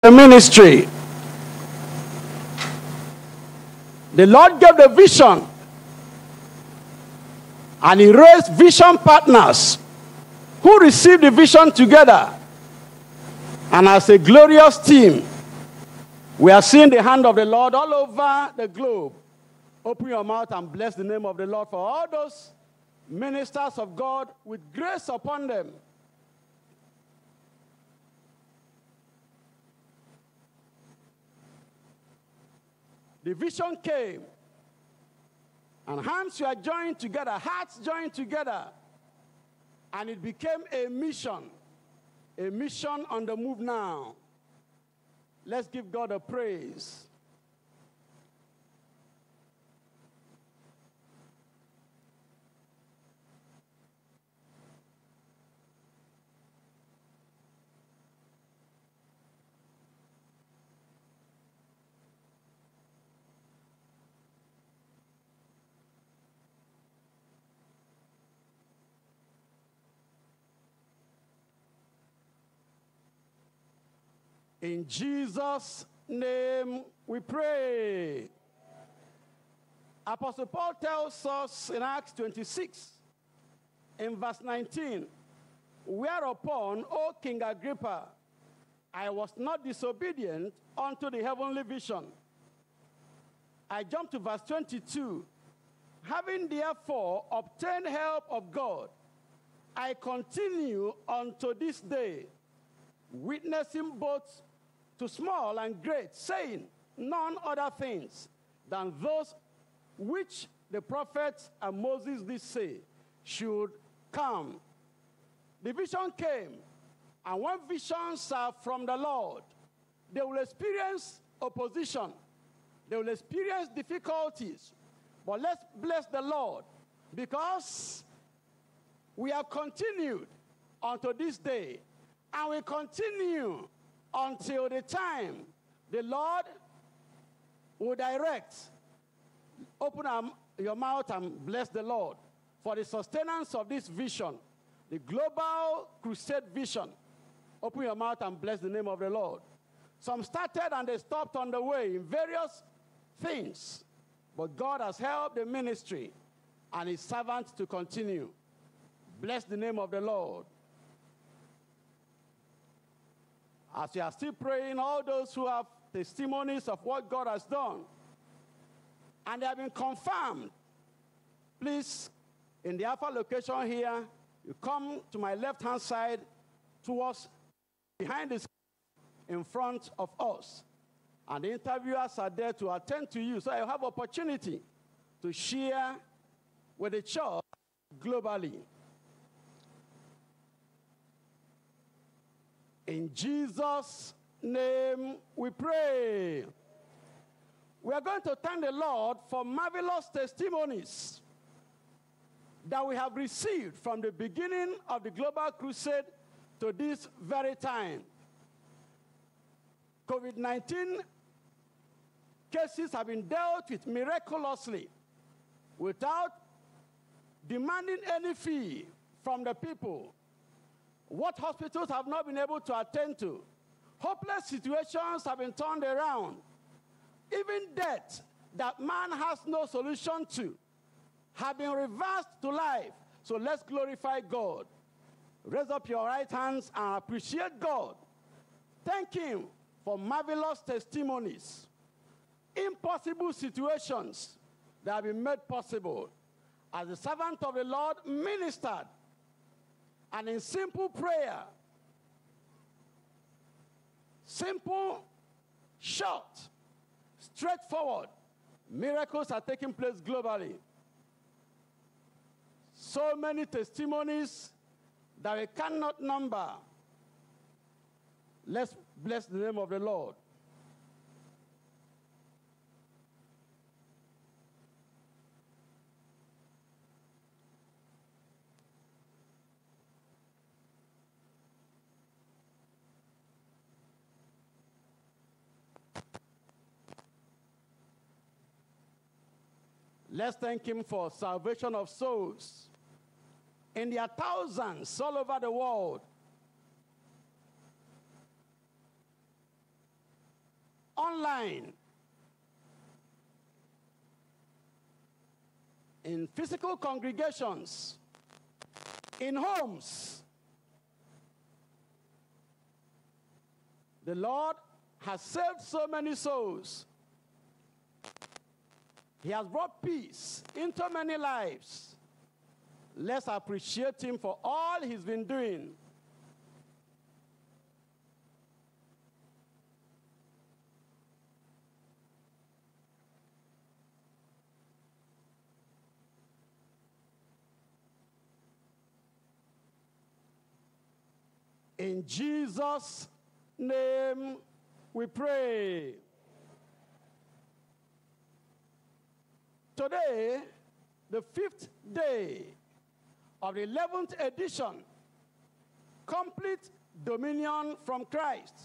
the ministry. The Lord gave the vision, and he raised vision partners who received the vision together. And as a glorious team, we are seeing the hand of the Lord all over the globe. Open your mouth and bless the name of the Lord for all those ministers of God with grace upon them. The vision came, and hands were joined together, hearts joined together, and it became a mission on the move now. Let's give God a praise. In Jesus' name we pray. Apostle Paul tells us in Acts 26, in verse 19, whereupon, O King Agrippa, I was not disobedient unto the heavenly vision. I jump to verse 22. Having therefore obtained help of God, I continue unto this day, witnessing both to small and great, saying none other things than those which the prophets and Moses did say should come. The vision came, and when visions are from the Lord, they will experience opposition. They will experience difficulties. But let's bless the Lord, because we have continued unto this day, and we continue until the time the Lord will direct. Open your mouth and bless the Lord for the sustenance of this vision, the global crusade vision. Open your mouth and bless the name of the Lord. Some started and they stopped on the way in various things, but God has helped the ministry and his servants to continue. Bless the name of the Lord. As we are still praying, all those who have testimonies of what God has done, and they have been confirmed, please, in the Alpha location here, you come to my left-hand side towards behind the screen in front of us. And the interviewers are there to attend to you, so you have opportunity to share with the church globally. In Jesus' name we pray. We are going to thank the Lord for marvelous testimonies that we have received from the beginning of the global crusade to this very time. COVID-19 cases have been dealt with miraculously without demanding any fee from the people. What hospitals have not been able to attend to. Hopeless situations have been turned around. Even death that man has no solution to have been reversed to life. So let's glorify God. Raise up your right hands and appreciate God. Thank him for marvelous testimonies. Impossible situations that have been made possible as the servant of the Lord ministered. And in simple prayer, simple, short, straightforward, miracles are taking place globally. So many testimonies that we cannot number. Let's bless the name of the Lord. Let's thank him for salvation of souls in their thousands all over the world. online, in physical congregations, in homes. The Lord has saved so many souls. He has brought peace into many lives. Let's appreciate him for all he's been doing. In Jesus' name we pray. Today, the 5th day of the 11th edition, Complete Dominion from Christ.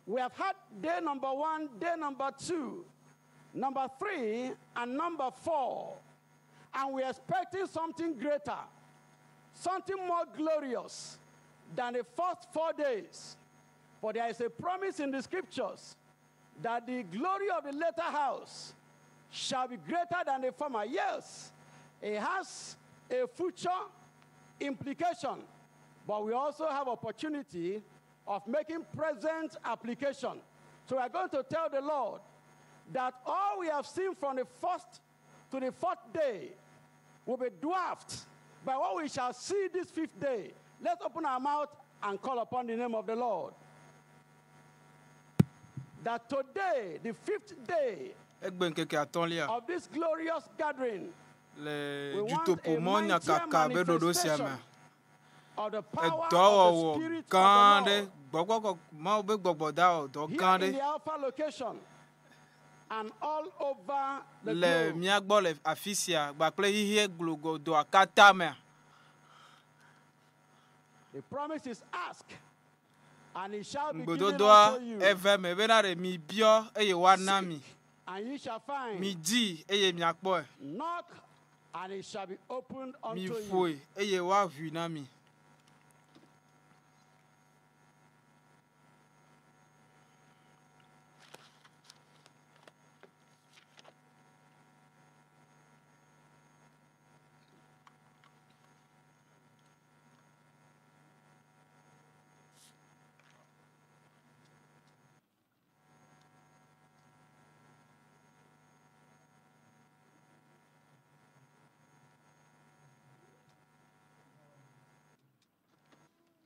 We have had day number 1, day number 2, number 3, and number 4. And we are expecting something greater, something more glorious than the first 4 days. For there is a promise in the scriptures that the glory of the latter house shall be greater than the former. Yes, it has a future implication, but we also have opportunity of making present application. So we are going to tell the Lord that all we have seen from the 1st to the 4th day will be dwarfed by what we shall see this 5th day. Let's open our mouth and call upon the name of the Lord. That today, the 5th day ÄØGBE Atɔlia of this glorious gathering, le we want DUTOƒO a MAWUNYA mightier KAKA be ɖoɖo sia me. manifestation of the power of the Edɔwɔwɔ Spirit gã of aɖe, the Lord. Mawu be gbɔgbɔ da wɔ dɔ gã Here in aɖe the Alpha location and all over the le globe. mía gbɔ le afi sia gbakple xixi glogodoa katã mea. The promise is ask, and it shall be given Gbododoa unto you. eve me bena ɖe mi biɔ eye woana mi. And you shall find. Mi di eye miakpɔe. Knock, and it shall be opened Mi unto you. ƒoe eye woaʋui na mi.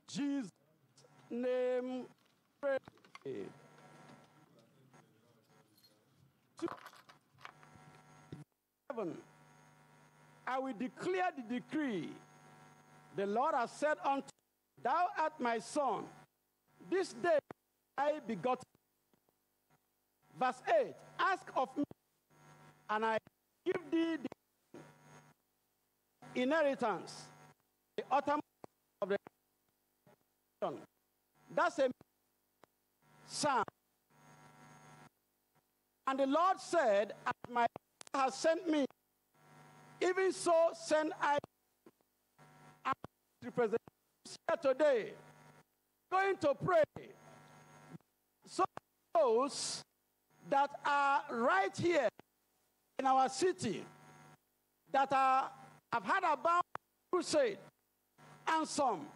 Jesus' name, pray. I will declare the decree. The Lord has said unto me, thou art my son. This day I begot. Verse 8, ask of me, and I give thee the inheritance, the uttermost of the nation. That's a psalm. And the Lord said, as my Father has sent me, even so send I. And represent here today, going to pray. So those that are right here in our city, that have had about crusade, and some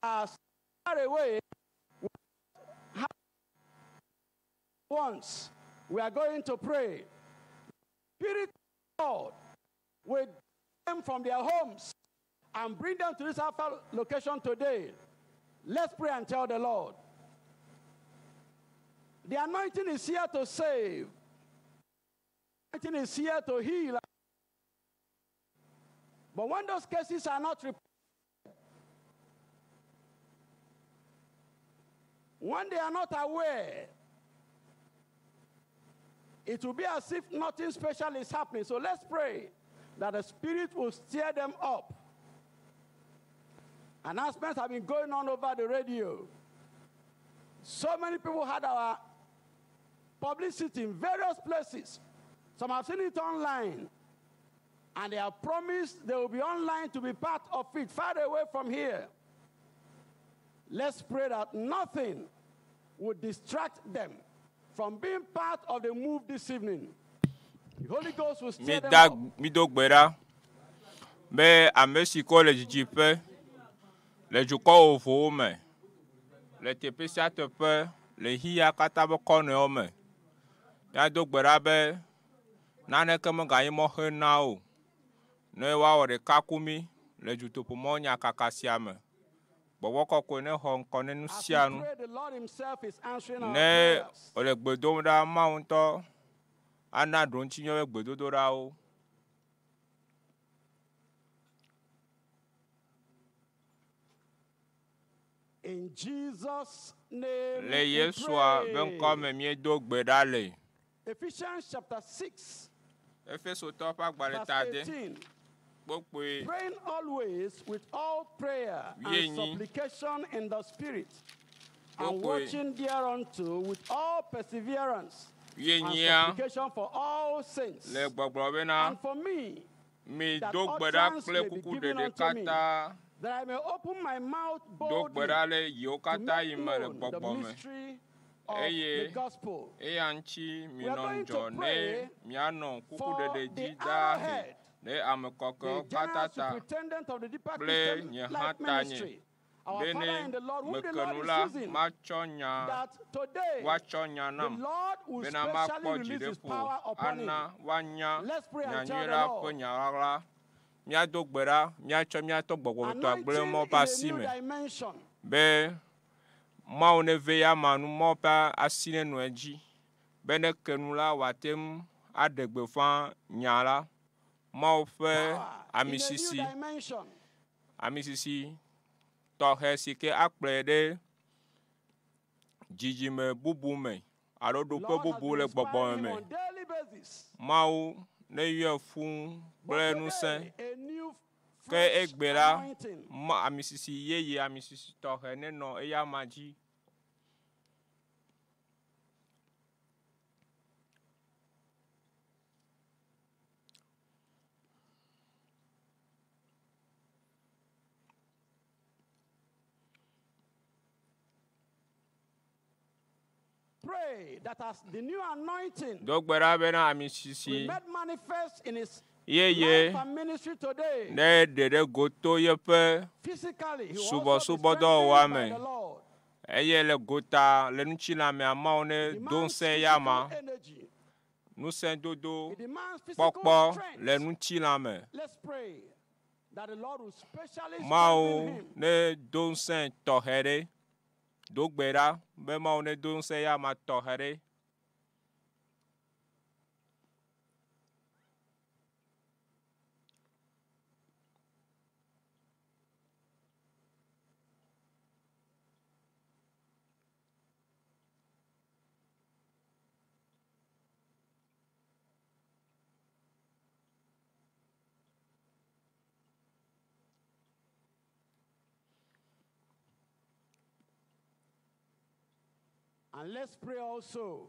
are far away. Once we are going to pray, Spirit of God will them from their homes and bring them to this Alpha location today. Let's pray and tell the Lord. The anointing is here to save. The anointing is here to heal. But when those cases are not reported, when they are not aware, it will be as if nothing special is happening. So let's pray that the Spirit will stir them up. Announcements have been going on over the radio. So many people had our publicity in various places. Some have seen it online. And they have promised they will be online to be part of it, far away from here. Let's pray that nothing would distract them from being part of the move this evening. The Holy Ghost will stir them up. Mais à Mexico, les JP, les Juko au me, les TP Satepe, les Hia Katabokone, Yado Berabe, Nane Kamagaï Mohenao, Newa de Kakumi, les Jutopomonia KAKA. But what can Hong Kong and Sian? Ne, or the Bedoda Mountain, Anna don't you know Bedodorao? In Jesus' name, le Yesua ben comme mieux dog bedale. Ephesians chapter 6, Verse 18. Praying always with all prayer and supplication in the Spirit, and watching thereunto with all perseverance and supplication for all saints, and for me, that utterance may be given unto me, that I may open my mouth boldly to make known the mystery of the gospel. We are going to pray for the arrowhead, the general superintendent of the deeper Christian life ministry, our Father in the Lord, whom the Lord is using, that today the Lord will specially release His power upon him. Let's pray and tell the Lord. Anointing in a new dimension. Be maune veya manu mopa asine nueji. Bene kenula watem adegbefan nyala. Maufe amisisi tohe sike akplede jijime bubume arodope bubule gbogbo mau ne ye fun ble nusen ke egbera ma amisisi yeye amisisi tohe ne no eya maji. Pray that as the new anointing we made manifest in His life and ministry today, physically He will also be strengthened by the Lord. Le gota le nchila me amaone don se yama nous sen dodo pokpo le nchila me. Let's pray that the Lord will specially mao strengthen him. ne don sen tohere dogbera be mao ne don se yama tohere. And let's pray also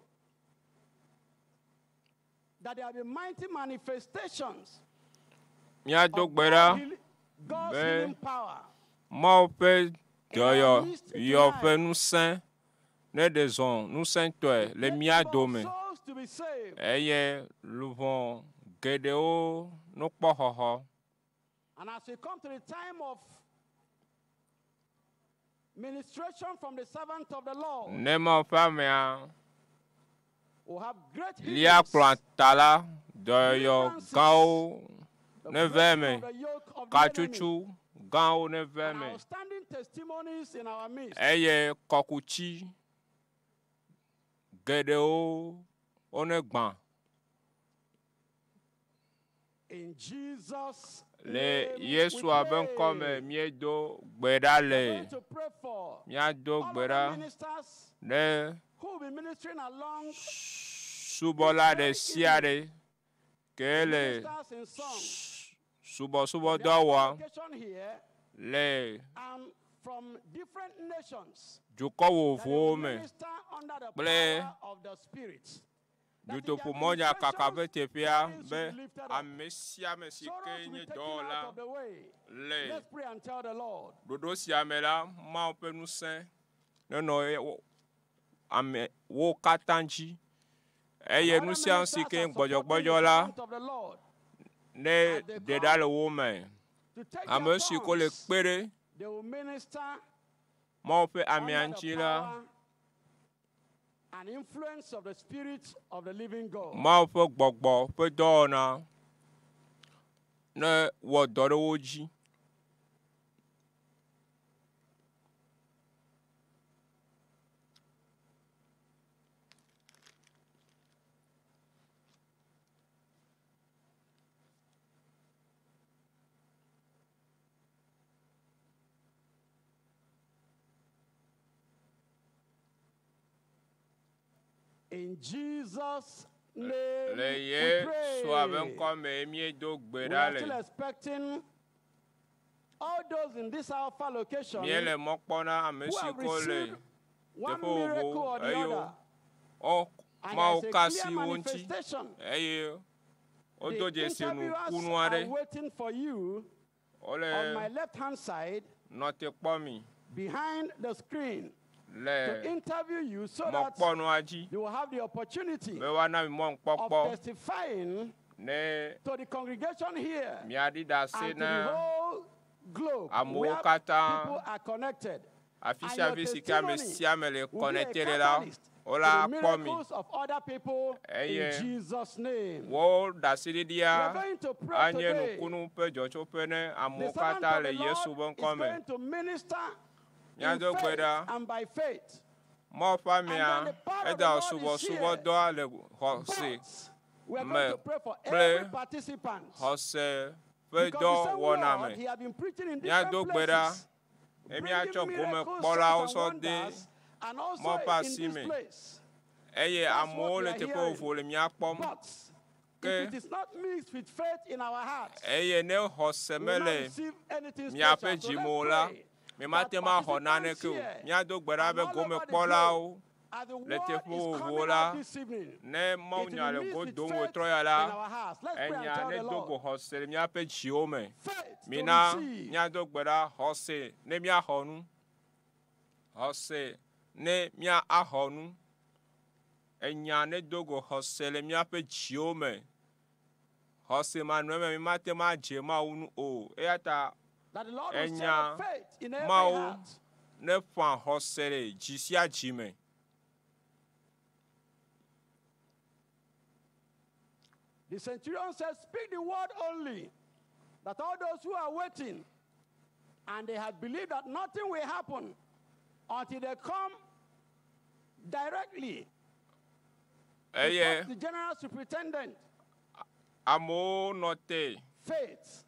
that there will be mighty manifestations of God's healing power. Mau pe doyo yo fe nous saint ne deson nous saint toi le mia dome eye luvon gedeo no pohoho. And as we come to the time of ministration from the servant of the Lord, we'll have great healings. Doyo gao ne veme kachuchu gao ne veme outstanding testimonies in our midst. Eye kokuchi gedeo onegban. In Jesus' le Yesu aben comme miedo gbedale miado gbera ne subola de siare kele subo dawa le from different nations juko wo me ble DUTOڦO moja kakavete pia be amesia mesike nye dola le dodo siamela ma ope nusen no ame wo katanji eye nu sia si ke gbojogbojo la ne deda le wo me ame si ko le kpere mo pe amianchi la an influence of the Spirit of the living God. Ma pe gbogbo pe do na ne wo do re woji. In Jesus' name, we pray. We are still expecting all those in this Alpha location who have received one miracle or the other. And there's a clear manifestation. The interviewers are waiting for you on my left-hand side, behind the screen, to interview you so that you will have the opportunity of testifying to the congregation here and to the whole globe where people are connected. And your testimony will be a catalyst to the miracles of other people in Jesus' name. We are going to pray today. The servant of the Lord is going to minister in faith and by faith. And then the power of the Lord is here. But we are going to pray for every participant. Because the same word he has been preaching in different places, bringing miracles, signs and wonders, and also in this place. That's what we are hearing. But if it is not mixed with faith in our hearts, we will not receive anything special. So let's pray. Me matema honane ku miado gbera be gome kpola o le tepo vola ne mawunya le godo wo troya la enya ne dogo hose mi ape chiome mina miado gbera hose ne mi ahonu hose ne mi ahonu enya ne dogo hose le mi ape chiome hose manwe mi matema jema unu o eata that the Lord will stir faith in every heart. Ne fan hosere jisia jime. The centurion says, speak the word only, that all those who are waiting and they have believed that nothing will happen until they come directly. The general superintendent. Amo note. Faith.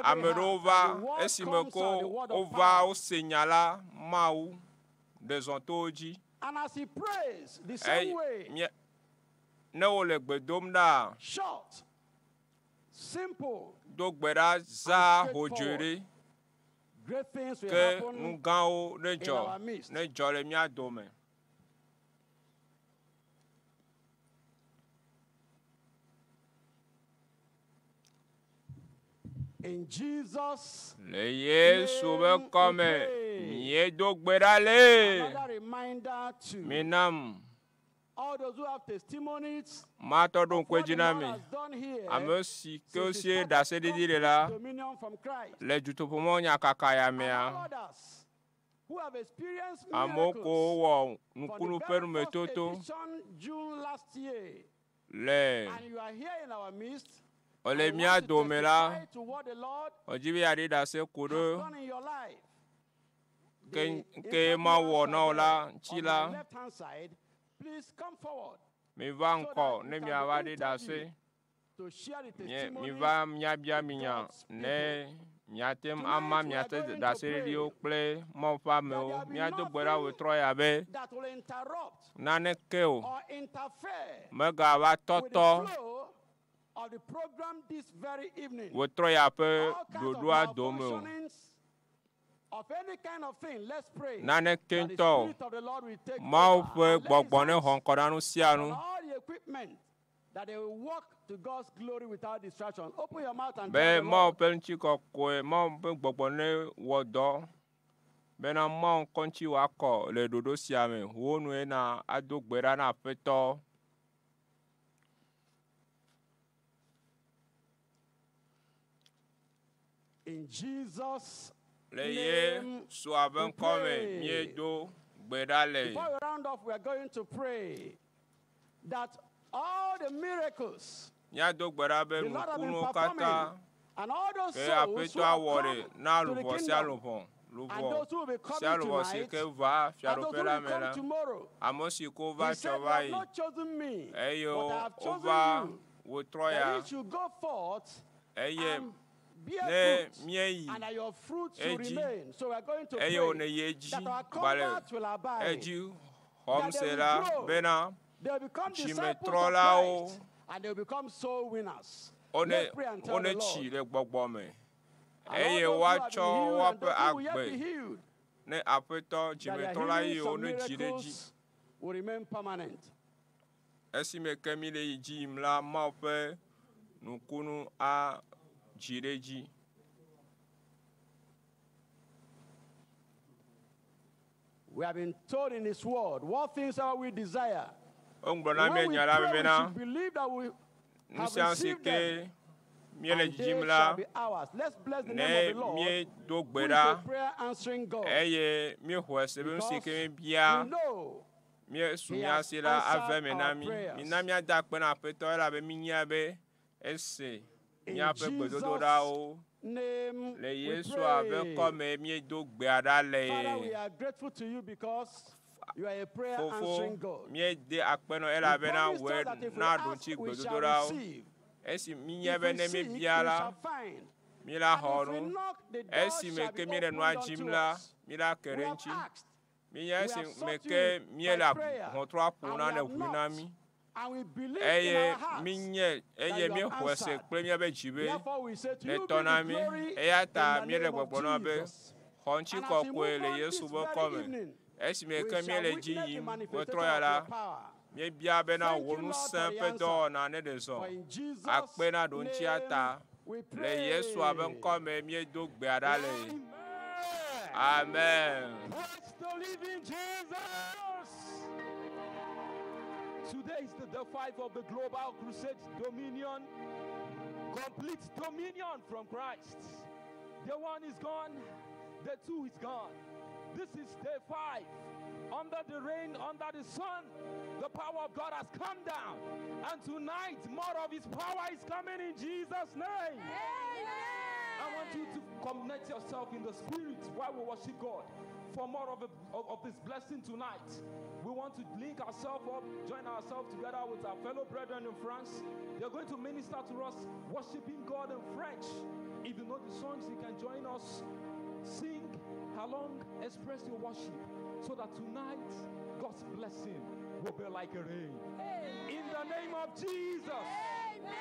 Amerova esimeko ova o senyala mau desontoji. And as he prays the same way, ne ole gbedomda short, simple, dogbera za hojere great things will ke happen ngao in our midst. ne jole mi adome. In Jesus' name, another reminder to Minam. All those who have testimonies of Mato don what the Lord kwejinami. has done here Amosi since kosie the da start se of didi la. dominion from Christ. Le DUTOڦO nya KAKA ya And mea. all others who have experienced Amoko miracles wo from nkunu the peru very first metoto. edition June last year. Le. And you are here in our midst. Ole I mia want to domela. testify to what the Lord Ojibi adi da se has kudo. done in your life. Ke ma wo na ola On chila. the left-hand side, please come forward Mi va so nko that ne you mi can be avadi da se. interviewed to share the Mi testimony. va mia bia minya ne miatem ama miate da se dio ple mo fa me o miado gbera we troya be That will interrupt na ne ke o or interfere me ga wa with the toto flow of the program this very evening. we troya pe All kinds of dodo adome o malfunctionings of any kind of thing, let's pray na ne that the kento Spirit of the Lord will take ma o over. fe And lay his gbogbo ne hands hon kodanu on sianu all the equipment that they will walk to God's glory without distraction. Open your mouth and be tell the ma o Lord. pe nchi ko ko ma o pe gbogbo ne wodo Bena mon konchi wako le dodo siame. Wonu ena adogbera na peto. In Jesus' Leye name, suaben we kome pray. miedo gbedale. Before we round off, we are going to pray that all the miracles Nyado gbera be the Lord has been nukuno performing, kata and all those ke souls who apeto have awore na come to the lubo si kingdom, alupon. and those who will be coming Sialubo si tonight, ke va and fiaro those who pela will come mela. tomorrow. Amosi ko He va said, you have chovai. not chosen me, but I Eyo have chosen ova you, wo that troya. you should go forth Eye and ne bear fruit, miei. and that your fruits will Eji. remain. So we are going to Eyo ne pray yeji that our bale. converts will abide, Eji that hom they will sela grow, bena. they will become Jime disciples of trola o. Christ, and they will become soul winners. One Let's pray and tell the one chi Lord. le gbogbo me. And Eye all wa those who cho have wa been pe healed and those who will yet be agbe. healed, Ne apeto that jime their trola healings yi o and ne jireji. miracles will remain permanent. Esi me kemi le yiji mla ma pe nukunu a jireji. We have been told in His Word, what things are we desire? Ongbona me When we nyala me pray, we na. should believe that we have Nsian received them, sike miele and they jiji shall mla. be ours. Let's bless the Ne name of the Lord, mie do who is a gbera. prayer answering God. Eye mi hwe se be Because sike me we bia. know Mi He sumia has sila ave answered me our na mi. prayers. Mi na mi ada pe na peto la be mi nya be ese. in Mi ape gbedodo da Jesus' o. name Le we Yesu ave pray. come mi do gbeada Father, we le. are grateful to you because you are a prayer Fofo answering God. mi de akpeno You ela be na promised we us that if we na do ask, chi we gbedodo shall da o. receive. Esi mi nya If be we ne me seek, we biala. shall find. Mi la And if we honu. knock, the door Esi me shall ke be mi le no opened unto ajimla. us. Mi la We have kerenchi. asked, Mi ya we esi have me sought ke you mi by la prayer, hontro and apuna we ne have wina knocked, mi. and we believe in Eye our hearts minye that eye you mi have hwe se answered. kple mi be jibe. Therefore, we say to Ne you be the tona mi. glory Eya ta in mi the le name of gbogbo be. Jesus. Honchi And as ko we kwe move le on Yesu this bo very come. evening, Esi me we ke mi shall le witness ji the yim. We manifestation troya of la. your power. Mi bia be na Thank you, wonu Lord, for san the pe answer. do na ne de For so. in Jesus' Akpe na don chi name ata. we Le pray. Yesu abe come mi do gbeada le. Amen. Amen. Praise the living Jesus. Today is the day 5 of the Global Crusade Dominion. Complete dominion from Christ. The 1 is gone, the 2 is gone. This is day 5. Under the rain, under the sun, the power of God has come down. And tonight, more of His power is coming in Jesus' name. Amen. I want you to connect yourself in the Spirit while we worship God. For more of this blessing tonight, we want to link ourselves up, join ourselves together with our fellow brethren in France. They're going to minister to us, worshiping God in French. If you know the songs, you can join us. Sing along, express your worship, so that tonight, God's blessing will be like a rain. Amen. In the name of Jesus. Amen.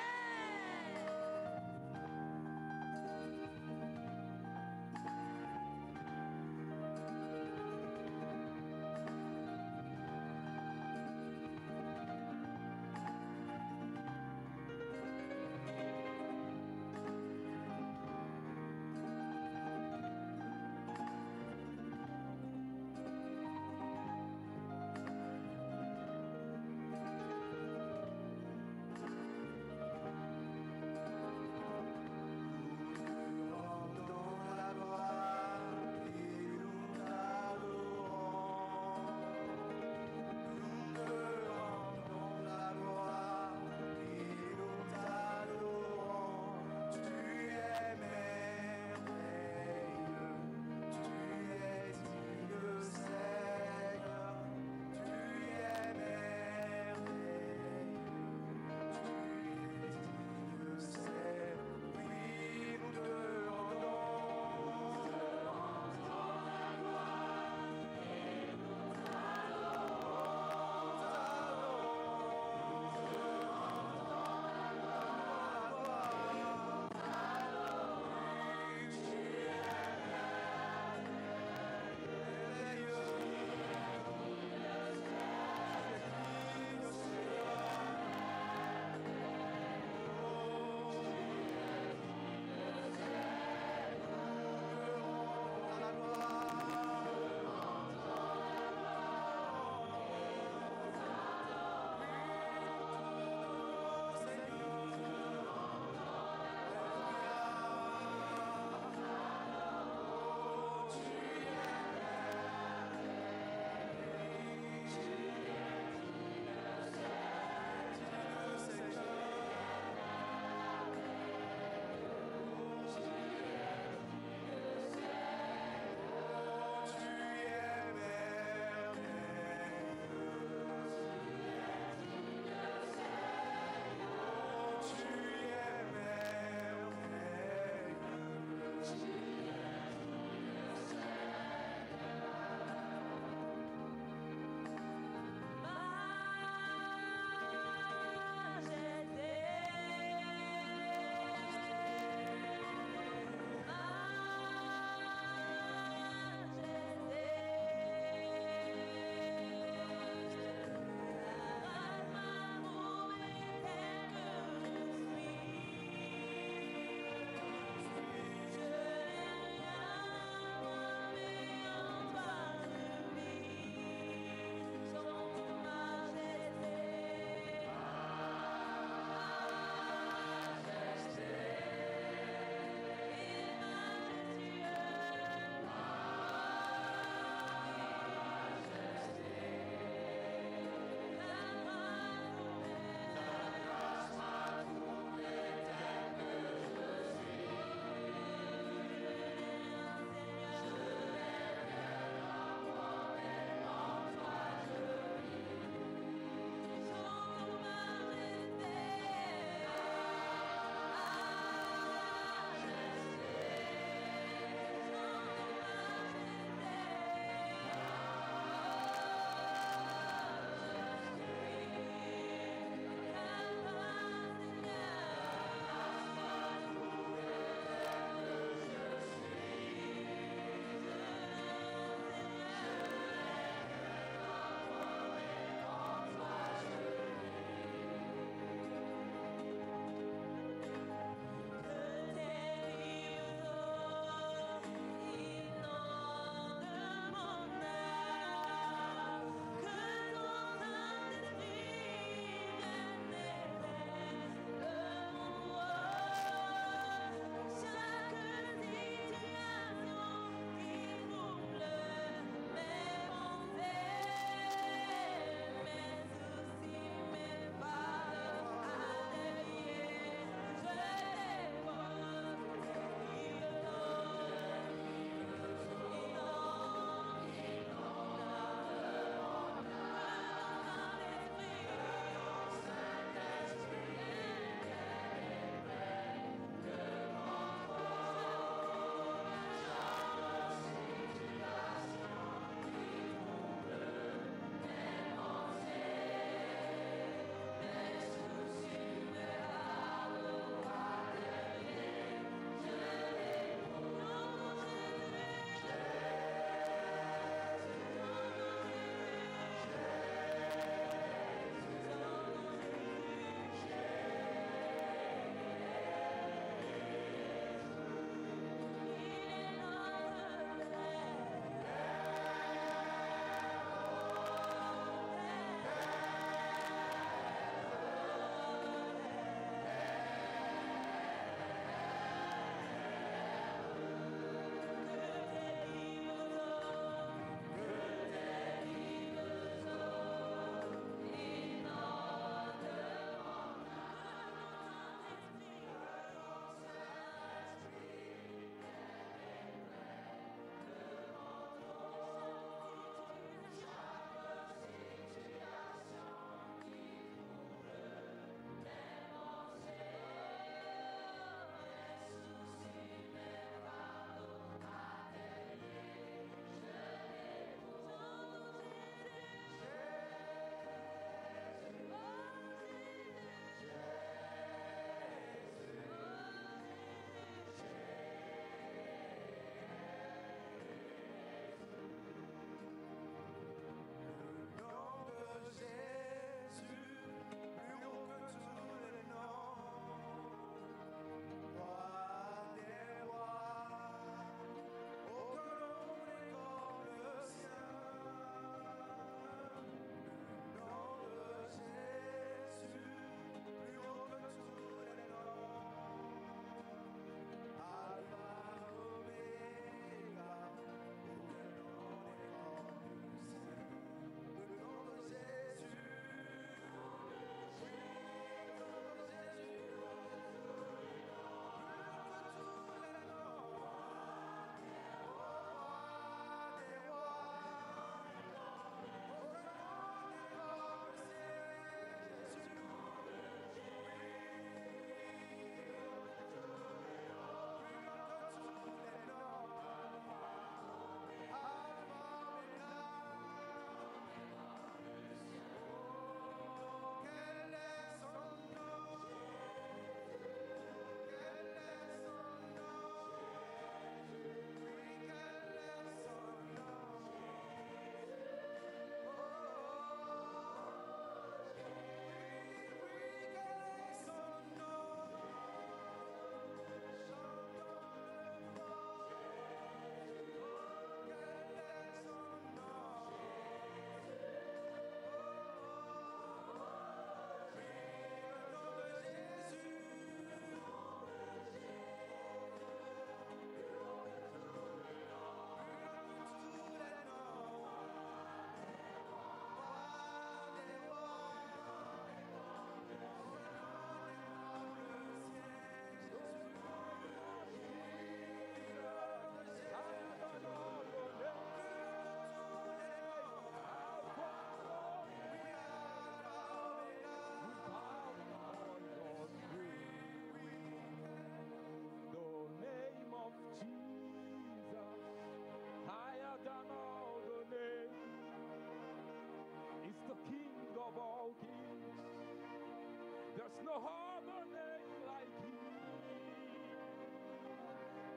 no other name like Him.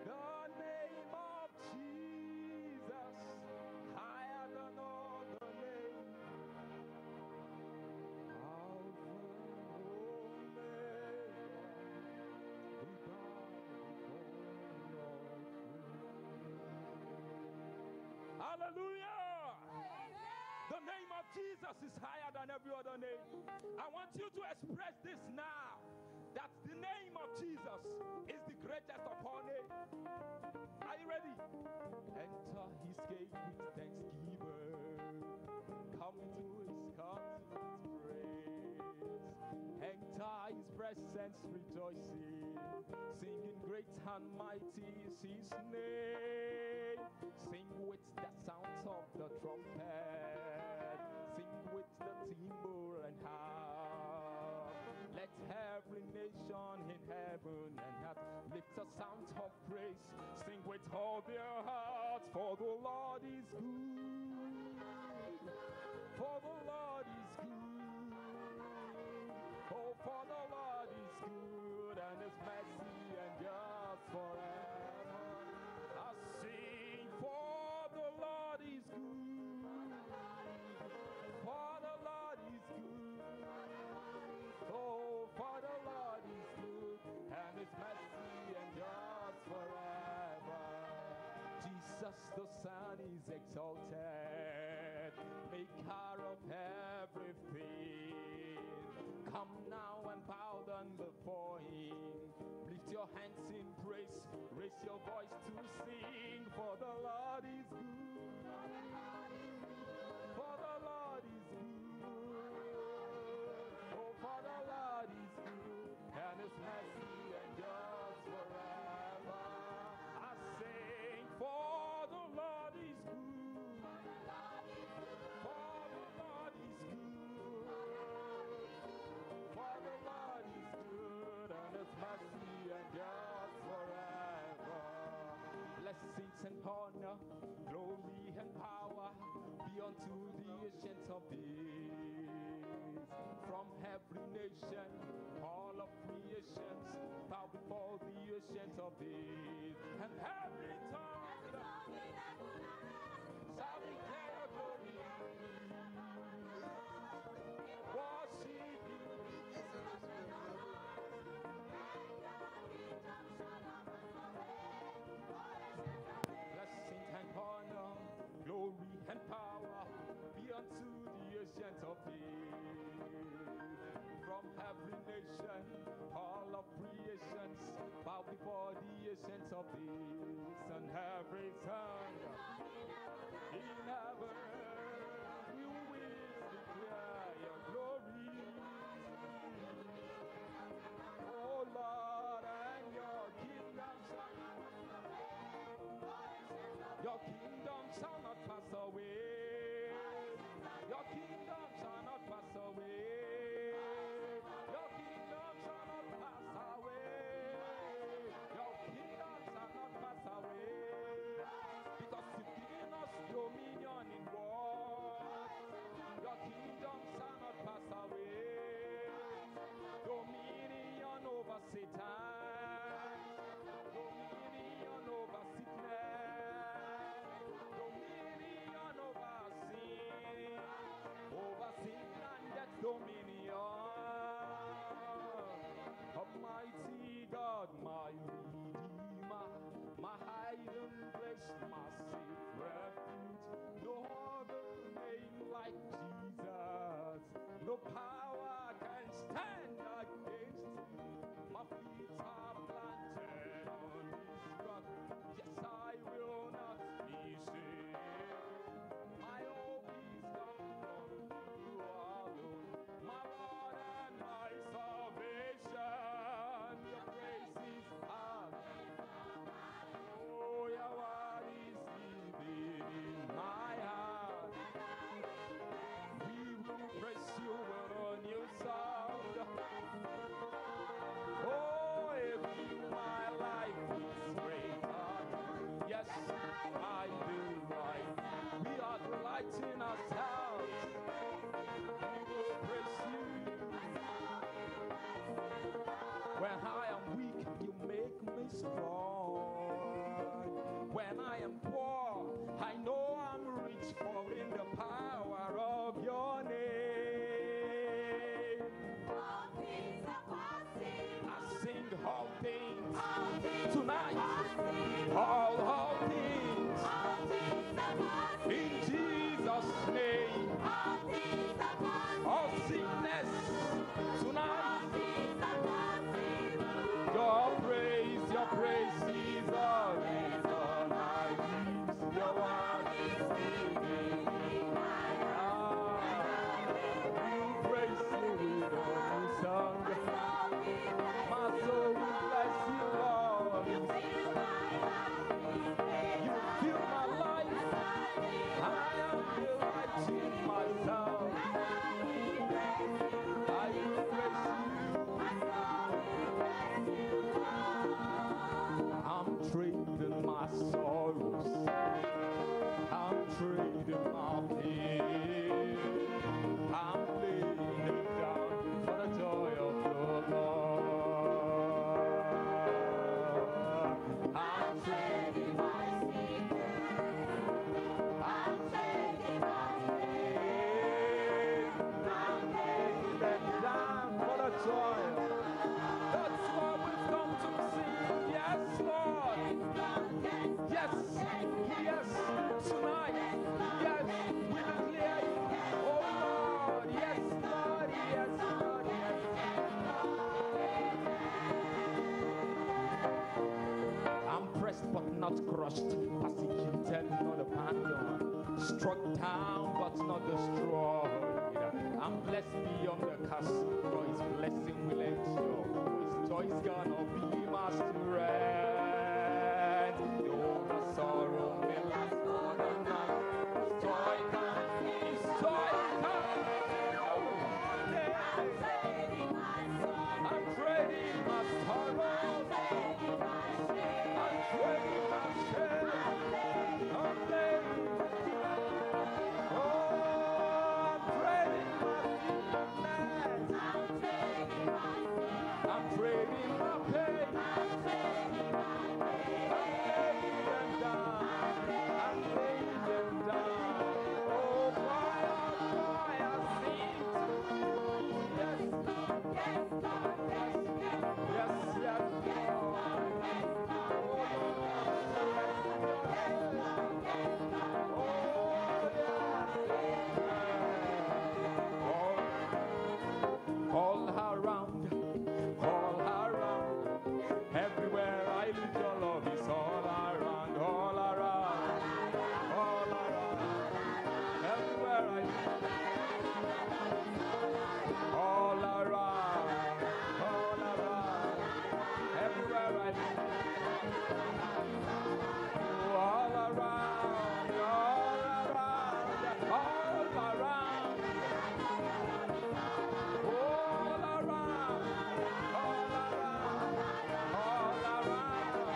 The name of Jesus, higher than all the name. Alpha and Omega, we bow before your throne. Hallelujah! The name of Jesus is higher than every other name. I want you to express this now, that the name of Jesus is the greatest of all names. Are you ready? Enter His gate with thanksgiving. Come into His court with praise. Enter His presence rejoicing. Singing great and mighty is His name. Sing with the sounds of the trumpet. Sing with the timbrel and harp. Let every nation in heaven and earth lift a sound of praise. Sing with all their hearts, for the Lord is good. For the Lord is good. Oh, for the Lord is good, and His mercy endures forever. I sing, for the Lord is good. For the Lord is good. Oh, for the Lord is good, and His mercy endures forever. Jesus the Son is exalted, maker of everything. Come now and bow down before Him. Lift your hands in praise, raise your voice to sing. For the Lord is good. For the Lord is good. Oh, for the Lord is good, and His mercy endures forever. I sing, for the Lord is good. For the Lord is good. For the Lord is good, and His mercy endures forever. Blessings and honor, glory and power be unto the ancient of days. From every nation, all of creations bow before the ancient of days. And every tongue shall declare your glory. Worship You. Blessing and honor, glory and power be unto the ancient of days. From every nation, all of creations bow before the ancient of days. And every tongue in heaven will declare Your glory. Oh Lord, and Your kingdom shall not pass away. Your kingdom shall not pass away. Your kingdom shall not pass away. Your kingdom shall not pass away. Because You've given us dominion in war. crushed, persecuted, not abandoned, struck down but not destroyed. I'm blessed beyond the curse, for His blessing will endure. His joy is gonna be my strength. Though the sorrow may last for the night, His joy comes, His joy comes. I'm trading my sorrows, I'm trading my shame, I'm trading. Oh, I'm trading my sickness, I'm trading my pain, I'm laying them down, I'm laying them down. Oh, why I sing? Yes, yes, yes, yes. All around, everywhere I look, your love is all around, everywhere I look, all around, everywhere I look, all around, all around,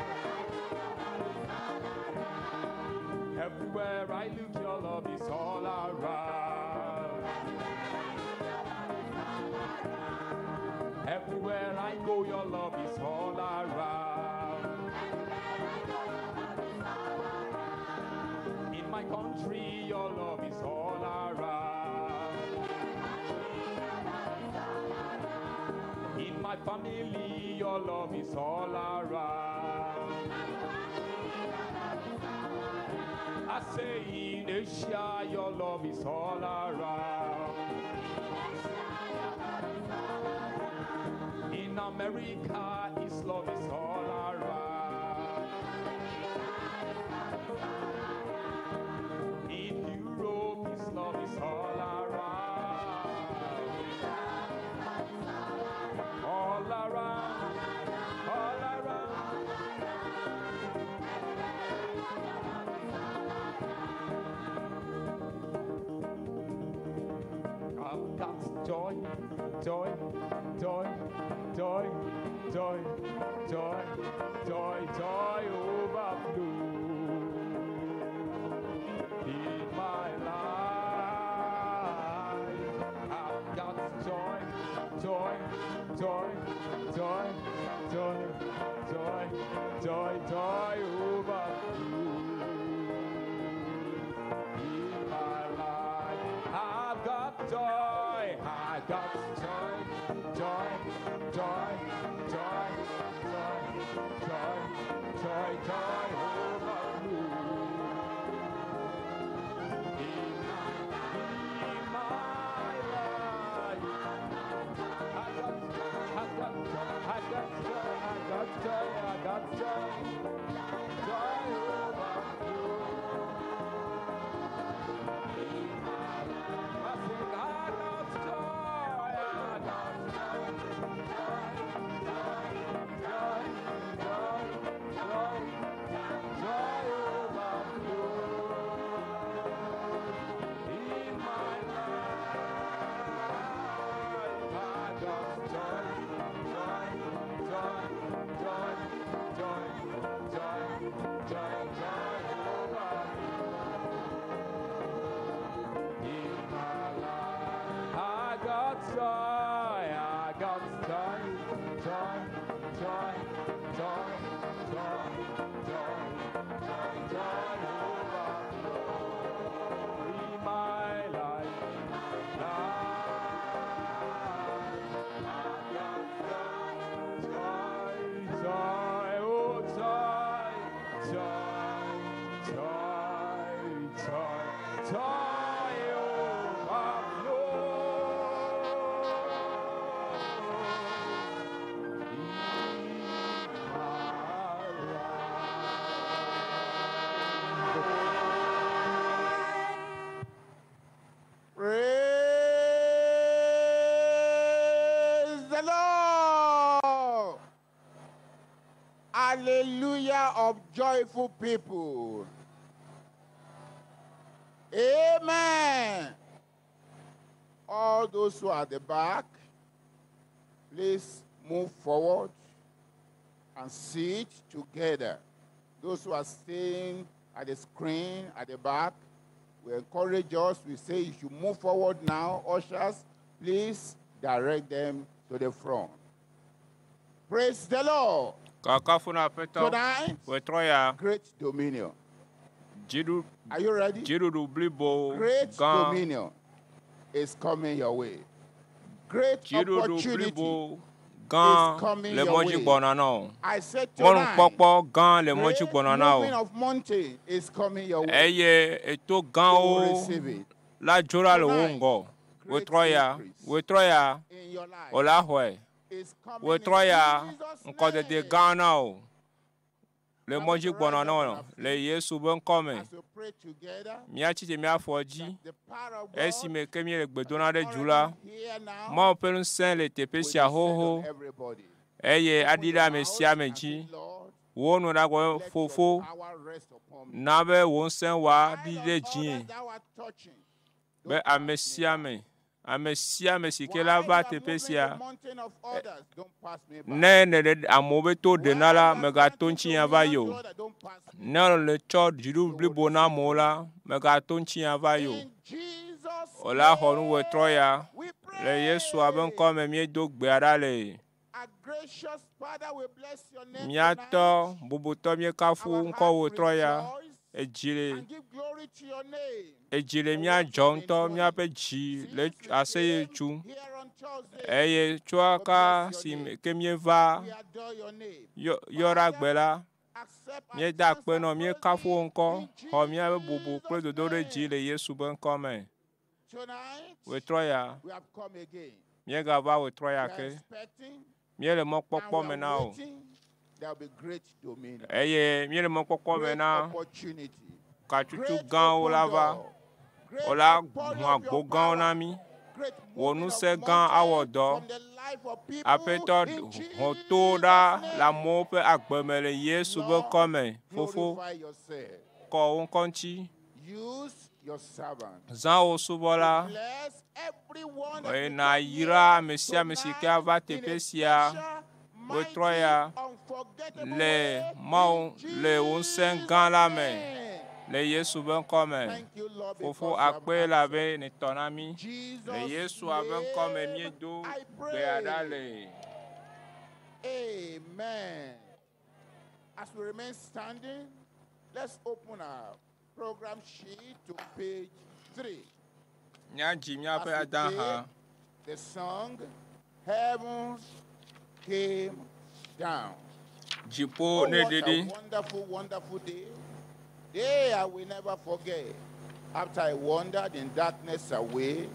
everywhere I look, your love is all around. Everywhere I go, your love is all around. In my country, your love is all around. In my family, your love is all around. I say in Asia, your love is all around. In America, His love is all around. In Europe, His love is all around. All around, all around. I've got joy, joy, joy, joy, joy, joy, joy, joy overflow in my life. I've got joy, joy, joy, joy, joy, joy, joy, joy overflow in my life. I've got joy, I've got joy, joy, joy, joy, joy, joy, joy, joy, hallelujah of joyful people. Amen. All those who are at the back, please move forward and sit together. Those who are staying at the screen at the back, we encourage us. We say you should move forward now. Ushers, please direct them to the front. Praise the Lord. Tonight, great dominion. Are you ready? Dzidudu Blibo. Great dominion is coming your way. Great opportunity is coming your way. I said tonight, great moving of mountain is coming your way. You will receive it. Tonight, great increase in your life is coming in Jesus' name. Le moji bonano le Yesu ben come mia chite mia foji esi me kemi le gbedona de jula ma opelun sen le tepesia hoho eye adila mesia meji wonu na go fofo na be won sen wa di de jin be amesia me sikela va tepesia ne amobeto de nala megatonchi avayo ne le cho Dzidudu Blibo na mola megatonchi avayo ola honu we troya le Yesu aben come mi do gbe ara le miato bubuto mi kafu nko we troya ejile mia jonto mia peji le aseye chu eye chuaka si kemie va yora gbela mi da pe no mi kafu nko ho mi bubu pe dodo re ji le Yesu ben come we troya mi ga va we troya ke mi le mo popo me na o eye mi le mo popo me na kachuchu gan o lava ola gbo gan na mi wonu se gan awodo apeto hoto da la mo pe agbemele Yesu be come fofo ko won konchi zan o subola na yira mesia mesika va tepesia we troya le mau le won sen gan la me le Yesu ben come fofo akpe la be ni tonami le Yesu ben come mi do be adale. Amen. As we remain standing, let's open our program sheet to page 3. The song Heavens Came Down. Oh, what a wonderful, wonderful day. Day I will never forget. After I wandered in darkness away,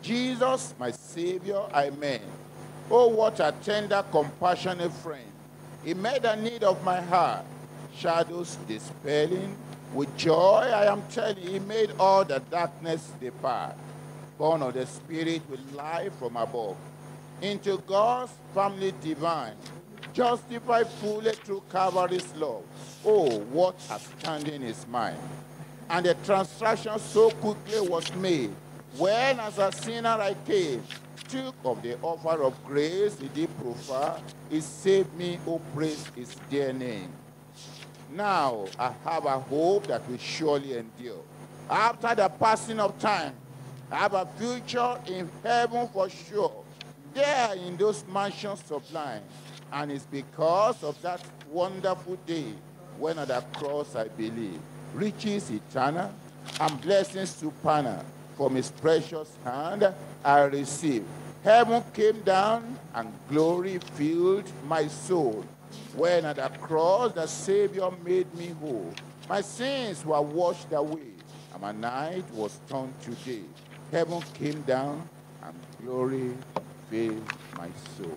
Jesus, my Savior, I met. Oh, what a tender, compassionate friend. He met the need of my heart. Shadows dispelling. With joy, I am telling you, he made all the darkness depart. Born of the Spirit with life from above. Into God's family divine. Justified fully through Calvary's love. Oh, what a standing is mine. And the transaction so quickly was made. When as a sinner I came, took of the offer of grace he did proffer, he saved me, oh praise his dear name. Now I have a hope that will surely endure. After the passing of time, I have a future in heaven for sure. There in those mansions sublime. And it's because of that wonderful day when at the cross I believe. Riches eternal and blessings supernal from his precious hand I received. Heaven came down and glory filled my soul. When at the cross the Savior made me whole. My sins were washed away and my night was turned to day. Heaven came down and glory filled my soul.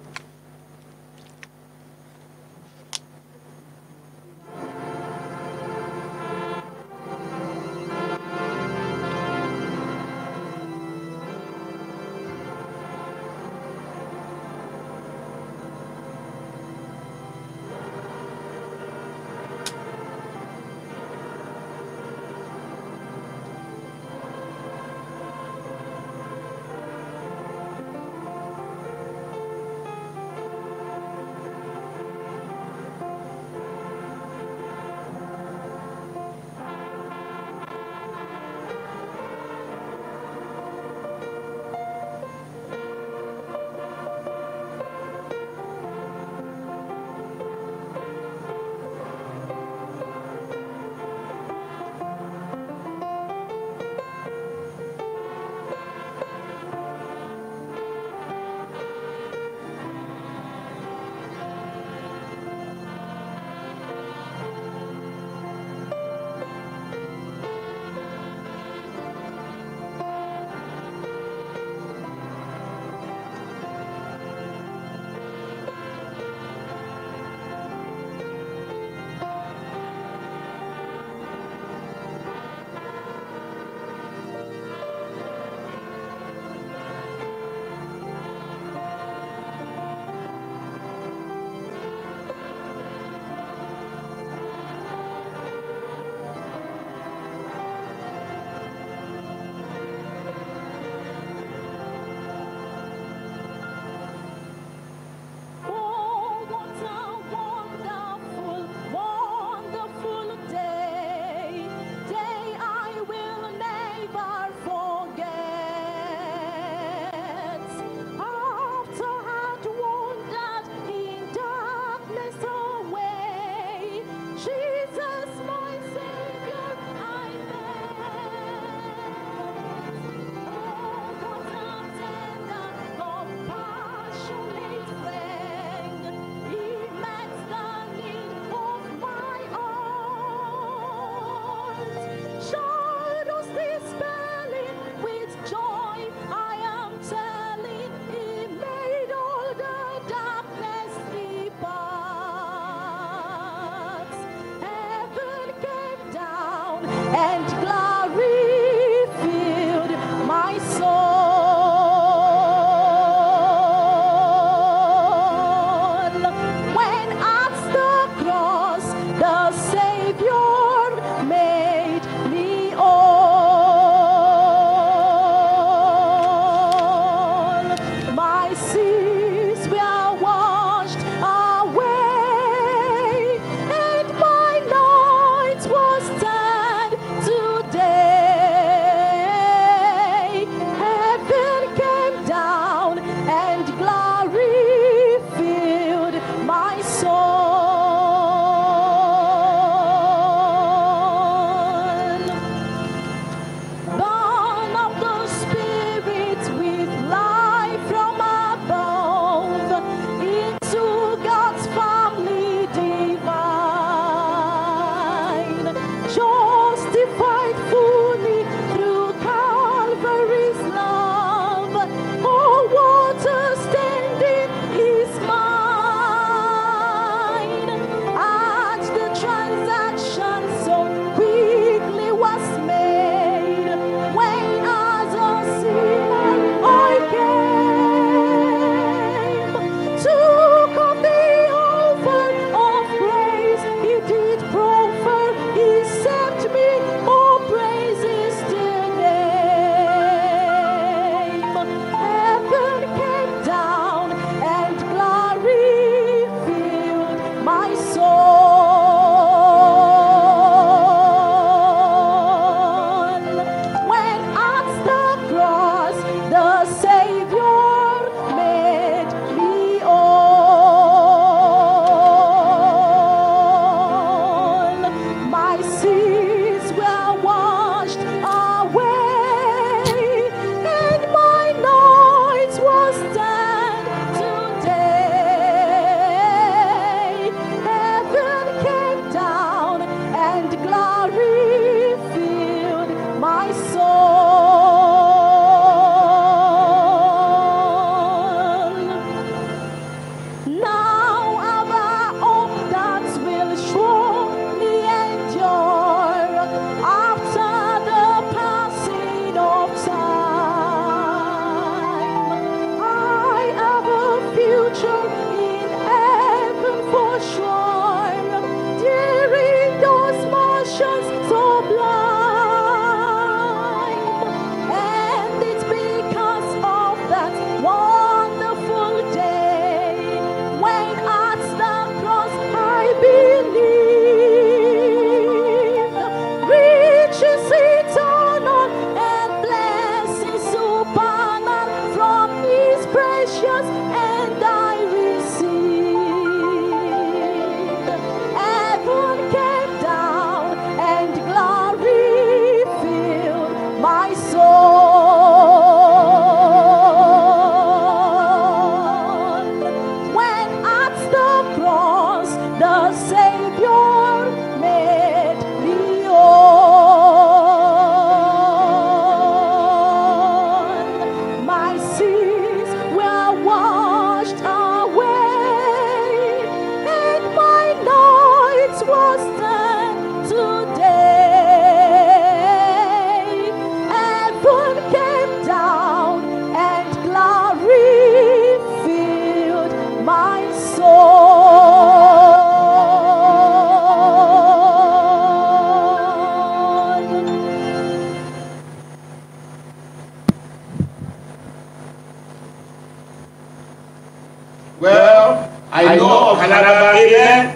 Well, I know of Canada, amen.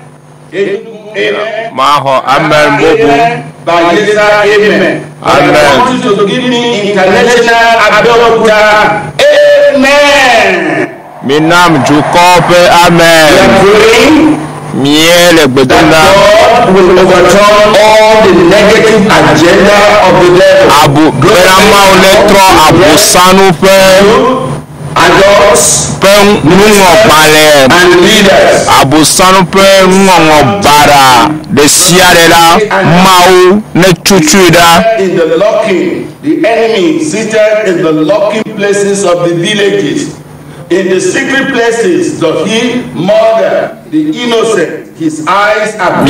Amen. Maho, amen, bobo. Bayesa, amen. Amen. I want you to give me international Adobuta, amen. Minam Jukope, amen. Miele Bedona. God will overturn all the negative agenda of the devil. Abu Berama Electro Abu Sanupe. Adults and leaders. Abu Sanupe Bara the Sierra Mau Nechuchuda In the locking, the enemy seated in the locking places of the villages. In the secret places does he murder the innocent. His eyes are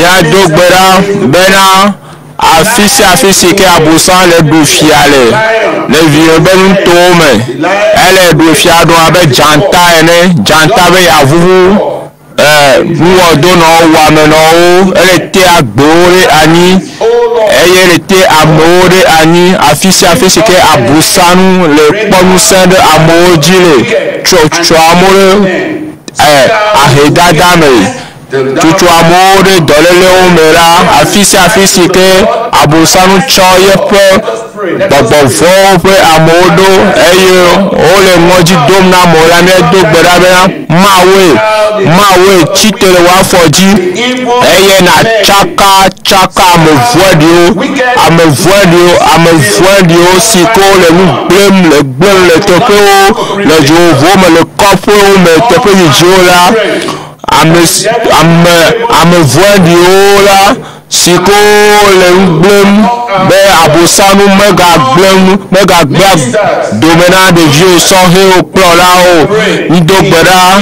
Afisi ke abusan le dufiale le vieux ben tome elle dufiado abe janta be yavu nuwo dono wa meno elle te agbore ani elle te amore ani afisi ke abusanu le ponuse de amoji le cho amore ahedada me Tutu amore dolele omera afisi ke abusanu choye pe bobo pe amodo eyo ole moji domna mola ne dogbera be mawe chitere wa foji eye na chaka amevodio siko le blem le tope le jovo me le kopo me tope yijola I'm a voix Siko le blem be abusanu mega domena de vieux sans au plorao ni dogbera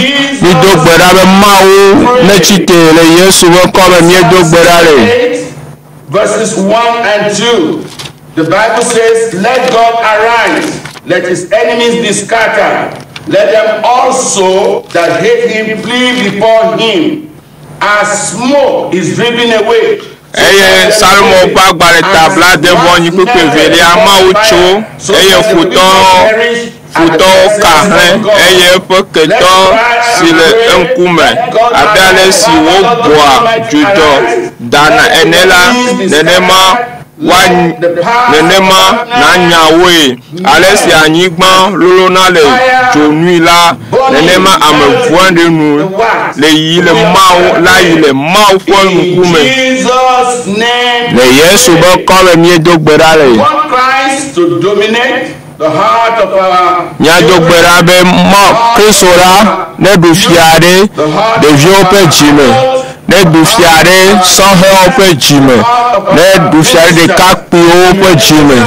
be mawo ne chite le yesu comme mi dogbera le. Verses 1 and 2. The Bible says, let God arise, let his enemies be scattered. Let them also that hate him flee before him, as smoke is driven away. Eye Salmo Bagbare tabla de boni pepe vele amaucho eye futo kahre eye poketo sile enkume abale si wo boa judo dana enela nenema na nyawe alesi anyigban lolo na le jonui la nenema amevoin de nous le yi le mau fo nukume le yesu bo ko mi dogbera le to dominate the heart of our nya dogbera be mo Kristo la ne do fiade de viope jime ne du fiare sans help jime ne du fiare de kakpio pe jime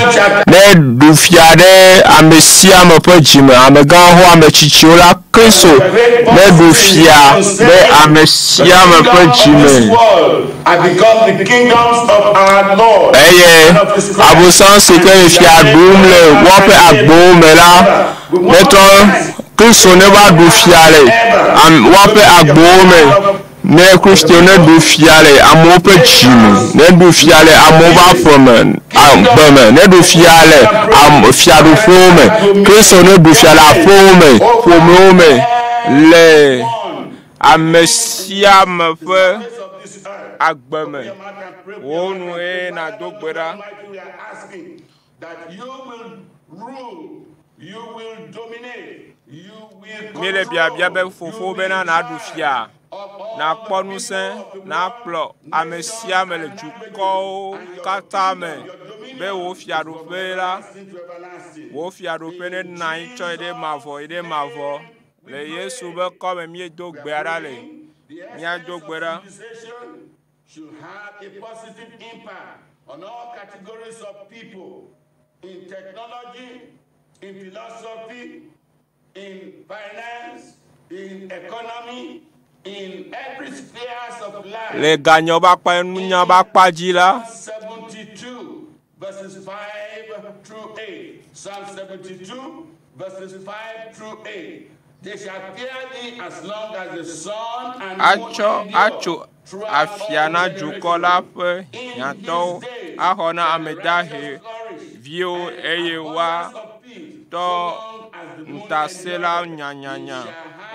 ne du fiare amesia me pe jime amega ho amechichiola Kristo ne du fia ne amesia me pe jime become the kingdoms of our Lord. Abusan sike fia dumle wope agbo mela metro Kristo ne ba du fiare wope agbo me ne Kristo ne du fiale amo pe jime ne du fiale amo ba fome ne du fiale am fiadu fome Kristo ne du fiale fome le amesia me fe agbeme wonu na dogbera that you will rule, you will dominate, you will mele bia be fofo be na du fia na kponu sen na kplo amesia me le juko kata me be wo fia do fe la wo fia do fe ne nine cho ide mavo le yesu be ko me mi dogbera le nya dogbera should have a positive impact on all categories of people in technology, in philosophy, in finance, in economy, in every spheres of life. Le gagnant ba pa nunya ba pa ji la 72 verses 5 through 8. Psalm 72 verses 5 through 8. They shall fear thee as long as the sun and acho afiana jukola pe nyato ahona amedahe vio eyewa to ntasela nyanyanya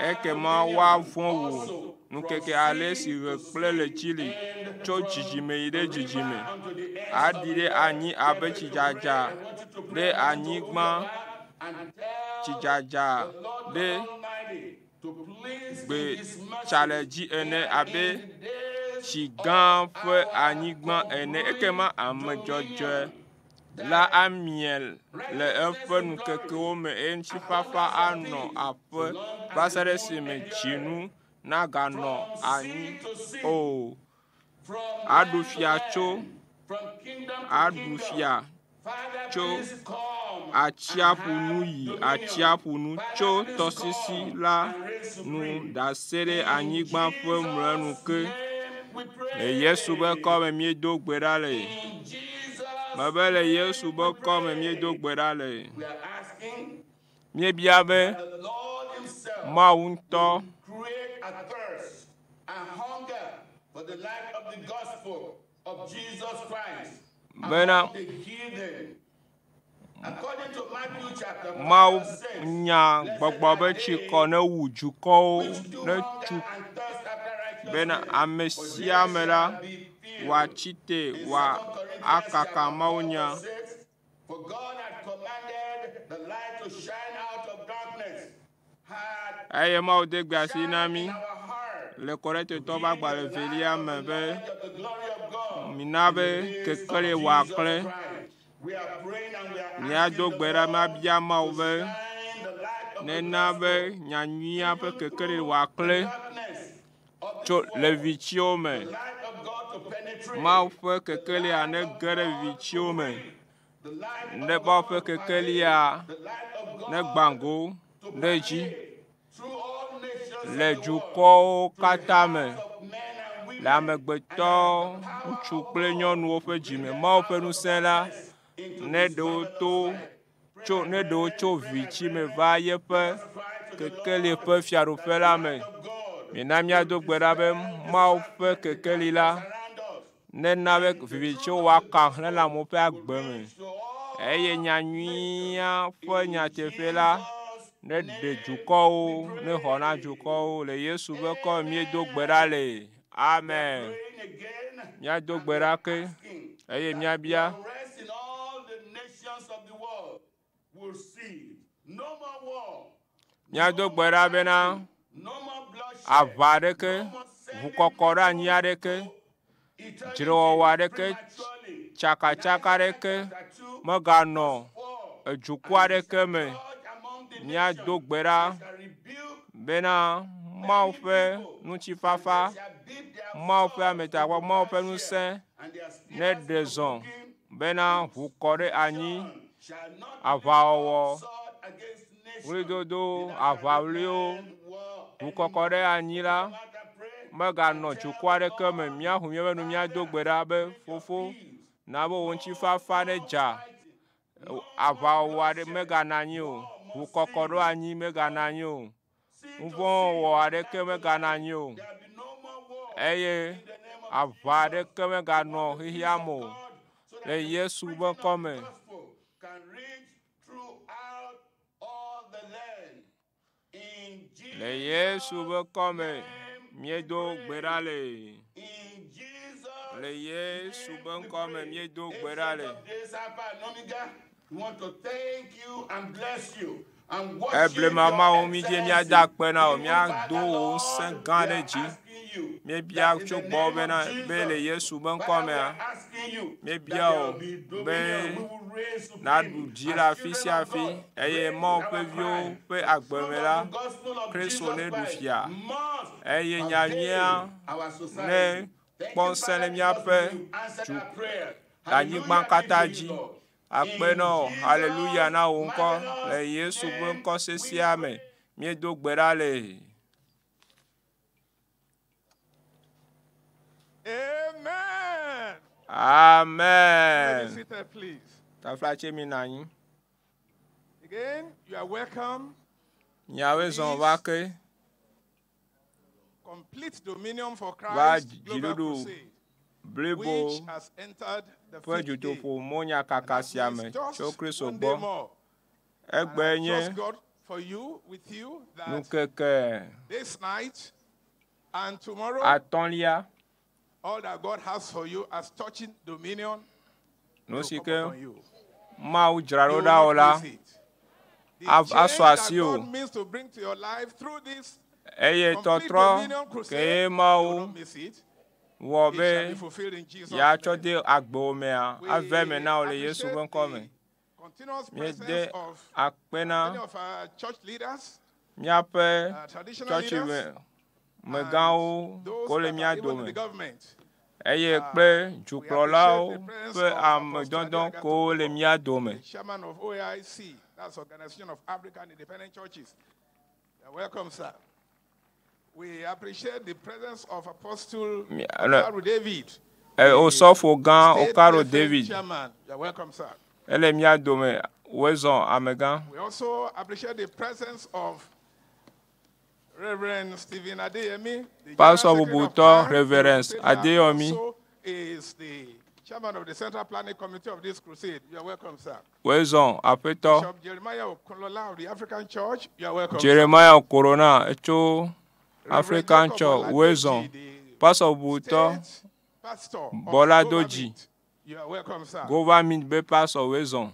Ekema wa fonwo. Nkeke ale si rekple le chili. Cho jijime ide jijime. Adire anyi abe chijaja. De anyigma chijaja. De be challenge ene abe chigan fe anyigma ene. Ekema amejojo. La amiel le efe nkeke wo me enchi fafa ano ape basare si me chinu na gano ani o adufia cho achiapu nuyi achiapu nu cho tosisi la nu dasere anyigba fe mrenu ke Yesu be ko me mi do gbera le Mabele Yesu bo come mi do gbedale. Mi biabe mawunto create a thirst and hunger for the light of the gospel of Jesus Christ among the heathen. According to Matthew chapter 5, MAWUNYA gbogbo chiko na wujuko na chu bena amesia mela wa chite wa akaka MAWUNYA. For God had commanded the light to shine out of darkness. Aye ma ode gbasi na mi le correct to ba gba le velia mebe minabe kekele wa kle ni ado gbera ma bia ma ove ne nabe nyanyia pe kekele wa kle cho le vichio me ma fe kekele ane gere vichio me ne ba fe kekele ya ne gbango neji le dukɔwo katã me le amegbetɔ ŋutsu kple nyɔnuwo ƒe dzime Mawu ƒe ŋusẽ la ne ɖewo tso vitsi me va yeƒe kekeli ƒe fiaɖuƒe la me. Mina míado gbe ɖa be Mawu ƒe kekeli la nena be vivitsiwo woaka hlẽ le amewo ƒe agbe me eye nyanyuia ƒe nyateƒe la ne de dukɔwo ne xɔna dukɔwo le Yesu be kɔ míedo gbe ɖa le. Amen. Míado gbe ɖa ke eye míabia míado gbe ɖa bena aʋa aɖeke ʋukɔkɔ ɖe anyi aɖeke dzrewɔwɔ aɖeke tsakatsaka aɖeke meganɔ edukɔ aɖeke me. Míado gbe ɖa bena Mawu ƒe ŋutifafa, Mawu ƒe ametakpɔ, Mawu ƒe ŋusẽ ne ɖe zɔ bena ʋu kɔ ɖe anyi, aʋawɔwɔ, ɣlidodo, aʋaɣliwo, ʋukɔkɔ ɖe anyi la meganɔ dukɔ aɖeke me. Míahu míaƒe nu míado gbe ɖa be Fofo na be wò ŋutifafa ne dza, aʋawɔwɔ aɖe megana anyi o. Ʋukɔkɔ ɖo anyi megana anyi o. Ŋuvɔwɔwɔ aɖeke megana anyi o. Eye aʋa aɖeke meganɔ xexea me o. Le Yesu ƒe ŋkɔ me. Le Yesu ƒe ŋkɔ me míedo gbe ɖa le. Le Yesu ƒe ŋkɔ me míedo gbe ɖa le. We want to thank you and bless you. Eble mama wo mi die mia da kpe na o mia do wo ŋusẽ gã ɖe dzi. Mi bia tso gbɔ bena be le Yesu ƒe ŋkɔ mea. Mi bia o be na ɖu dzi le afi sia afi eye Mawu ƒe viwo ƒe agbe me la Kristo ne ɖu fia eye nyanyuia ne kpɔ ŋusẽ le míaƒe anyigba katã dzi. Akpenɔ, haleluya na wo ŋkɔ le Yesu ƒe ŋkɔ sesea me míedo gbe ɖa le. Amen. Amen. Be seated, please. Taflatse mi na anyi. Again, you are welcome. Nyawe zɔn va ke. Complete dominion for Va Christ Global Dzidudu Crusade, Blibo which has entered the ƒe fifth day. DUTOƒO Monya kaka sia me tso Kristo gbɔ. More. Egbe nye Trust God for you, with you, that ＮKEKE this night and tomorrow, Atɔlia. all that God has for you as touching dominion will Nous come upon you. Mawu You dzra will ɖo ɖa o not la. miss it. The Asɔ change that asi o. God means to bring to your life through this Eye complete tɔtrɔ dominion crusade, ke you will Mawu not miss it. wɔ It shall be be fulfilled in Jesus' yeatsɔ name. de agbewo mea We ave me na wo le appreciate Yesu ƒe ŋkɔ me. the continuous Míede presence of akpe many na of our church leaders, míaƒe traditional tsɔtsi leaders, megãwo those ko le that mía are even in the dome. government. Eye kple dzukplɔlawo ƒe amedɔdɔ ko le mía dome. The chairman of OAIC, that's Organization of African Independent Churches. You're welcome, sir. We appreciate the presence of Apostle Okaro David. Osɔfo gã State Okaro PFA David. chairman. You're welcome, sir. Ele mía dome wezɔn amegã. We also appreciate the presence of Reverend Stephen Adeyemi, the Pastor General Secretary of Bubutɔ, CAN, Reverend State Adeyomi. also is the chairman of the Central Planning Committee of this crusade. You're welcome, sir. Wezɔn aƒetɔ Bishop Jeremiah Okolola of the African Church. You're welcome, Jeremiah Corona etso sir. African Reverend Church Jacob wezɔn. Oladeji, the Pastor Bubutɔ State pastor of Bola Government. Doji. You are welcome, sir. Government be pastor wezɔn.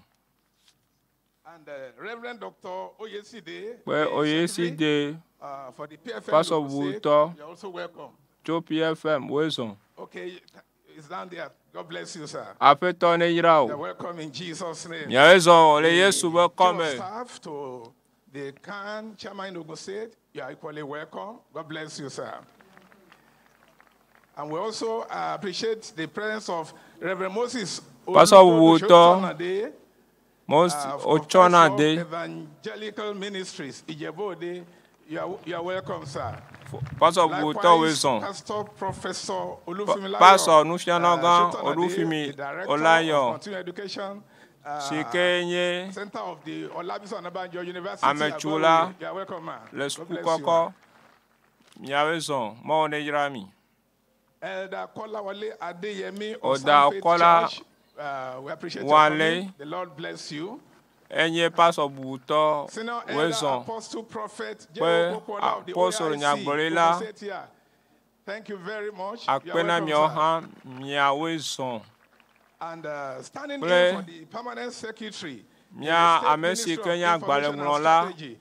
And Reverend Dr. Oyeside, Pé Oyeside for the PFM Pastor crusade. Bubutɔ You're also welcome. tso PFM wezɔn. Okay, it's down there. God bless you, sir. Aƒetɔ ne yra You're o. welcome in Jesus' name. Miawezɔn le Yesu ƒe Chief of kɔme. staff to the CAN chairman in Ogun State, you are equally welcome. God bless you, sir. And we also appreciate the presence of Reverend Moses Pastor Bubutɔ, Ochotonade, Most of Ochona de Evangelical Ministries, Ijebode. You are welcome, sir. Pastor Bubutɔ Likewise, wezɔn. Pastor Professor Olufimilayo, Pastor Nufianogan Shotonade, Olufimi the Director Olayo. of Continuing Education, Sike nye Center of the Olabisi Onabanjo University. Amechula You are welcome, man. le God suku bless you, kɔkɔ. man. Miawezɔn mɔwo ne yra mi. Elder Kolawole Adeyemi of Oda San Faith Kola Church. We appreciate your Wale. coming. The Lord bless you. Enye Pastor Bubutɔ Senior Elder wezɔn. Apostle Prophet Pé J.O. Popola of the Apostle OAIC. Nyagblɔɖila. Ogun State here. Thank you very much. You are Akpena welcome, miawo sir. hã miawezɔn. And standing Ple- in for the permanent secretary. Mia in the State ame Ministry si of ke nye Information and agbalẽŋlɔla, Strategy,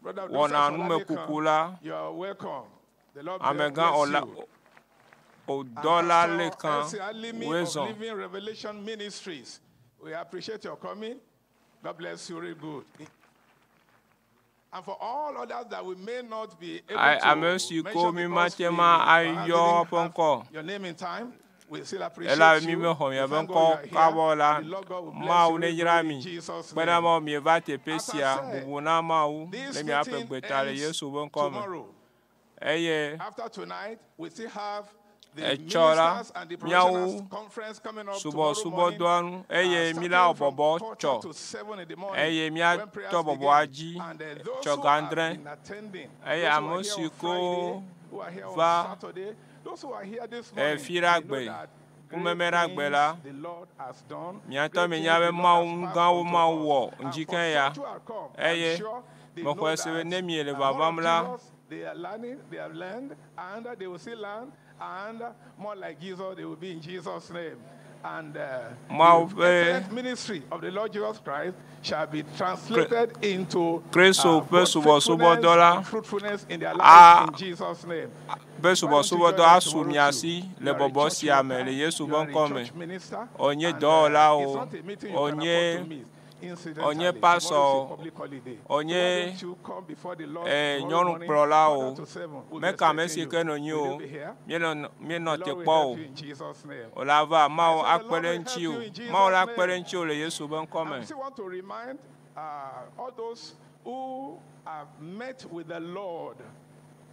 Brother wɔna Joseph numekuku Olalekan, la, you are welcome. The Lord bless amegã Ola you. Odɔla And Lekan Pastor Elsie Alimi of wezɔn. Living Revelation Ministries. We appreciate your coming. God bless you, real good. And for all others that we may not be able Ame to si mention ko mi because we matema perhaps ayɔ didn't ƒe have ŋkɔ. your name in time, we still appreciate Ela you. mi me xɔ We miaƒe thank ŋkɔ God you are kabɔ here. la, And the Lord God will bless Mawu you ne real yra good mi. in Jesus' Kpena name. mɔ mieva teƒe As I sia, said, bubu na Mawu This le miaƒe meeting gbeta le ends Yesu ƒe ŋkɔ me. tomorrow. Eye After tonight, we still have the etsɔ la, ministers and the miawo professionals conference coming up tomorrow morning. subɔsubɔdɔa nu, eye mi la wɔ Starting from bɔbɔ 4 tsɔ. to 7 in the morning, Eye when míatɔ prayers bɔbɔa begin. dzi And those tsɔ who ga have adre. been attending, Eye those who ame are si here on ko Friday, who are here on va Saturday, those who are here this morning, fi they ɖa know gbe, that womeme great ɖa gbe la, things the Lord has done, míatɔ great mi things nya be the Lord Mawu has gãwo passed Mawu unto wɔ us. And ŋdzi for ke ya. such who are come, I'm Eye sure they me know xɔe se be that ne mi le more vavam of la, Jesus, they are learning, they have learned, and they will still learn, and more like Jesus, they will be in Jesus' name. And Mawu the excellent ministry of the Lord Jesus Christ shall be translated into Kristo ƒe both subɔsubɔdɔ la, and fruitfulness in their a- lives in Jesus' name. be subɔsubɔdɔ asu mia si le bɔbɔ sia me le Yesu ƒe ŋkɔ me. Onye dɔwɔlawo, onye pastor, onye nyɔnukplɔlawo, meka ame si ke nɔ nyi o, míenɔ te kpɔ o. O la va Mawu akpe ɖe ŋuti o, Mawu la kpe ɖe ŋuti o le Yesu ƒe ŋkɔ I me. still want to remind all those who have met with the Lord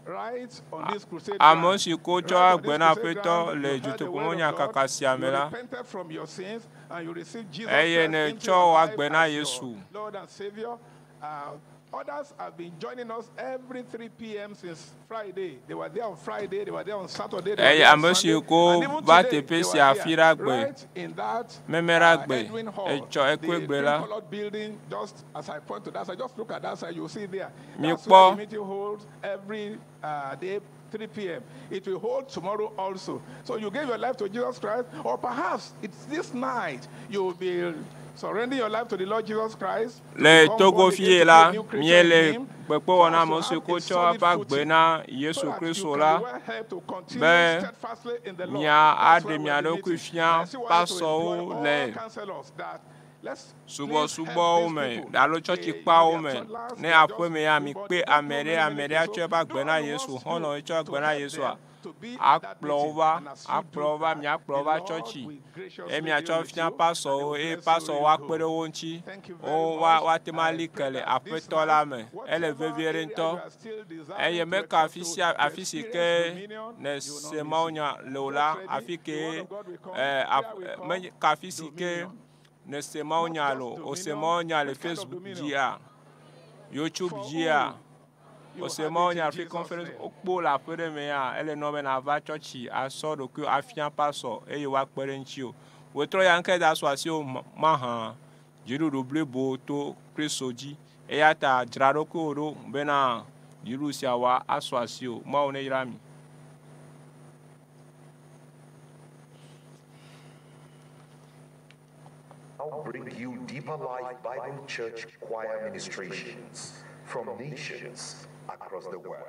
right on this crusade Ame ground. si ko tsɔ Right on agbe this na crusade Aƒetɔ ground, le you heard the Dzidudu word Blibo of God, kaka sia me you la, repented from your sins and you received Jesus eye Christ ne into tsɔ your life agbe na as your Yesu. Lord and Savior. Others have been joining us every 3 p.m. since Friday. They were there on Friday, they were there on Saturday, they were there on Sunday. And even today, they were here, right in that Edwin Hall, the pink-colored building, just as I point to that side. Just look at that side, you'll see there. That's where the meeting holds every day, 3 p.m. It will hold tomorrow also. So you gave your life to Jesus Christ, or perhaps it's this night you will be surrendering your life to the Lord Jesus Christ. Le Togo fie la miele pepo wana monsu kocho apagbe na Yesu Kristo la be mia ade mia do kufia paso le subo ome dalo church pa ome ne apo me ya mi pe amere acho bagbe na Yesu hono cho agbe na Yesu a akplova mi akplova churchi e mi acho fia paso wa pere wonchi o wa temali kele apeto la me ele veviere nto e ye me ka afisi ke ne se MAWUNYA lola afike me ka afisi ke ne se MAWUNYA lo o se MAWUNYA le Facebook dia YouTube dia o se MAWUNYA fait conférence pour la pere me ya ele no me na va churchi aso do ku afian paso e yo wa pere nchi o we tro ya nke da so asi o maha Dzidudu Blibo to Kristo ji e ya ta drado ko ro be na Jerusia wa aso asi o ma one yirami. I'll bring you Deeper Life Bible Church choir ministrations from nations across the world.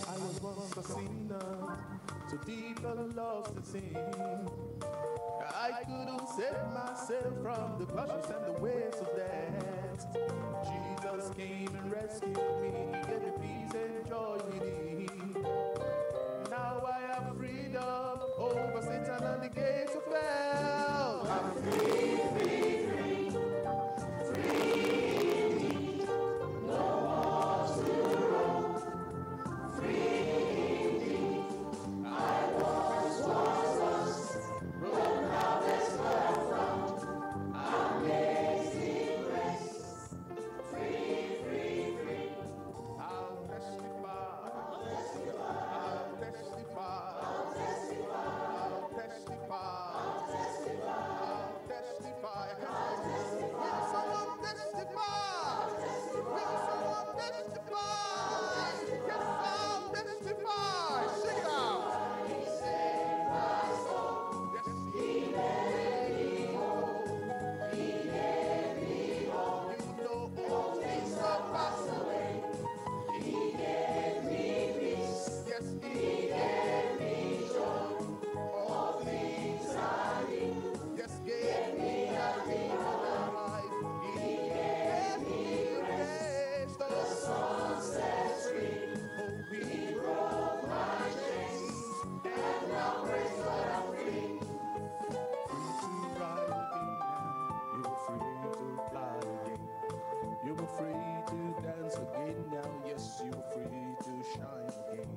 I was once a sinner, so deep and lost to sin. I couldn't save myself from the clutches and the waves of death. Jesus came and rescued me, gave me peace and joy within. Now I have freedom over Satan and the gates of hell. I'm free, free, free, free. No more to roam. Free. I was lost, but now there's life found. Amazing grace. Free, free, free. I'll testify. I'll testify. I'll testify. I'll testify. I'll testify. I'll testify. I'll testify. I'll testify. Will someone testify? Will someone testify? Yes, I'll testify. Sing it out. He saved my soul. Yes, He made me whole. He gave me hope. You know all things have passed away. He gave me peace. Yes, He gave me joy. All things are new. Yes, gave me a renewed life. He gave me grace. The sun sets free. Oh, He broke my chains. And now praise God I'm free. Free to ride again now. You're free to fly again. You were free to dance again now. Yes, you're free to shine again.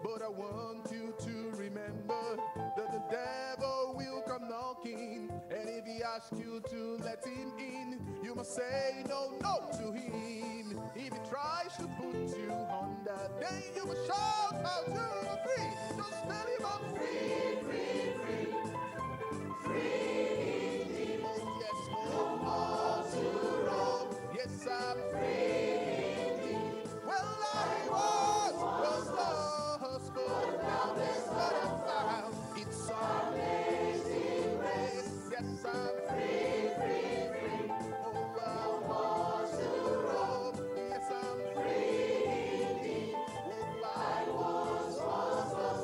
But I want you to remember that the devil will come knocking. And if he asks you to let him in, you must say no, no to him. If he tries to put you under, then you must shout out, you're free. Just tell him I'm free, free, free. Free indeed. Oh, yes, no more to roam. Yes, I'm free indeed. Well, I was lost, but now there's what I found. It's amazing grace. Yes, I'm free, free, free. Oh, no more to roam. Yes, I'm free indeed. Oh, I was lost, but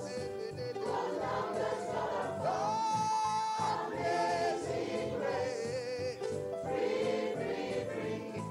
now there's what I found. Amazing grace. Free, free, free.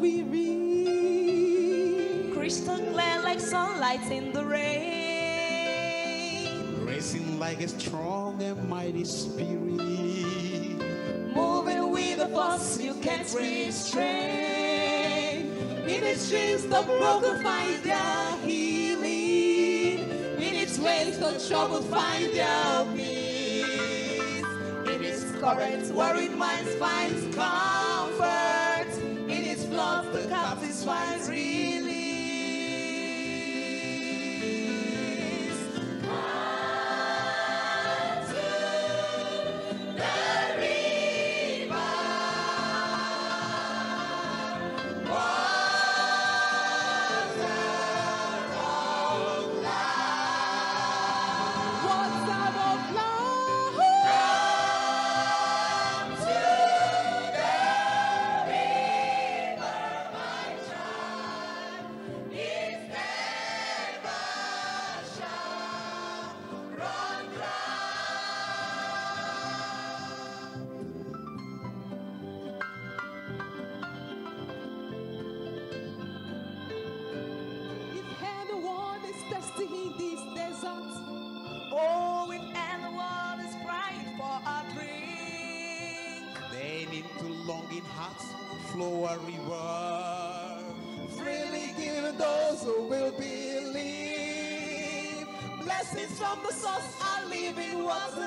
Spirit, crystal clear like sunlight in the rain, racing like a strong and mighty spirit, moving with a force you can't restrain. In its streams the broken find their healing, in its waves the troubled find their peace, in its currents worried minds find comfort, in its floods the captives find release. Oh, if anyone is crying for a drink, then into longing hearts flow a river, freely given those who will believe. Blessings from the source are living waters,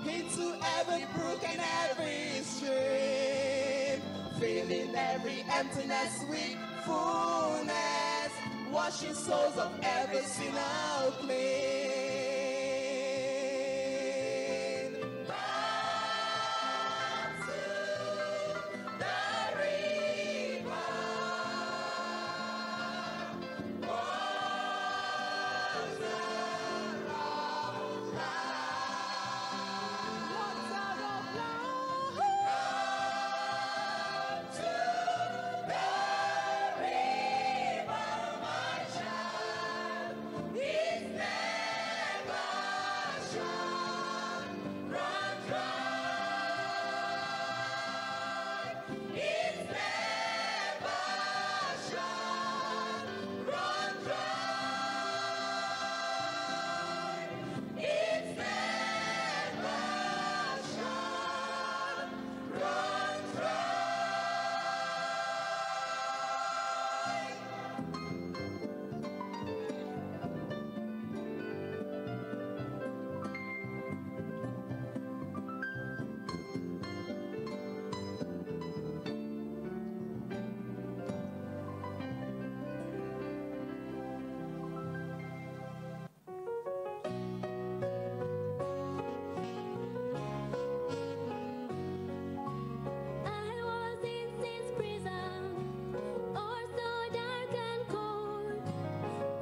into every brook and every stream, filling every emptiness with fullness, washing souls of every sinner clean. Run to the river, waters of life, waters of life. Run to the river, my child. His never shall run dry. His never shall run dry. His never shall run dry. I was in sin's prison, or so dark and cold,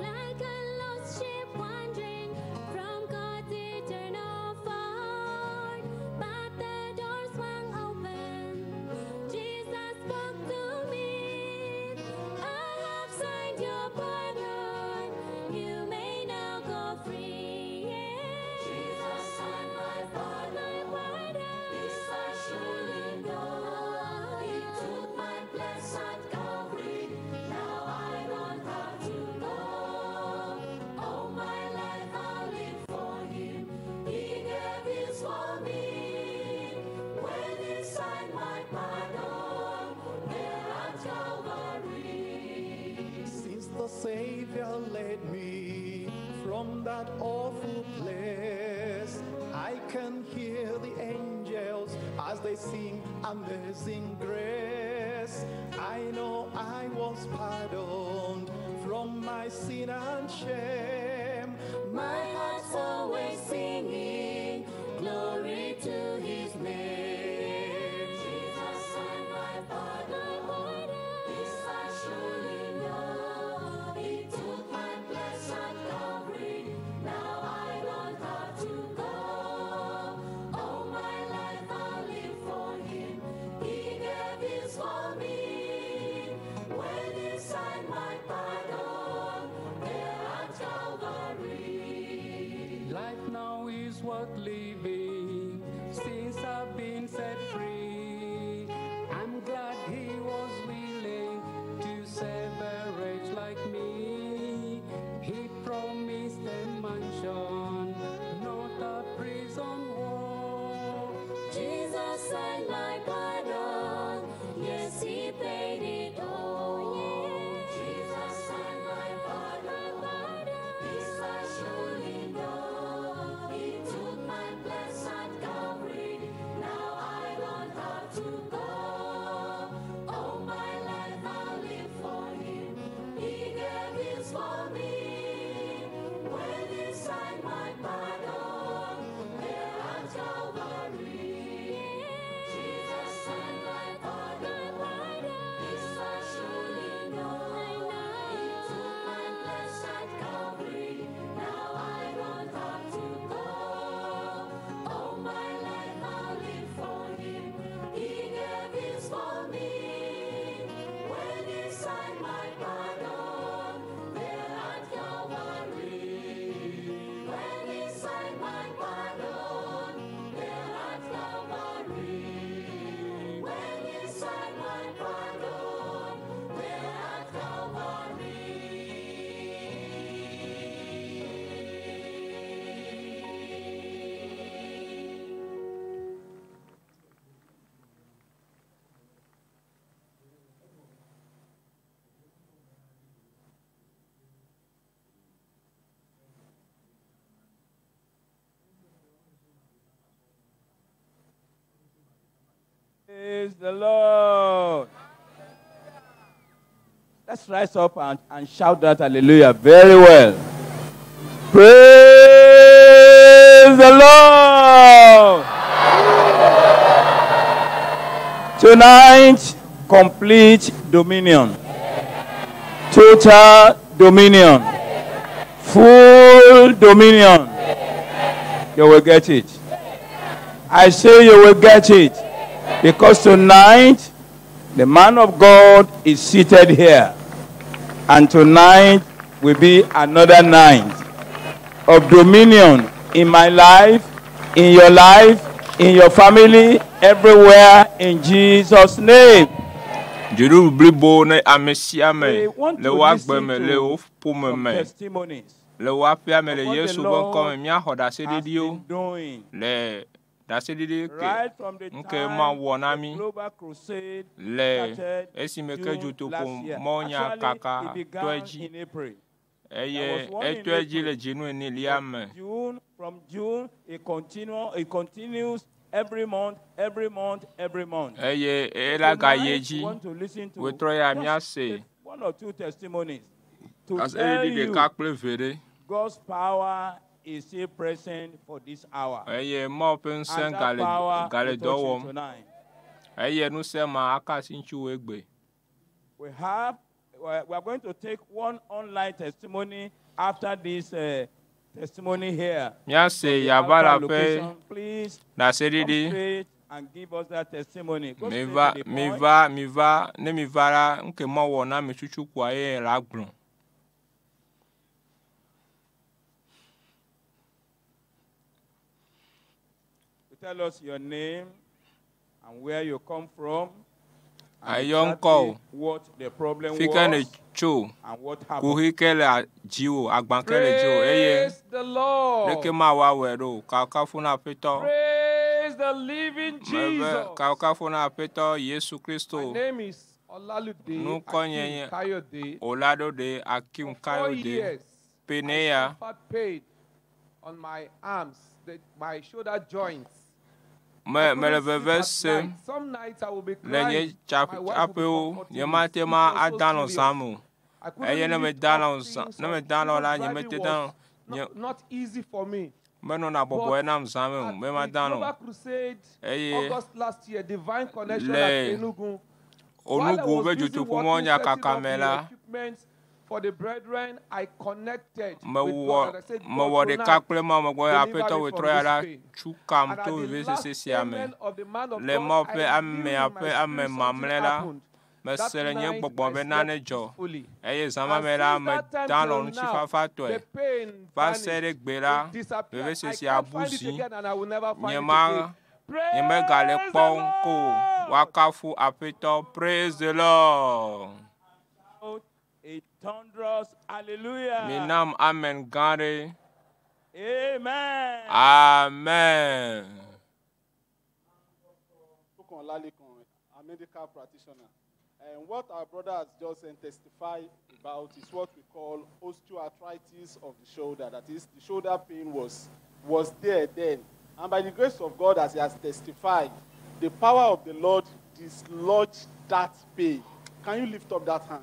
like a lost ship wandering from God's eternal fold. But the door swung open, Jesus spoke to me. I have signed your pardon, you may now go free. Jesus signed my pardon, this I surely know. He took my place at Calvary, now I don't have to go. All my life I'll live for Him, He gave His for me. When He signed my pardon, there at Calvary. Since the Savior led me from that awful place, I can hear the angels as they sing Amazing Grace. I know I was pardoned from my sin and shame. My heart's always singing glory to His name. Jesus signed my pardon, this I surely know. He took my place at Calvary, now I don't have to go. All my life I'll live for Him, He gave His for me. When He signed my pardon, there at Calvary. Life now is worth living since I've been set free. I'm glad He was Praise the Lord. Let's rise up and shout that hallelujah very well. Praise the Lord. Tonight, complete dominion. Total dominion. Full dominion. You will get it. I say you will get it. Because tonight, the man of God is seated here. And tonight will be another night of dominion in my life, in your life, in your family, everywhere, in Jesus' name. Dzidudu Blibo ne amesiame le wagbe me le wo pome me le wapia me le Yesu bon comme mia hoda sedidio le da sedidi ke nke ma wona mi le esime ke juto po MAWUNYA KAKA toeji eye etoeji le jinu ni liame. From June it continues every month. Eye ela ga yeji we troya mi ase one or two testimonies to as tell de kakple vere God's power is still present for this hour. Eye mo open sen gale dowom eye nu se ma aka sinchu EÚEGBE. We are going to take one online testimony after this testimony here. Miase yabala pe please na sedidi and give us that testimony. Mi va ne mi vara nke ma wona mi chuchu kwa ye ragbon. Tell us your name and where you come from. Ayonko what the problem fikane was cho and what happened. kuhikele jiwo agbankele jo eye Praise the Lord. leke ma wa wero kaka funa peto. Praise the living Jesus. Kaka funa peto Yesu Kristo. My name is Olalude Nu konye Akim Kayode. Olado Akim Kayode. Peneya. I suffered pain on my arms, my shoulder joints. Me le vevese lenye chapeo yematema adano samu eye ne me dano la nye metedan not easy for me. Meno na bobo na msamu me madano eye August last year divine connection at Enugu onugu bejutu MAWUNYA kakamela for the brethren, I connected with God. I said, God, deliver me from this pain. And at the last statement of the man of God, I revealed my spirit, something happened. That night, I slept peacefully. And since that time till now, the pain vanished. It disappeared. I can't find it again, and I will never find it again. Praise the Lord. A thunderous hallelujah. Minam amen gare. Amen. Amen. A medical practitioner. And what our brother has just testified about is what we call osteoarthritis of the shoulder. That is, the shoulder pain was there then. And by the grace of God, as he has testified, the power of the Lord dislodged that pain. Can you lift up that hand?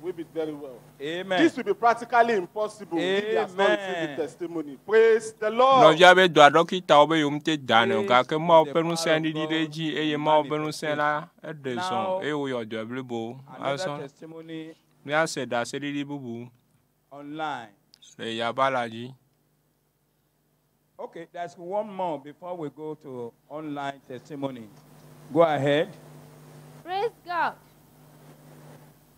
We'll be very well. Amen. This will be practically impossible if he has not received the testimony. Praise the Lord. No jabe do adokita obe yumte dane ga ke ma openu sendi dideji eye ma openu sela edison e wo yo do blibo ason testimony mi ase da sedi bubu online. Le yabalaji. Okay, there's one more before we go to online testimony. Go ahead. Praise God.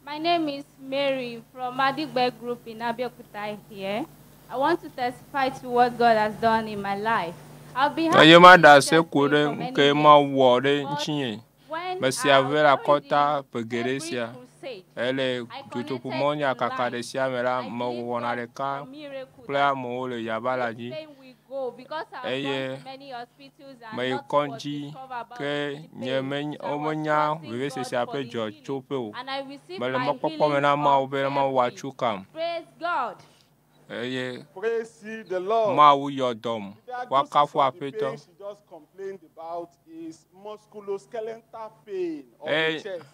My name is Mary from EÚEGBE group in Abeokuta here. I want to testify to what God has done in my life. I'll be happy to share for many years, but when I was already every crusade, ele DUTOŚO MAWUNYA kakadesia mera mawonaleka plea mo le yabalaji eye mai konji ke nyeme omanya vese se apejo chopeo mele mokpopo mena ma obere ma wachukam. Praise God. Praise the Lord. Ma wu yodom wakafu apeto complained about is musculoskeletal pain of the chest.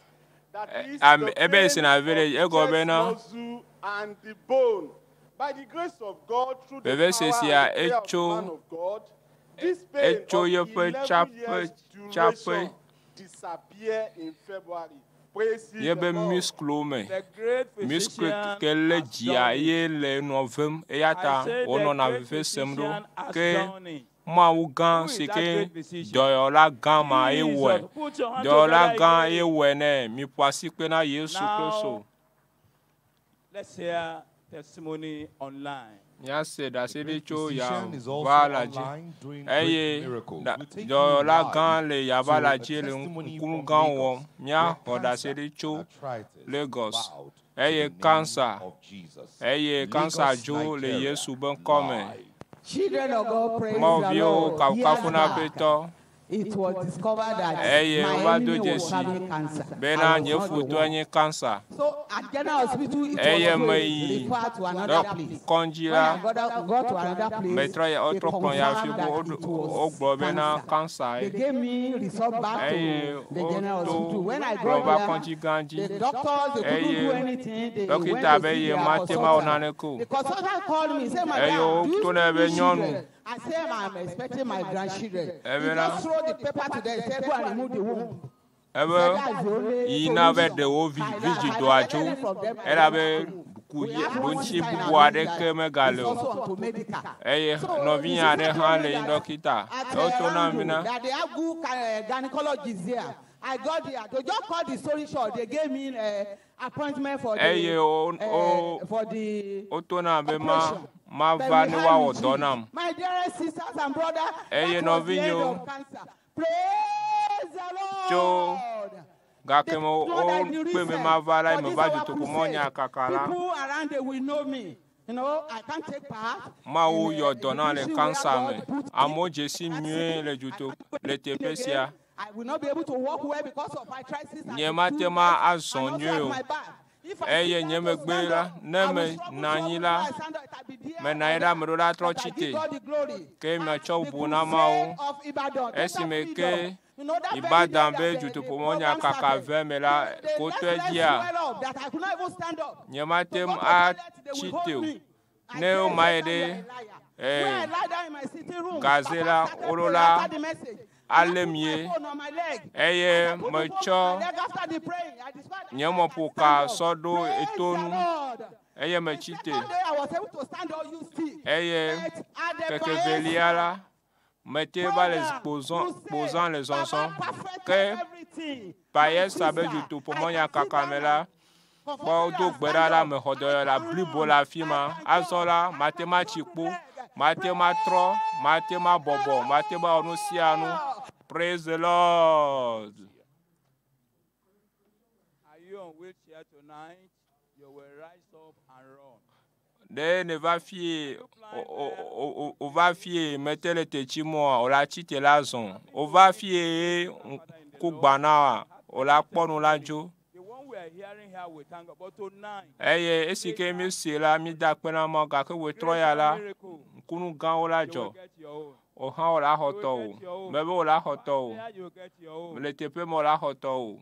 That is the the pain of the chest muscle and the bone. By the grace of God, through the power and the prayer of the man of God, this pain of 11 years duration disappear in February. Praise the Lord. The great physician has done it. Mawu si ke doyola gan ma ewe doyola gan ewe ne mi pasi pe na Yesu Kristo. Let's hear testimony online. Yes, that's it. Cho ya balaji. Eye doyola gan le ya balaji le nkunu gan wo nya o that's it. Cho Lagos. Eye cancer. Eye cancer jo le Yesu ben come. Children of God, praise the Lord. Yes, it was discovered that my enemy was having cancer. I was not. So at General Hospital, it was referred to another place. When I got to another place, they confirmed that it was cancer. They gave me result back to the General Hospital. When I got there, the doctors, they couldn't do anything. They went to see their consultant. The consultant called me and said, "Madam, do you see children?" I said, "I'm expecting my grandchildren." He just threw the paper to them and said, "Go and remove the womb." Il n'avait de haut vigile d'oiseau. Elle avait bunchi buade que me galo. Eh, no vient de hale dokita. Autonomina. They have good gynecologists here. I got there. They just called the story short. They gave me an appointment for the operation. My dearest sisters and brothers, that was the end of cancer. Praise the Lord. People around there will know me. You know, I can't take part. Mawu yo donna le cancer me. Amo Jesi mieux le juto le tepesia. I will not be able to walk well because of arthritis. Nyema azonyo. Eye nyeme gbela neme nanyila menaira merola trochite ke me chobu na mao esime ke Ibadan be juto pomonya kaka vemela kote dia nyematem a chite ne o maide gazela olola alemie eye mecho nyemo puka sodo etonu eye mechite eye kekeveliala mettez pas les posant les enfants que paye sabe jutu pour moi ya kakamela pour do gbera me hodo la blibo la fima azola mathématico mathématro mathéma bobo mathéma onusianu. Praise the Lord. Are you on wheelchair tonight? You will rise up and run. De ne va fier o va fier mettez le techimo o la chite la zon o va fier ku gbana o la ponu la jo. The one we are hearing here we thank God, but tonight eye esike mi se la mi da pena mo ga ke we troya la kunu gan o la jo o han o la hoto o mebe o la hoto o le tepe mo la hoto o.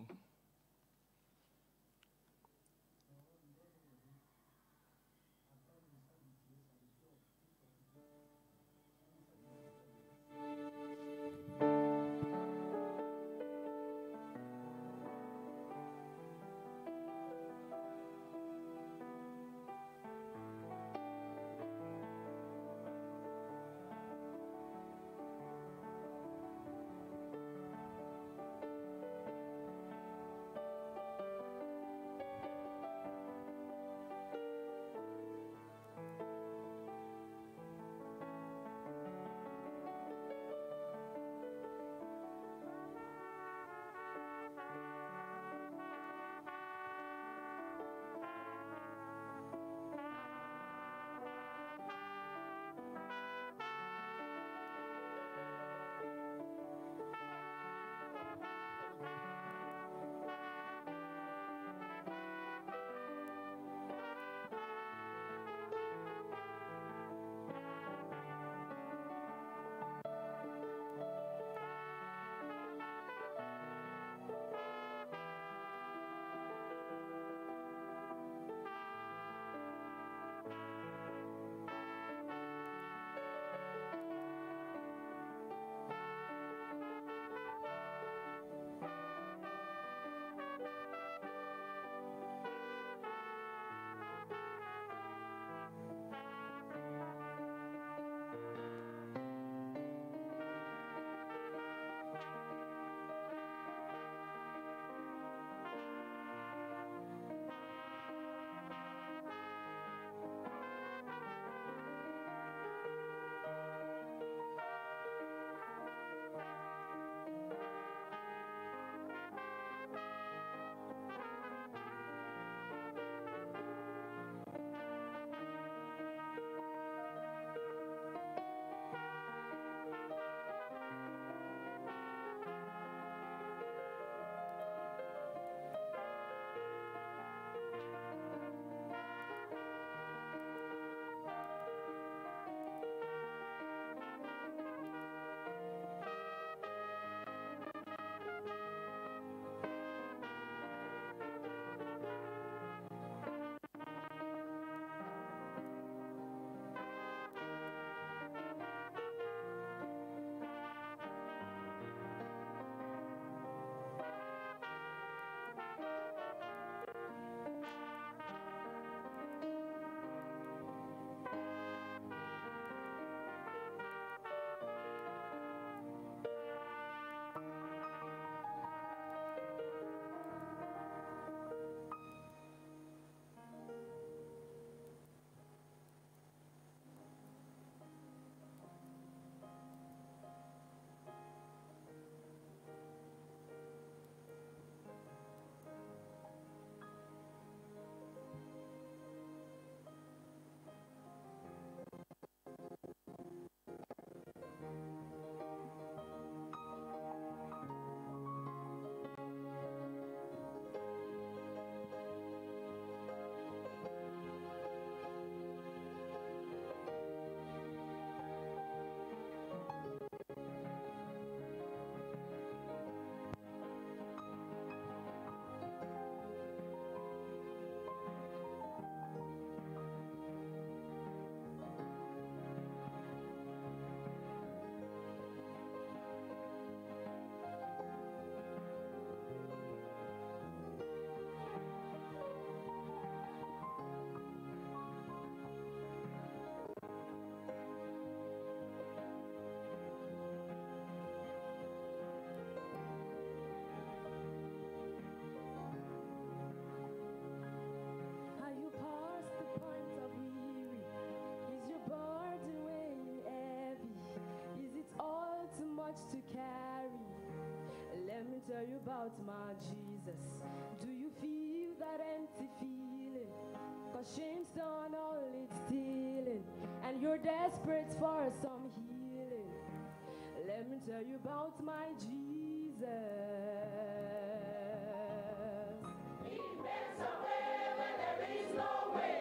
much to carry. Let me tell you about my Jesus. Do you feel that empty feeling? 'Cause shame's done all it's stealing, and you're desperate for some healing. Let me tell you about my Jesus. He makes a way when there is no way.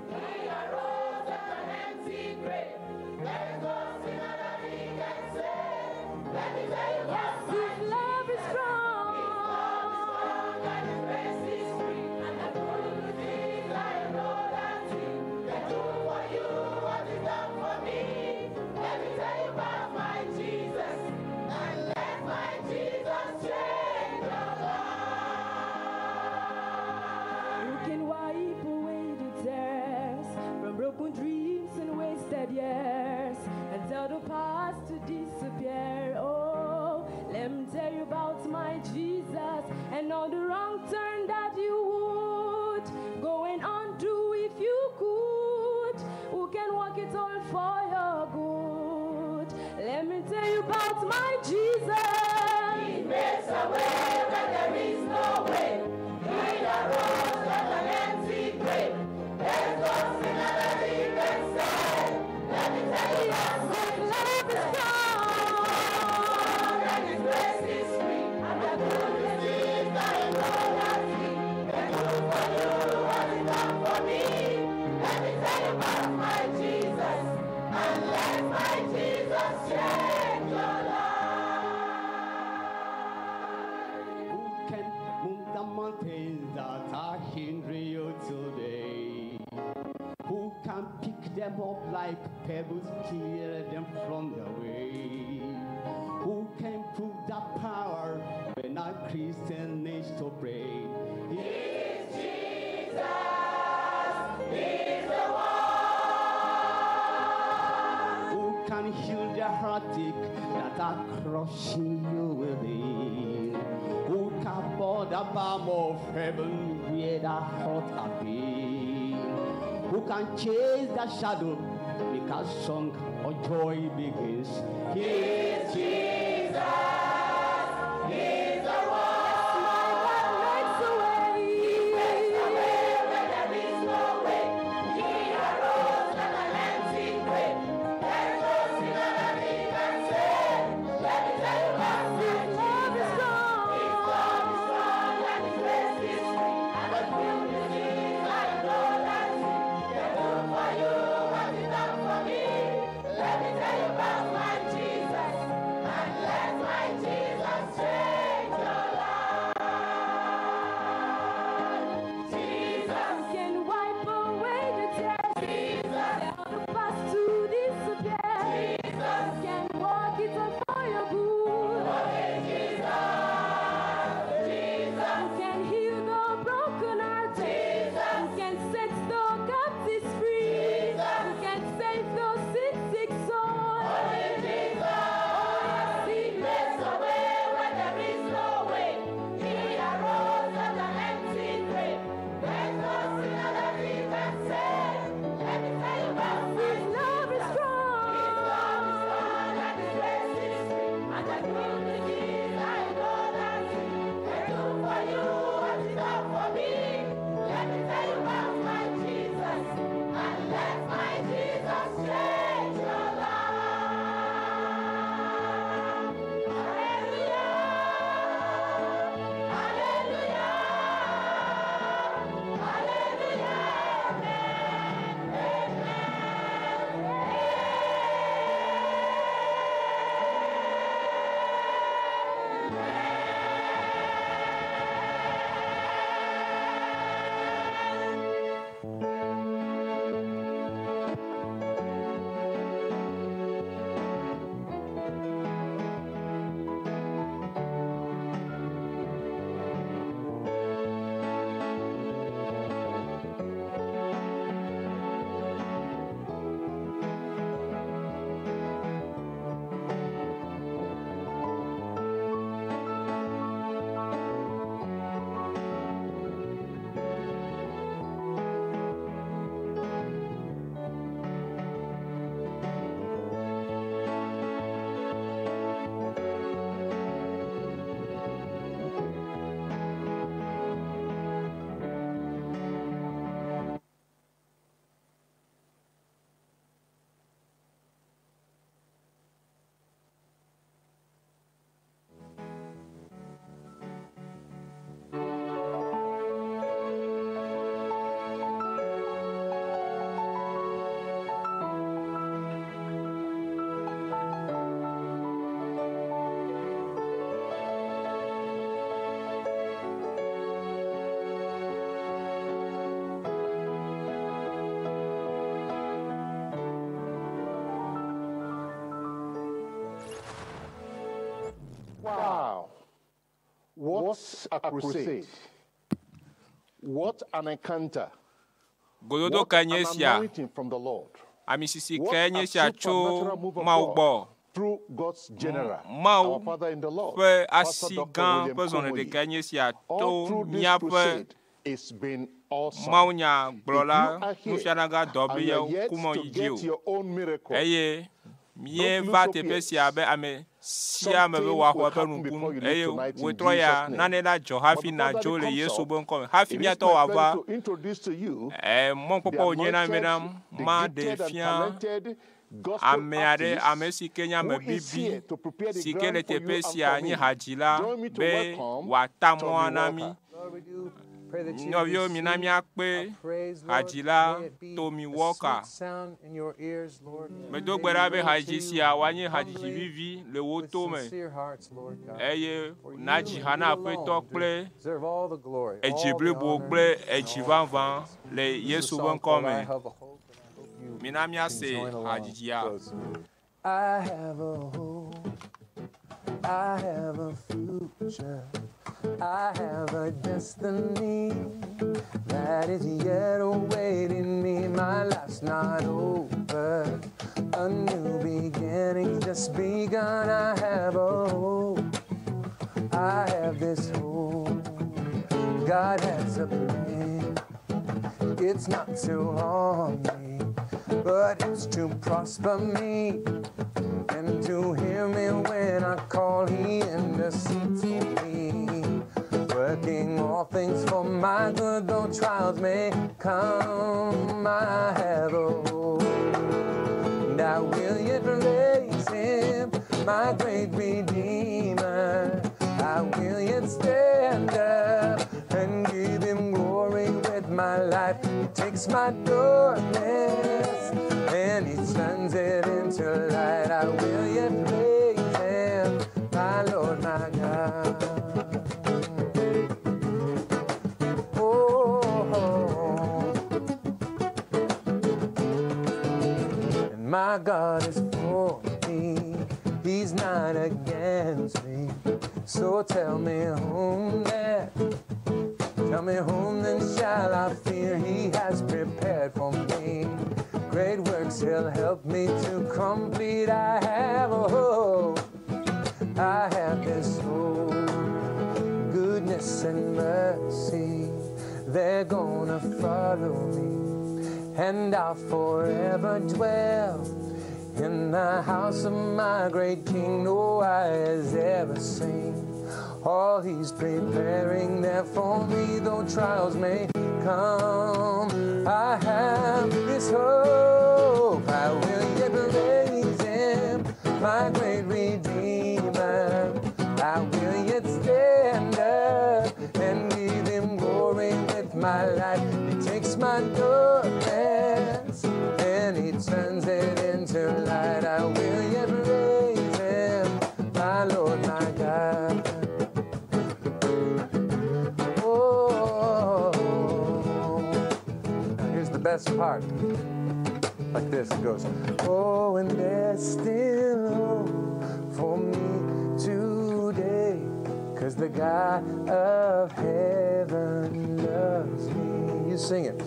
He arose at an empty grave. There is no sinner that he can save. Let me tell you about his love is strong. His love is strong and his grace is free. And the good things I know that he can do for you what he's done for me. Let me tell you about my Jesus. And let my Jesus change your life. You can wipe away the tears from broken dreams and wasted years, and tell the past to disappear. Oh, let me tell you about my Jesus and all the wrong turn that you would go and undo if you could. Who can walk it all for your good? Let me tell you about my Jesus. He makes a way when there is no way. He arose at an empty grave. There's no sinner that he can save. Let me tell you about my love is strong, and his grace is free. And the good is that I know that he can do for you what he done for me. Let me tell you about my Jesus, and let my Jesus change your life. Who can move the mountains that are hindering you today? Who can pick them up like pebbles, clear them from the way? Who can prove that power when a Christian needs to pray? He is Jesus, He is the one. Who can heal the heartache that are crushing you within? Who can pour the balm of heaven where the heart has been? Who can chase the shadow, make a song of joy begins? He is Jesus, He is the one. Makes a way. He makes a way when there is no way. He arose at an empty grave. There's no sinner that he can save. Let me tell you about his love is strong. His love is strong and his grace is free. And the good is I know that he can do for you what he done for me. Let me tell you about my Jesus. And Wow. What a crusade. What an encounter. What an anointing from the Lord. What a supernatural move of God through God's general, our Father in the Lord, Pastor Dr. William Kumoyi. All through this crusade, it's been awesome. MAWUNYA If you are here and you're yet to get your own miracle, Mie va tepe si abe ame si ame be wa ho abe nukun wetro ya nane la jo hafi na jo le Yesu bon kom hafi mi ato wa va mon popo onye na medam ma de fian ame ame si Kenya me bibi si kele tepe si anyi hajila be wa tamo anami Novio minami akpe hajila Tommy Walker me do gberabe hajisi awanye hajisi vivi le woto me eye naji hana pe to ple Blibo ple ejivanvan le Yesu bon come minami ase hajia I have a hope, I have a future, I have a destiny that is yet awaiting me. My life's not over, a new beginning's just begun. I have a hope, I have this hope. God has a plan, it's not to harm me, but it's to prosper me and to hear me when I call. He intercedes for me, working all things for my good. Though trials may come, I have a hope, and I will yet praise Him, my great Redeemer. I will yet stand up and give Him glory with my life. He takes my darkness and He turns it into light. I will yet praise Him, my Lord, my God. Oh, and my God is for me, He's not against me. So tell me whom then, shall I fear? He has prepared for me great works He'll help me to complete. I have a hope, I have this hope. Goodness and mercy, they're gonna follow me, and I'll forever dwell in the house of my great King. No eye has ever seen all He's preparing there for me. Though trials may come, I have this hope. I will yet praise Him, my great Redeemer. I will yet stand up and give Him glory with my life. He takes my darkness and He turns it into light. I will yet praise Him, my Lord, my God. Best part, like this, it goes, oh, and there's still hope for me today, 'cause the God of heaven loves me. You sing it.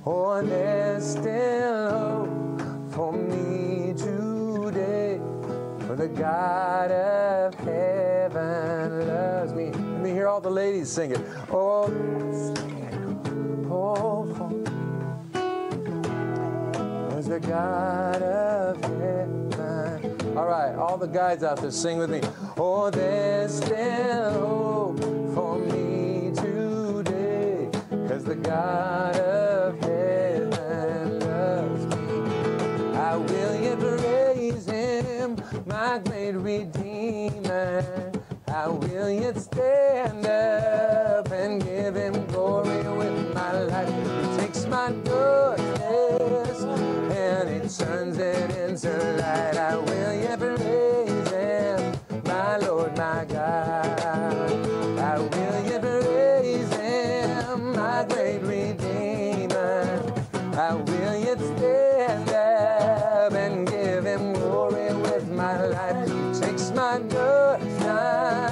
Oh, and there's still hope for me today, for the God of heaven loves me. Let me hear all the ladies sing it. Oh, hope for me, the God of heaven. All right, all the guys out there, sing with me. Oh, there's still hope for me today, 'cause the God of heaven loves me. I will yet praise Him, my great Redeemer. I will yet stand up and give Him glory with my life. He takes my darkness and He turns it into light. I will yet praise Him, my Lord, my God. I will yet praise Him, my great Redeemer. I will yet stand up and give Him glory with my life. He takes my darkness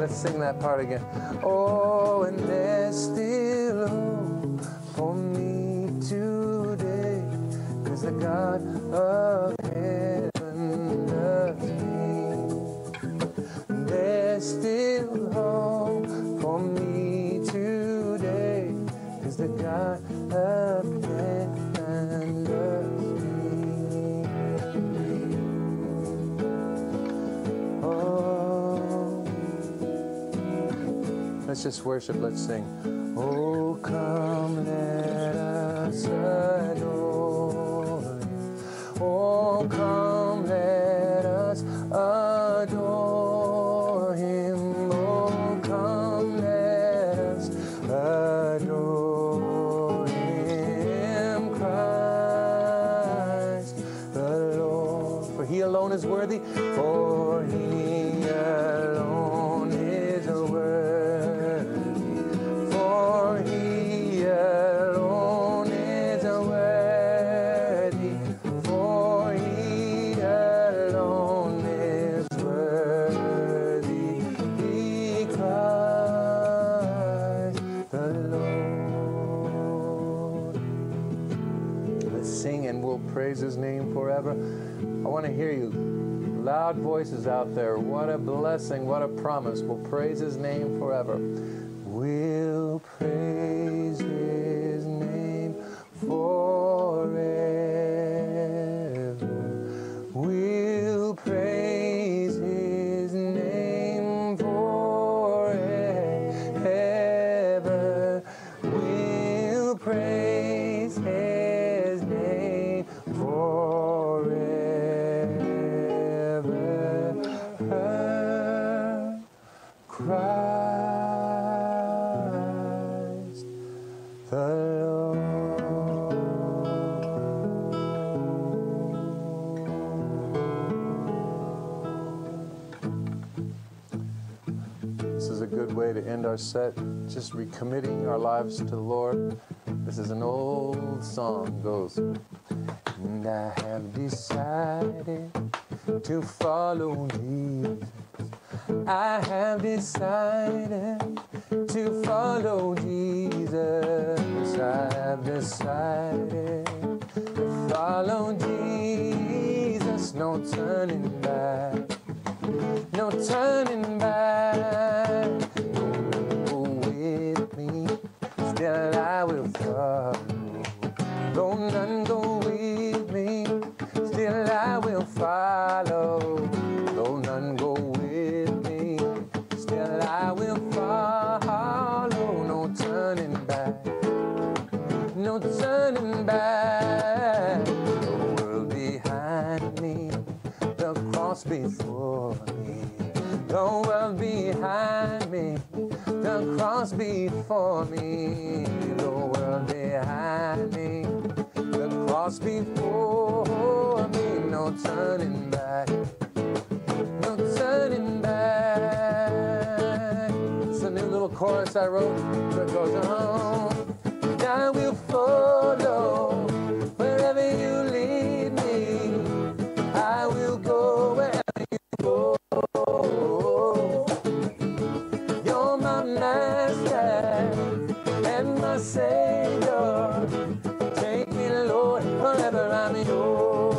Let's sing that part again. Oh, and there's still hope for me today, 'cause the God of heaven loves me. There's still hope for me today, 'cause the God of heaven loves me. Oh, let's just worship, let's sing. Oh, come, let us adore Him. Oh, come, let us adore Him. Oh, come, let us adore Him, Christ the Lord. For He alone is worthy, for He alone is worthy, for He alone is worthy, for He alone is worthy, He Christ the Lord. Let's sing and we'll praise His name forever. I want to hear you. Loud voices out there. What a blessing, what a promise. We'll praise His name forever. We'll praise His name forever. We'll praise His name forever. We'll praise His name forever. Christ the Lord. This is a good way to end our set, just recommitting our lives to the Lord. This is an old song, it goes, and I have decided to follow Jesus. I have decided to follow Jesus. I have decided to follow Jesus. No turning back. No turning back. No one go with me. Still I will follow. Though none go with me, still I will follow. Though none go with me, still I will follow. No turning back, no turning back. The world behind me, the cross before me. The world behind me, the cross before me. The world behind me, the cross before me. No turning back, no turning back. It's a new little chorus I wrote that goes on. And I will follow wherever you lead me. I will go wherever you go. You're my master and my Savior. Take me, Lord, wherever I'm yours.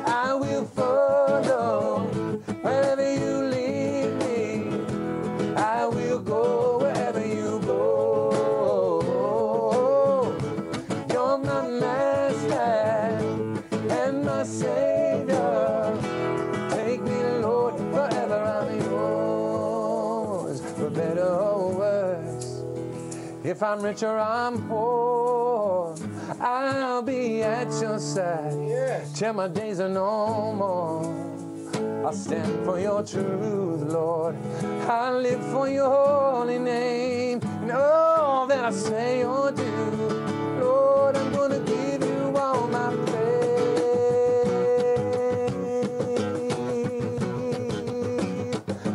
I will follow wherever you lead me. I will go wherever you go. You're my master and my Savior. Take me, Lord, forever I'm yours. For better or worse, if I'm rich or I'm poor, I'll be at your side till my days are no more. I'll stand for your truth, Lord. I'll live for your holy name. And all that I say or do, Lord, I'm going to give you all my praise.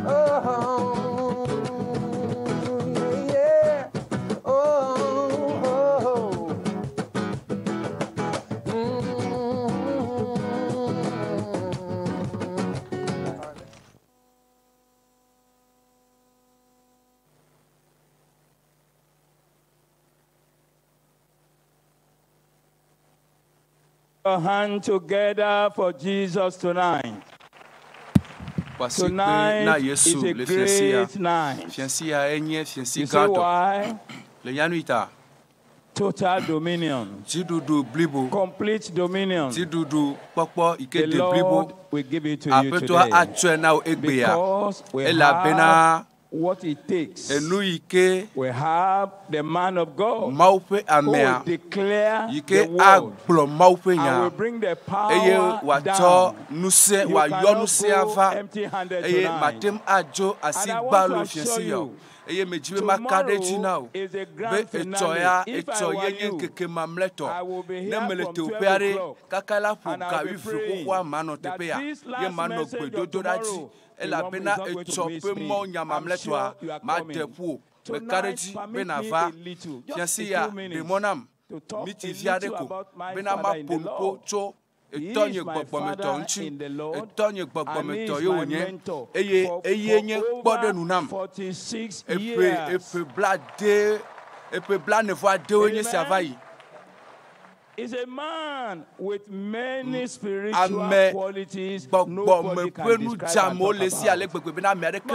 Oh, yeah, oh, Your hand together for Jesus tonight. Tonight is a great night. You say why? Total dominion. Dzidudu Blibo. Complete dominion. Dzidudu The Lord will give it to you today. Because we have what it takes. We have the man of God who will declare the word and will bring the power down. You cannot go empty-handed tonight. And I want to assure you, tomorrow is a grand finale. If I were you, I will be here from 12 o'clock and I will be praying that this last message of tomorrow I'm sure you are coming. Tonight, permit me a little, just a few minutes, to talk a little about my father in the Lord. He is my father in the Lord, and he is my mentor for over 46 years. Amen. Is a man with many spiritual qualities. Nobody can describe and talk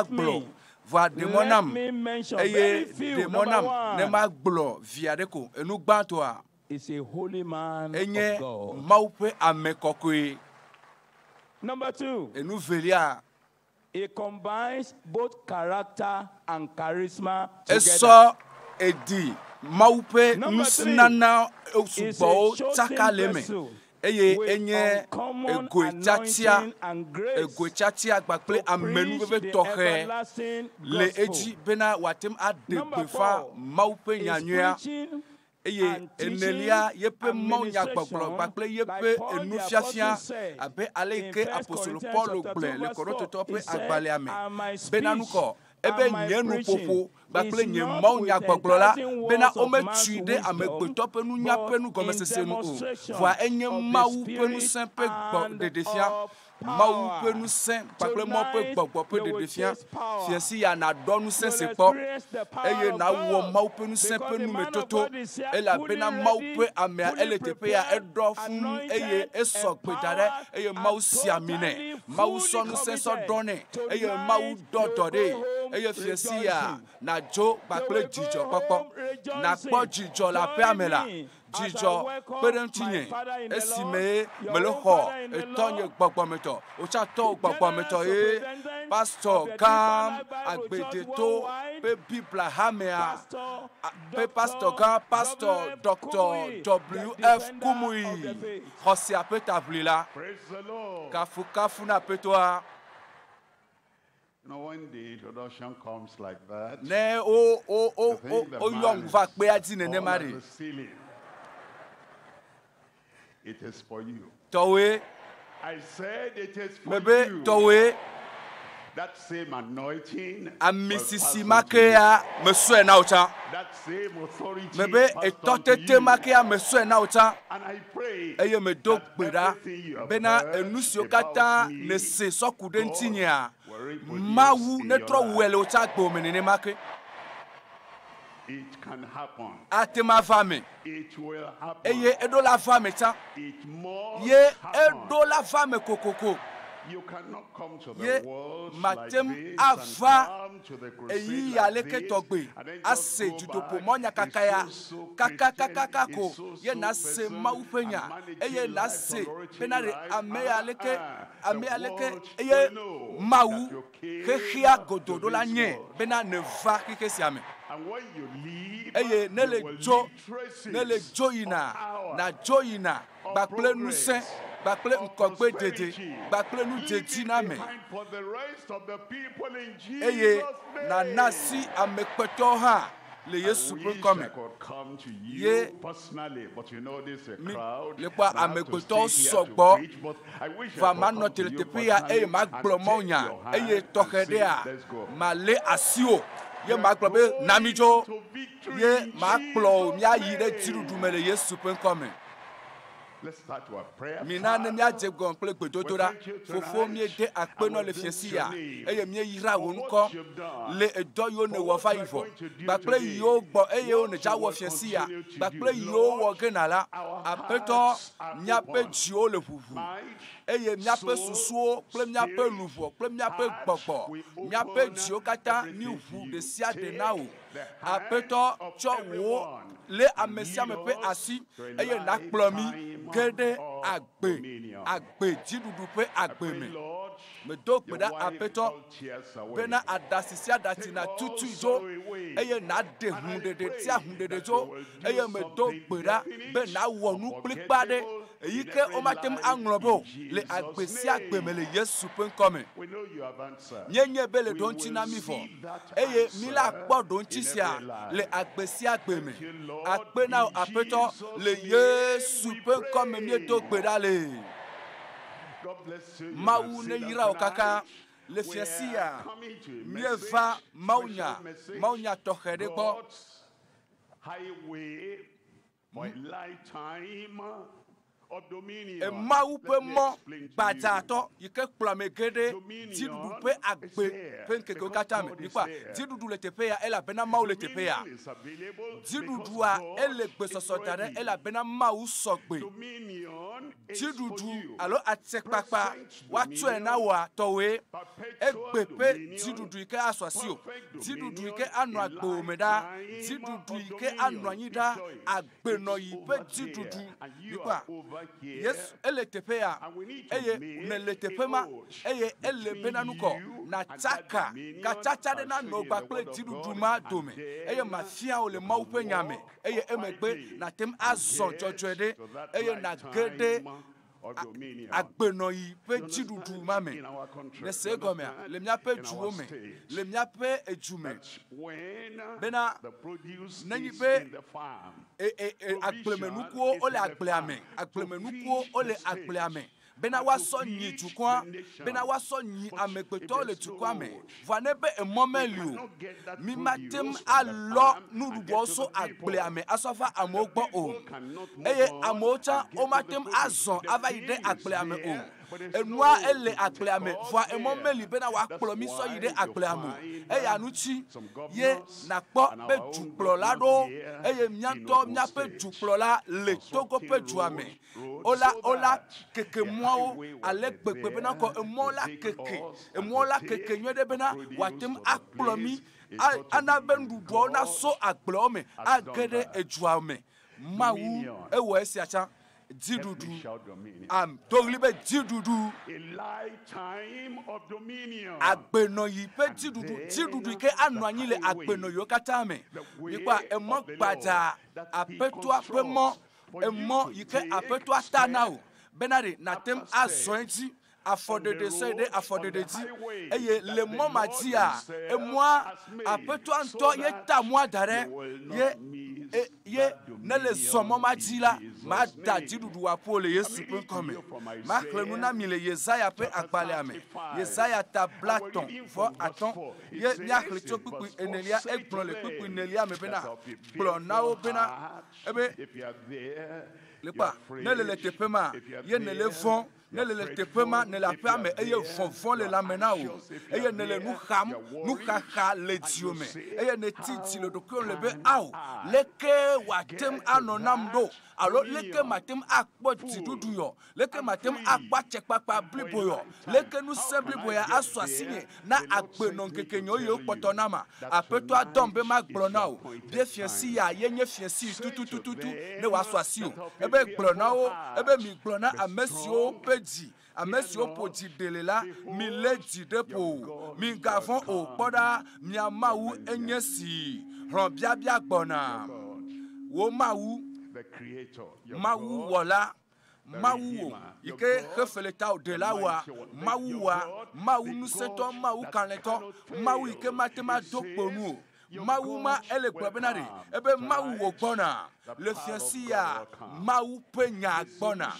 about. Let me mention very few. Number one, is a holy man of God. Number two, he combines both character and charisma together. Maupe nusnana usbo takaleme eye enye egochatia gbakple amenu bebe tohe le eji bena watem adebefa maupe nyanyua eye enelia yepe maunya gbakple yepe enufiafia abe aleke apostole Paul gble le koroto tope agbale ame benanuko ebe nyenu popo bakle nye maunya gbaglola bena ometu de amegbeto penu nya penu gomesesenu o voa enye mawu penu simple gbo de defia mawu penu saint bakle mo pe gbogbo pe de defia fiesi ya na donu sensepo eye na wo mawu penu saint penu metoto ela bena mawu pe amea eletepe ya edo fun eye esogbe dare eye mawu siamine mawu sonu senso done eye mawu dodode eye fiesi ya na jo bakle jijo popo na po jijo la pe amela jijo perentinye esime meloho etonye gbogbometo ocha to gbogbometo e pastor kam agbedeto pe bibla hamea pe pastor kam pastor Dr. W.F. Kumui hosi apeta blila kafu na petoa. Now, when the introduction comes like that, it is for you. I said it is for you. That same anointing, that same authority, Tɔtete and I pray that everything you have heard, it can happen. It will happen. It must happen. You cannot come to the world like this and come to the crusade like this and then just go back. It's so Christian, it's so person, and managing life and when you leave, you will leave traces of power, of progress, bakle nkogbe dede bakle nu jetiname for the rest of the people in Jesus eye na nasi amekpeto ha le Yesu come ye personally, but you know this crowd le pa amekpeto sogbo va manotel tepia e magblomonya eye tokede a male asio ye maglobe namijo ye maglo nya yire Dzidudu mele Yesu come. Let's start our prayer. Minane mia jegon kple gbedododa. Fofo mi de akpeno le fiesia. Eye mi yira wonko le edo yo ne wo fa ivo. Bakple yo gbo eye o ne ja wo fiesia. Bakple yo wo genala. Apeto mia pe jio le vuvu. Eye mia pe susuo, ple mia pe luvo, ple mia pe gbogbo. Mia pe jio kata ni vu de sia de nawo. Apeto cho wo le amesia me pe asi eye na plomi gede agbe Dzidudu pe agbe me do gbeda apeto bena adasisia datina tutu jo eye na de hundede tia hundede jo eye me do gbeda be na wonu klikpade eyi ke o matem anglobo le agbe si agbe me le Yesu pe nkome nyenye bele don tina mi fo eye mi la gbo don tisia le agbe si agbe me agbe na apeto le Yesu pe nkome mi do gbeda le Mawu ne yira o kaka le fiesia mieva mawunya tohede gbo highway my lifetime of dominion. E Mawu pe mo badato yike kplame gede Dzidudu pe agbe pe nkeke katame nipa Dzidudu le tepe ya ela bena Mawu le tepe ya Dzidudu a ele gbe sosotare ela bena Mawu sogbe Dzidudu alo atekpakpa wa tue na wa towe egbe pe Dzidudu yike aswasio Dzidudu yike anu agbo meda Dzidudu yike anu anyida agbe no yi pe Dzidudu nipa yes ele tepea eye ne le tepema eye ele benanuko na taka kachacha de na no gbakple Dzidudu ma dome eye mafia o le Mawu pe nyame eye emegbe na tem azon jojode eye na gede agbeno yi pe Dzidudu mame ne se gomea le mia pe juo me le mia pe ejume bena nanyi pe agbemenuko ole agbeame agbemenuko ole agbeame bena waso nyi tukwa bena waso nyi amegbeto le tukwa me vanebe emomelu mi matem alo nurubo so agbeame asofa amogbo o eye amocha o matem azon avaide agbeame o enua ele agbeame va emomeli bena wa kplomi so yide agbeamu eye anuchi ye nakpo be duplo lado eye mianto miape duplo la le Togo pe juame ola keke mwao ale gbegbe bena ko emola keke nyede bena watem akplomi anabendu do na so agblome agede ejuame Mawu ewo esiacha Dzidudu toglibe Dzidudu a lifetime of dominion agbeno yi pe Dzidudu ke anu anyi le agbeno yo katame nipa emo gbaja apeto apemo emo yi ke apeto atanao benare na tem azonji afodede sede afodede ji eye le momatia emwa apeto anto ye tamwa dare ye ne le somo majila ma da Dzidudu wa pole Yesu pe come ma klenu na mi le Yesaya pe agbale ame Yesaya tablaton fo aton ye nya kleto pipu enelia egbon le pipu enelia me bena blon na o bena ebe le pa ne le tepema ye ne le fond ne le tepema ne la pame eye fonfon le lamena o eye ne le nu kaka le diome eye ne titi le dokon le be aw leke watem anonamdo alo leke matem akpo Dzidudu yo leke matem akpa chekpakpa blibo yo leke nu se blibo ya aswasinye na agbeno nkekenyo yo potonama apeto adombe magblona o bie fiesi ya yenye fiesi tutututu ne waswasi o ebe gblona o ebe mi gblona amesio peji amesio poji delela mi leji depo mi gavon o poda mi amawu enyesi ron bia gbona wo Mawu the creator Mawu wala Mawu ike hefeleta de la wa Mawu wa Mawu nuseto Mawu kaneto Mawu ike matema dokponu Mauma ele gbabenari ebe mawu ogbona le fiancia mawu pe nya gbona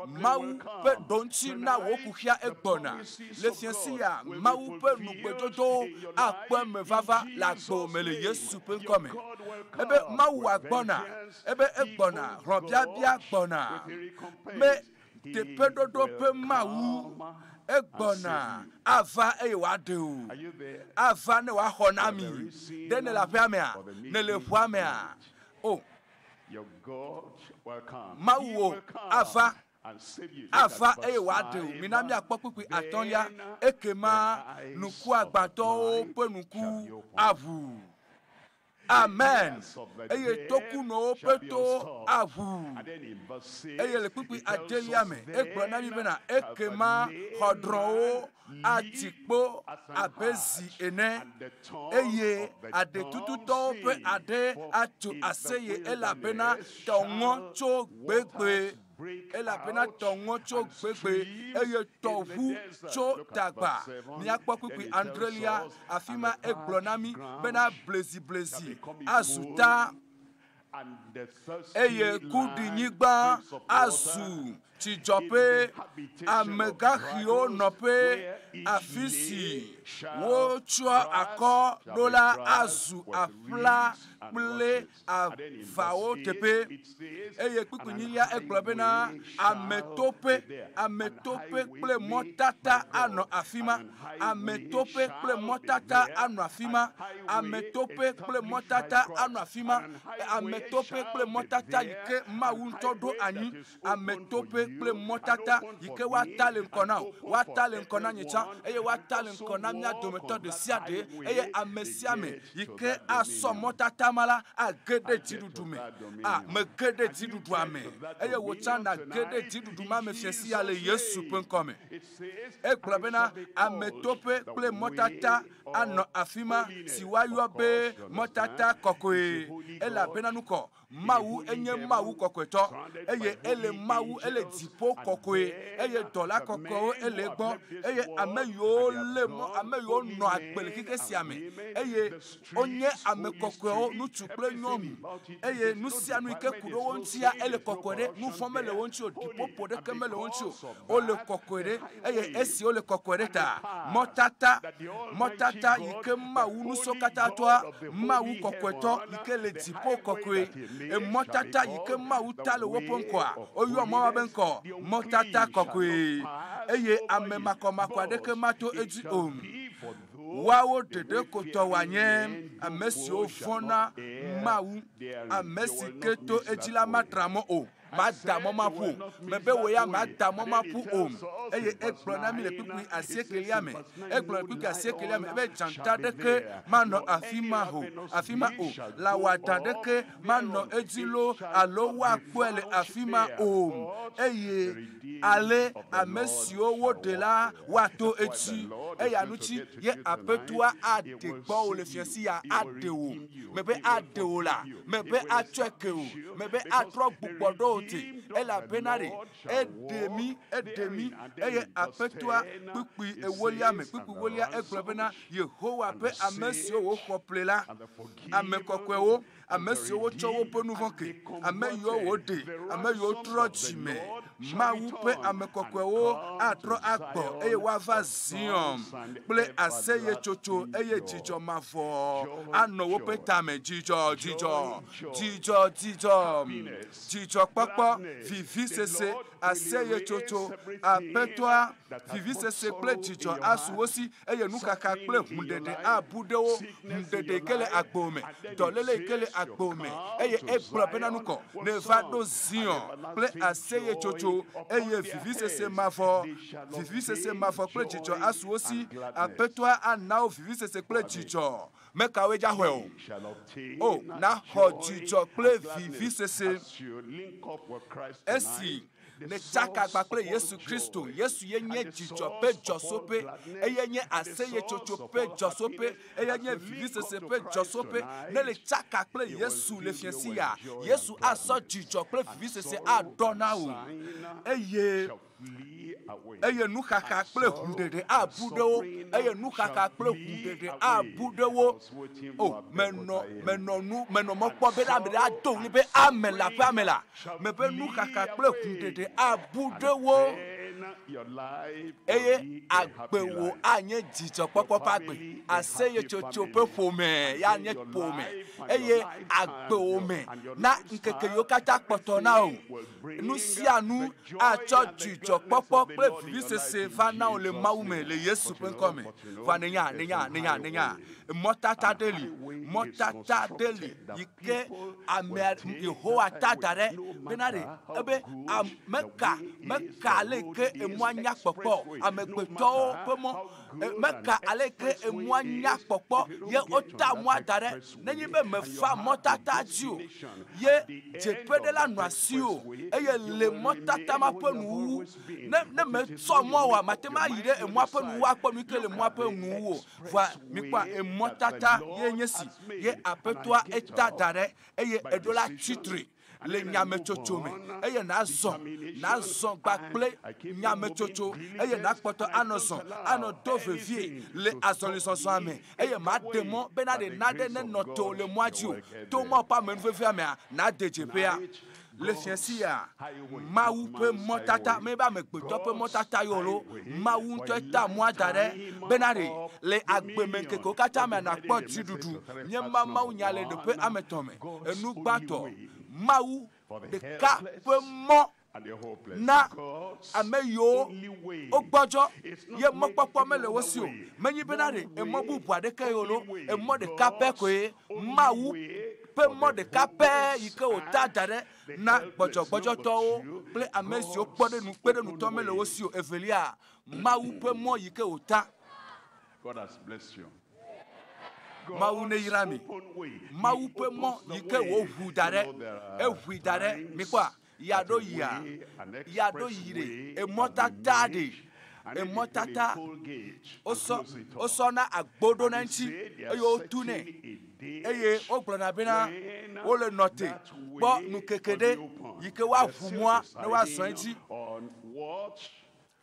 mawu pe donti na wokuhia egbona le fiancia mawu pe nugbedodo akwa mevava la gbo mele Yesu pe nkome ebe mawu agbona ebe egbona robia bia gbona me te pedodo pe mawu egbona ava ewadeu ava ne wa honami dene la pamea ne le pamea oh your God will come. Mawu ava ava ewadeu minami akpokpi atolia ekema nuku agbato pe nuku avu amen eye toku no peto avu eye le pipi adeliame egbona mi bena ekema hodron atikpo abezi ene eye ade tututo pe ade atu aseye elabena tonwo cho gbegbe ela pena tongo cho gbegbe eye tovu cho dagba mi akpo pipi andrelia afima eglonami bena blezi asuta eye kudinigba asu tijope amegahio nope afisi wo chua akọ dola azu afla ple avao tepe eye kpikunilia eglobena ametope ple motata ano afima ametope ple motata ano afima ametope ple motata ano afima ametope ple motata yike mawuntodo anyi ametope ple motata yike watale nkona nyicha eye watale nkona mia dometo de siade eye amesiame yike aso motata mala agede dzidudume megede dzidudu ame eye wochana gede dzidudu ma mefiesi ale Yesu penkome eklobena ametope ple motata ano afima siwayo be motata kokoe ela benanuko mawu enye mawu kokoeto eye ele mawu ele dipo kokoe eye dola koko ele gbo eye ameyo no agbele kike siame eye onye amekokoe nu tukple nyomu eye nu sianu ike kudo wontia ele kokore nu fomele wonchi dipo pode kemele wonchi ole kokore eye esi ole kokore ta motata ike mawu nu sokata toa mawu kokoeto ike le dipo kokoe e motata yike mautale woponkwa oyo mawa benko motata kokwe eye amemako adeke mato eji wawo dede koto wanye amesi ofona mawu amesi keto ejila matramo o madamo mapu mebe woya madamo mapu eye eglona mi le pipi asiekeliame eglona pipi asiekeliame ebe janta deke mano afima o la wada deke mano ejilo alowa kwele afima eye ale amesio wodela wato echi eye anuchi ye apetua adegbo o le fiesi ya adewo mebe adewo la mebe atwekeo mebe atro gbugbodo ela benare edemi eye apetua pipi ewoliame pipi wolia eglobena Yehowa pe amesio wo koplela amekokwewo amesio wo chowo ponuvonke ameyo wode ameyo trojime mawu pe amekokwewo atro agbo eye wava zion ple aseye chocho eye jijo mafo ano wo pe tame jijo papa vivi sese aseye chocho apetwa vivi sese ple jijo asu osi eye nukaka ple hundede abudewo hundede kele agbome dolele kele agbome eye ebro benanuko nevado zion ple aseye chocho eye vivi sese mafo ple jijo asu osi apetwa anao vivi sese ple jijo mekawe jahwe na hojijo ple vivi sese esi ne chaka gbaple Yesu Kristo Yesu yenye jijo pe josope eyenye aseye chocho pe josope eyenye vivisese pe josope ne le chaka ple Yesu le fiesi ya Yesu aso jijo ple vivisese adona o eye eye nu kaka kple hundede abu de wo eye nu kaka kple hundede abu de wo o meno mokpo be na be ado ni be amela me be nu kaka kple hundede abu de wo eye agbewo anye jijo popo pagbe aseye chocho pe fome ya nye pome eye agbewo me na nkeke yo kata poto na o nu si anu a cho jijo popo pe visese va na o le mawume le Yesu pen come va nenya motata deli yike amer Yehowa tadare benare ebe meka leke emwanya popo amegbeto pemo meka aleke emwanya popo ye ota mwadare nenyi be mefa motata jiu ye jepede la nwasio eye le motata mapenu ne me so mo wa matema yire emwapenu wa kpo mi kele mwapenu wo va mi kwa emotata ye nyesi ye apetwa eta dare eye edola chitri le nyame chocho me eye na zon gbakple nyame chocho eye na kpoto anoson ano dovevie le asolisonso ame eye ma demo benade nade ne noto le moajio to mo pa menvevie ame na dejepea le fiancia mawu pe motata me ba me gbeto pe motata yolo mawu nto ta mo adare benade le agbemenke ko kata me na kpo dzidudu nye mawunya le de pe ametome enu gbato mawu de ka pe mo na ameyo ogbojo ye mopopo mele wosio menyi benade e mo bubu adeke yolo e mo de ka pe ko mawu pe mo de ka pe yike o tadare na gbojo to ple amesi o pode nu to mele wosio evelia mawu pe mo yike o ta. God has blessed you. Mawu ne yirami mawu pe mo yike wo hudare mi kwa yado yire emotata oso na agbodo na nchi eyo tune eye ogbona bina ole note bo nukekede yike wa fumwa na wa so nchi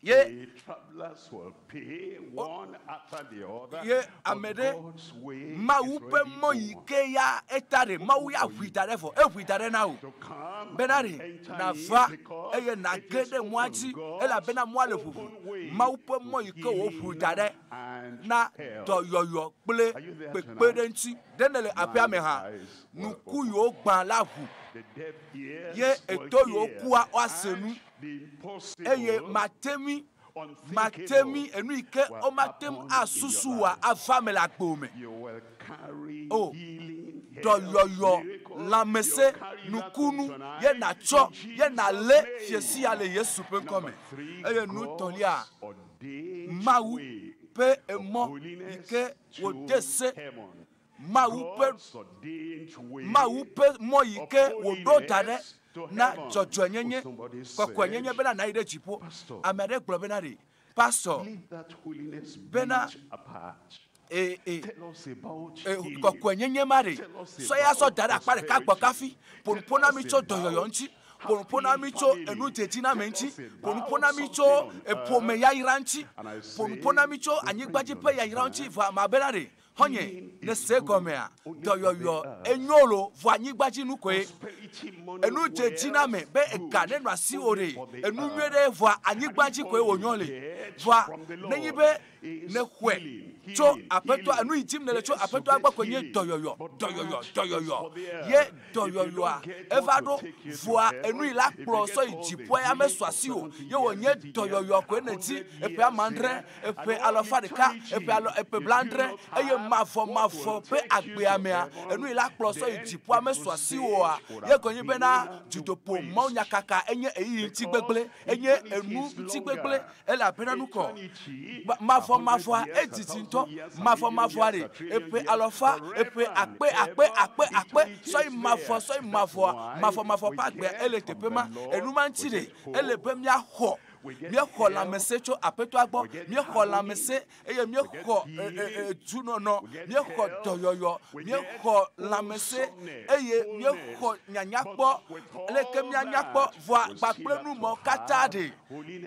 The travelers will pay one after the other. Ye amede mawu pe mo yike ya etare mawu ya hwidare fo ehwidare na o benari na va eye na gede mwaji ela bena mwale fufu mawu pe mo yike wo hwidare na doyoyo ple pepede nti denele apia me ha nuku yo gban lahu ye eto yo kuwa asenu eye matemi enu ike o matem asusuwa afamela gbome o doyoyo lamese nukunu ye na cho ye na le fiesi ale Yesu pe come eye nu tolia mawu pe emo ike wo dese mawu pe mo ike wo do tare na jojo nyenye kokwa nyenye bena na ide chipo amere glo bena re pastor bena kokwa nyenye mare so ya so dara apare ka gbo kafi ponpona mi cho doyoyo nchi ponpona mi cho enu teti na menchi ponpona mi cho epome ya iranchi ponpona mi cho anyigbaje pe ya iranchi va ma bena re honye ne se gomea doyoyo enyolo vanyigbaji nukwe enu jejina me be ekane no asi ore enu nwere va anyigbaji kwe onyole va nenyibe ne kwe cho apeto anu itim ne le cho apeto agba kwenye doyoyo ye doyoyo a evado voa enu ila kro so ijipo ya meso asi o ye wonye doyoyo kwe neti epe amandre epe alofadeka epe blandre eye mafo pe agbeamea enu ila kro so ijipo ameso asi o a ye konyi be na judopo MAWUNYA kaka enye eyi ntigbegbele enye enu ntigbegbele ela bena nuko mafo etitinto mafo are epe alofa epe akpe so mafo pa gbe ele tepema enu mantire ele pemia ho mie xɔ lãmesẽ tso aƒetɔa gbɔ mie xɔ lãmesẽ eye mie xɔ dzunɔnɔ mie xɔ dɔyɔyɔ mie xɔ lãmesẽ eye mie xɔ nyanyakpɔ leke mianyakpɔ vɔa kpakple numɔ katã ɖe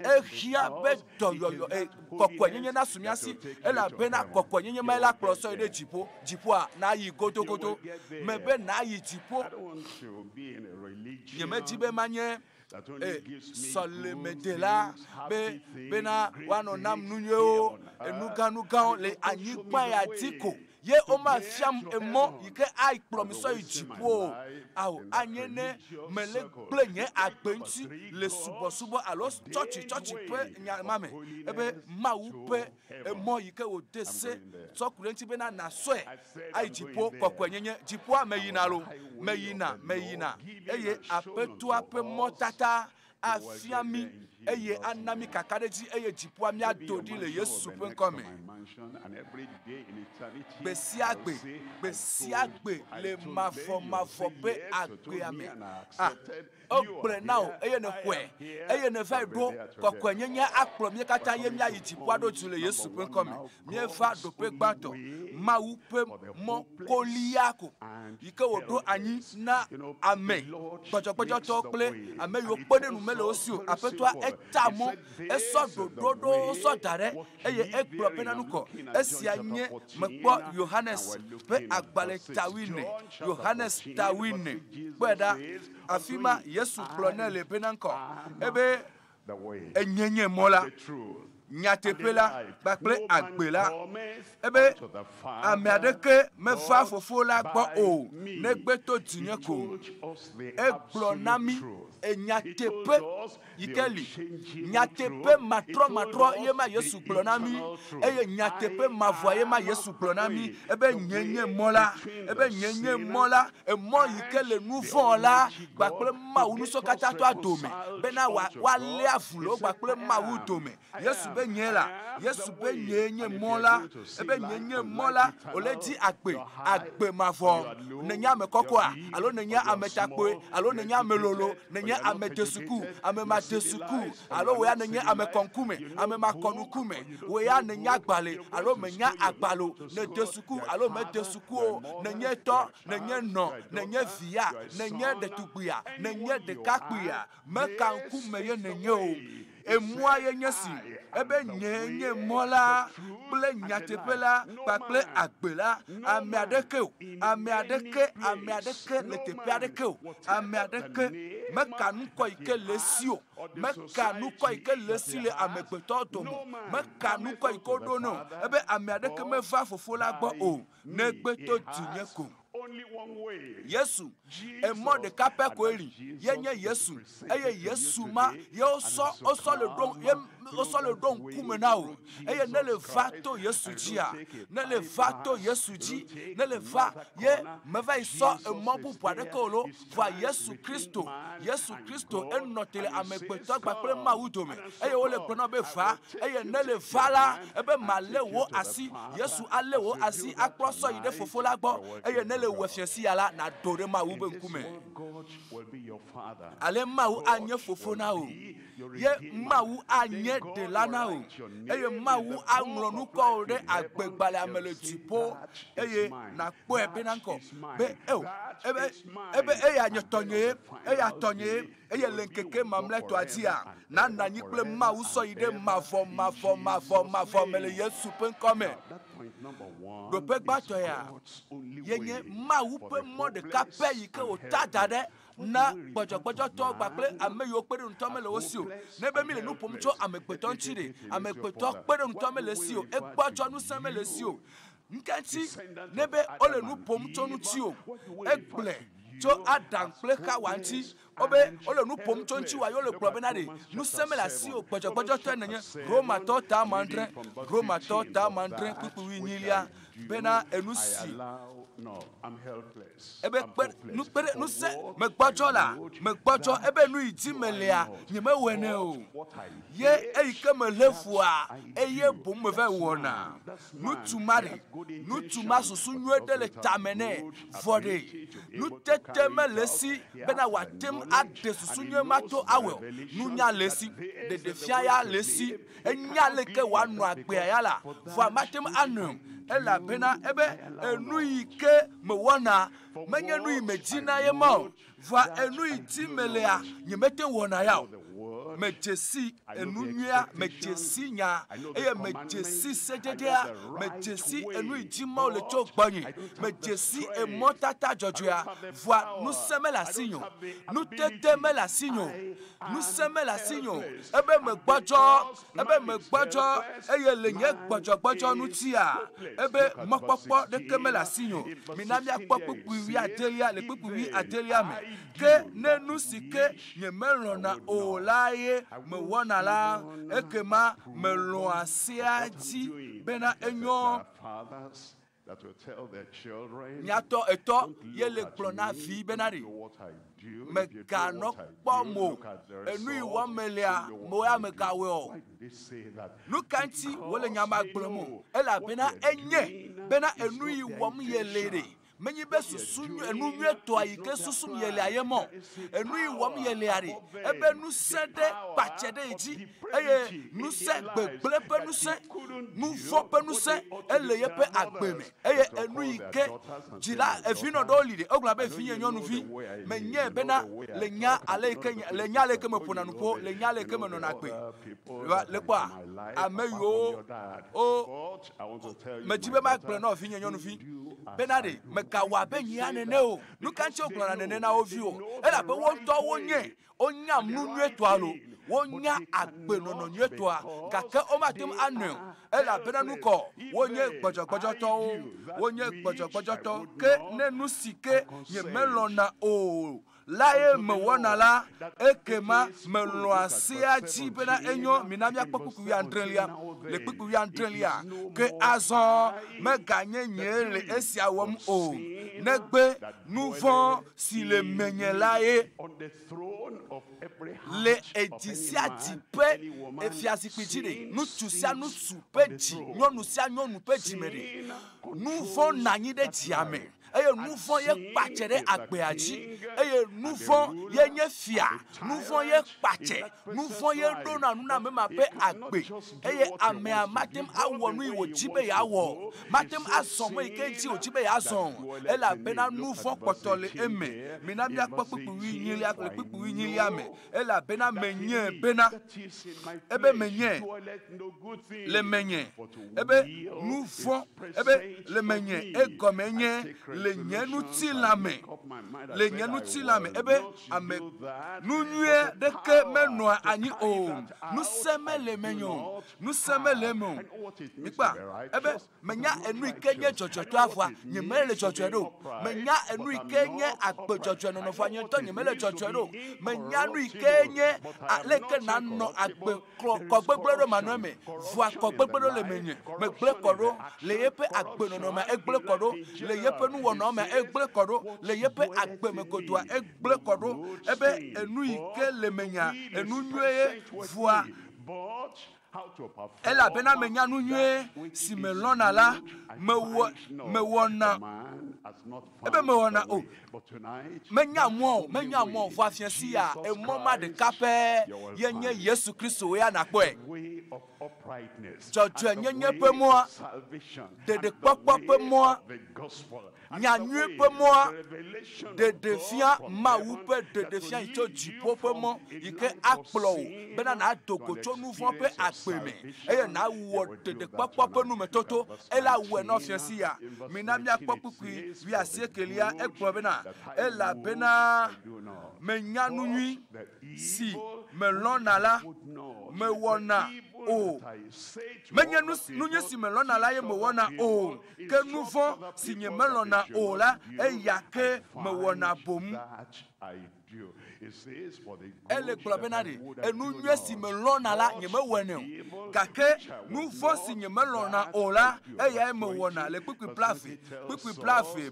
ehia be dɔyɔyɔ kɔkɔenyenye na su miasi elabena kɔkɔenyenye ma la kplɔ sɔ yi ɖe dziƒo dziƒoa na yi godogodo me be na yi dziƒo nyemedi be manye sɔlemedela be bena woanɔ nam nu nyuiwo enugãnugãwo le anyigba ya dzi ko ye oma fiam emo yike ai promiso ijipo awo anye ne mele gble nye agbe ntsi le subo alo church pe nyamame ebe mawu pe emo yike wo dese sokure ntsi be na nasoe ai jipo kokwenyenye jipo ameyina lo meyina eye apetua pe motata afiami eye anami kakadeji eye jipo ami adodi le Yesu pe nkome besiagbe le mafo pe agbe ame ogbre now eye ne hwe eye ne va do kokwenyenye akplo mi kata ye mi ayi jipo adoju le Yesu pe nkome mi va do pe gbato mawu pe mo koliako yike wodo anyi na ame gbojo to ple ame yo pode nu mele osio apetwa etamo eso dodo so dare eye ekplo pe nanu ko esia nye mekpo Yohannes pe agbale tawine kweda afima Yesu plonele pe nanko ebe enyenye mola nyatepela bakple agbela ebe amiadeke mefa fofo la gbo o negbe to tinye ko eglonami enyatepe yikeli nyatepe matro yema Yesu glonami eye nyatepe mavoye ma Yesu glonami ebe nyenye mola emo yikele nouveau la bakple mawu so kata to adome bena wa le avulo bakple mawu dome Yesu Yesu be nyenye mola ebe nyenye mola oledi agbe mavo nenya mekokoa alo nenya ametakwe alo nenya melolo nenya amedesuku amemadesuku alo we nenya amekonkume amemakonukume we nenya agbale alo menya agbalo ne desuku alo medesuku nenya to nenya no nenya via nenya detugbuya nenya dekakbuya mekankume ye nenya o emwa yenyesi ebe nyenye mola ble nyatepela bakle agbela amiadeke le tepiadeke amiadeke mekanu ko ike lesio mekanu ko ike lesile amegbeto tomo mekanu ko ikodono ebe amiadeke meva fofola gbo o negbeto tinyeko only one way. Yesu e mo de kape ko eri yenye Yesu eye Yesu ma ye oso le don kumena o eye ne le vato Yesu ji a ne le vato Yesu ji ne le va ye me va iso e mo bu pade ko lo va Yesu Kristo enotele amegbeto gbapre ma udome eye o le gbono be va eye ne le vala ebe malewo asi Yesu alewo asi akroso ide fofola gbo eye ne le wefesi ala na dore ma ube nkume ale ma u anye fofona o ye ma u anye de lana o eye ma u anronu ko re agbegbale amele tipo eye na po ebe nanko be ebe eye tonye eye lenkeke mamleto atia na nanyi ple ma u so ide mafo mele Yesu pen come do pe gbato ya yenye ma u pe mo de kape yi ke o tadade na gbojo to gbaple ameyo pere nto mele osio na be mi le nu pomcho amegbeto ntire amegbeto pere nto mele sio egbojo nu se mele sio nkanti nebe ole nu pomcho nu tio egble to adam pleka wanti obe ole nu pomcho nchi wa yo le problema de nu se mele sio gbojo to nenye Roma to ta mandre pupu winyilia bena enusi no, I'm helpless. Ebe nu se me gbojo ebe nu ijimelea nyeme wene o ye eike me lefua eye bom me ve wona nu tuma susu nwe de le tamene vode nu tete me lesi bena watem ade susunye mato awe nunya lesi de defia ya lesi enya leke wa no agbe yala vo matem anu ela bena ebe enu ike me wona menye nu imagina ye mo vo enu itimelea nyemete wona ya mejesi enunua mejesi nya eye mejesi sededia mejesi enu ijima ole chogbanyi mejesi emotata jojua voi nous sommes la signo nous tete la signo nous sommes la signo ebe me gbojo eye lenye gbojo nu tia ebe mopopo de keme la signo minami akpopo wi adelia le pupi adelia me ke ne nu sike nyemelona olai me wona la ekema me lo asiaji bena enyo that will tell their children nyato eto yele plona fi benari me gano pomo enu iwo melia mo ya me kawe o nu kanti wole nyama gblomo ela bena enye bena enu iwo m yelere menyi be susu enu nweto ayike susu yele ayemo enu iwom yele ari ebe nu sede pachede eji eye nu se gbegbele pe nu se nu fo pe nu se ele yepe agbeme eye enu ike jila efino do lide ogla be finye nyonu fi menye be na lenya aleke me pona nupo lenya aleke me no na gbe le kwa ameyo o mejibe ma gbe na finye nyonu fi benade mekawa benya nene o nukanche oglana nene na ovio ela be won to wonye onya mnu eto alo wonya agbe nono nyeto a kake o matem anu ela bena nuko wonye gbojo to wonye gbojo to ke nenu sike ye melona o laye me wona la ekema me lo asiaji bena enyo minami akpokuku wi andrelia le kuku wi andrelia ke azon me ganye nyele esiawom o negbe nouveau si le menye laye le edisia dipe efiasi pitire nu tusia nu supeji nyonu sia nyonu peji mere nouveau nanyi de diame eye nouveau ye pachere agbeaji eye nouveau ye nyefia nouveau ye pache nouveau ye dona nuna mema pe agbe eye ame amatem awonu iwo jibe ya wo matem asomo ikeji o jibe ya son ela bena nouveau potole eme minami akpopu winyili akle pipu winyili ame ela bena menye bena ebe menye le menye ebe nouveau ebe le menye egomenye le nyenu tilame ebe ame nunye deke menwa ani o nous seme le menyo nous seme le mon nipa ebe menya enu ikenye jojoto afwa nyemele jojodo menya enu ikenye agbejojo no fa nyeto nyemele jojodo menya enu ikenye aleke na no agbe kogbegbedo manome vo kogbegbedo le menye megble koro le yepe agbe no ma egble koro le yepe nu wono ma egble koro le yepe agbe mekodwa egble koro ebe enu ike le menya enu nweye voa ela bena menya nu nwe si melona la me wona ebe me wona o menya mo voa fiansi ya e moma de kape yenye Yesu Kristo ya na po e jojo nyenye pe mo de popo pe mo nyanwe pe mo de defia mawu pe de defia ito jipo pe mo ike akplo bena na dogocho nu fon pe akpeme eye na wo de popo pe nu metoto ela we no fiansi ya minami akpopukui wi asiekelia ekpo bena ela bena menyanu nwi si melona la me wona o menyanu nunye si melona la ye me wona o ke nouveau si nye melona o la eyake me wona bom ele globenari enu nwe si melona la nye me wene kake nouveau si nye melona o la eya me wona le kpikpi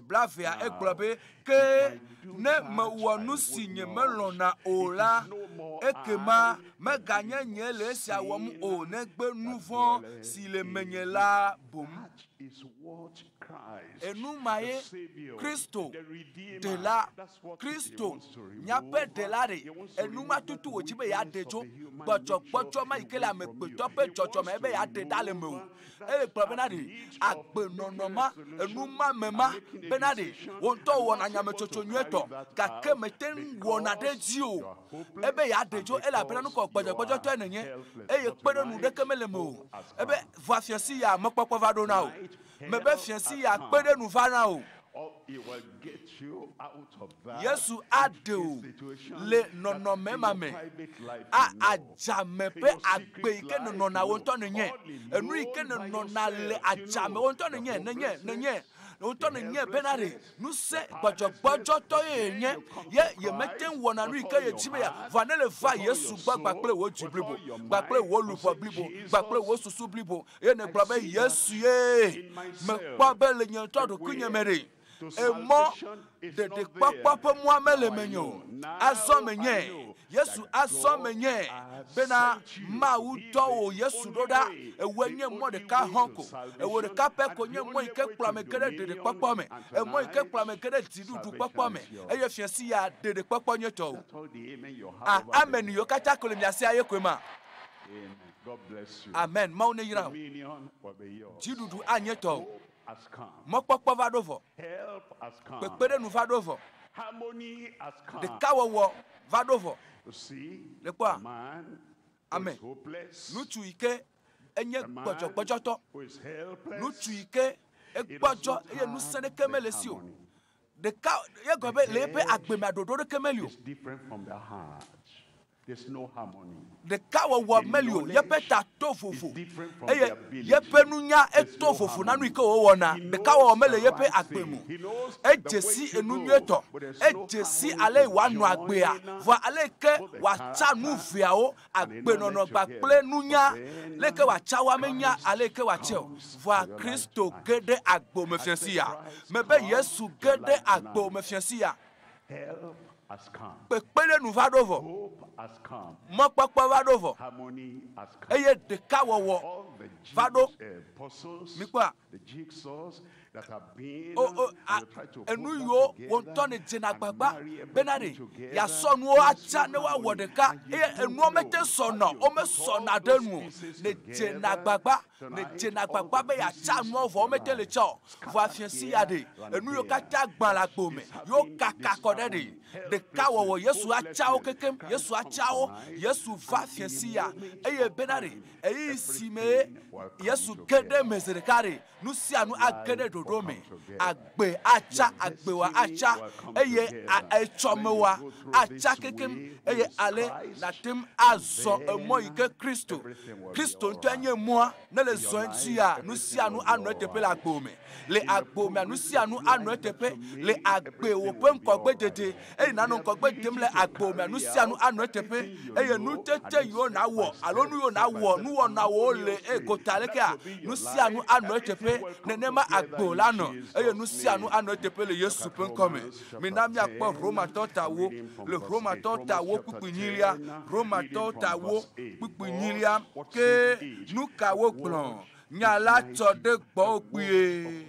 blafe a eglobe ke ne me wonu si nye melona o la ekema me ganye nye le si awom o negbe nouveau si le menye la bom enu maye Kristo de la Kristo nyape delare enuma tutu ojibe ya dejo bojo ma ikela me peto pe jojo me be ya de dale me e gbo benade agbe nonoma enuma mema benade wonto wona nyame chocho nyeto ka kemeten wona deji o ebe ya dejo e la bena no ko gbojo to enye e ye pere nu de kemele me o ebe va fiasi ya mokpokpo va do na o me be fiasi ya pere nu va na o. It will get you out of that. Yesu ado le nono memame a ajame pe agbe ike no na wonto nenye enu ike no na le ajame wonto nenye wonto nenye benare nu se gbojo to yenye ye meten wona nu ike ye chibe ya vanele va Yesu gbagbaple wo Dzidudu gbagbaple wo lupo blibo gbagbaple wo susu blibo ye ne gbabe Yesu ye me gbabe le nyen to do kunyemere emo de papa moi mele menyo azomenye Yesu azomenye bena MAWUNYA Yesu doda ewenye mo de ka honko ewo de ka pe ko nye mo ike kplamekere de papa me emo ike kplamekere Dzidudu papa me eye fiasi ya de papa nyeto amen yo kacha kolemiase ayekwema God bless you. Amen. MAWUNYA Dzidudu anyeto mokpokpo va dovo pepere nu va dovo de kawowo va dovo le kwa amen nutu ike enye gbojo to nutu ike egbojo eye nu sene kemele si o de ka ye gobe le pe agbemi adodo de kemeli o. Different from the heart. There's no harmony. The cow wa melio yepeta tofufu eye yepenunya etofufu nanu ike wona the cow wa mele yepe agbemu ejesi enunyeto ejesi ale wa nu agbe a vo ale ke wa cha nu viao agbe nono gbagble nunya leke wa cha wa menya ale ke wa che vo Kristo gede agbo mefiasia mebe Yesu gede agbo mefiasia Help has come. Pepele nu va dovo. Hope has come. Mokpokpo va dovo. Harmony has come. Eye de kawowo va do. Puzzles, the jigsaws that have been enu yo wonto ne jena gbagba benade ya sonu o acha ne wa wodeka enu mete sono o me sona denu ne jena gbagba be ya cha nu o mete le cha vo afiesi ade enu yo kata gban la gbo me yo kaka kodede de kawo Yesu acha o kekem Yesu acha o Yesu va afiesi ya eye benade eyi sime Yesu gede mezerikare nu si anu agede dodome agbe acha agbewa acha eye echomewa acha kekem eye ale natim azo emo ike Kristo ntanye moa na le zo ntia nu si anu anu etepe la agbome le agbome anu si anu anu etepe le agbe wo pe nkogbe dede eye nanu nkogbe dem le agbome anu si anu anu etepe eye nu tete yo na wo alo nu yo na wo nu wo na wo le egotaleke a nu si anu anu etepe nenema agbo lano eye nu si anu anu etepe le Yesu pen come minami akpo Roma totawo le Roma totawo pupinyiria Roma totawo pupinyiria ke nu kawo gbon nyala tode gbo opie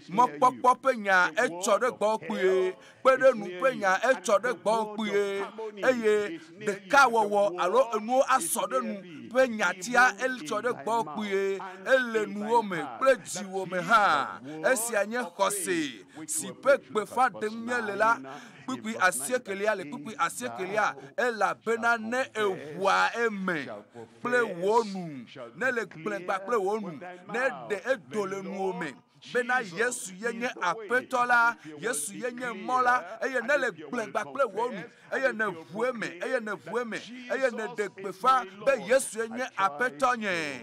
mo popo pe nya e tode gbo opie pede nu pe nya e tode gbo opie eye de kawowo alo enu asode nu pe nya tia el tode gbo opie ele nu o me pleji wo me ha esi anye kose si pe gbe fa de nyelela pipi asiekelia le pipi asiekelia ela bena ne ewa eme ple wonu ne le gba ple wonu ne de edole nu ome bena Yesu yenye apetola Yesu yenye mola eye ne le gba ple wonu eye ne vueme eye ne de gbefa be Yesu yenye apetonye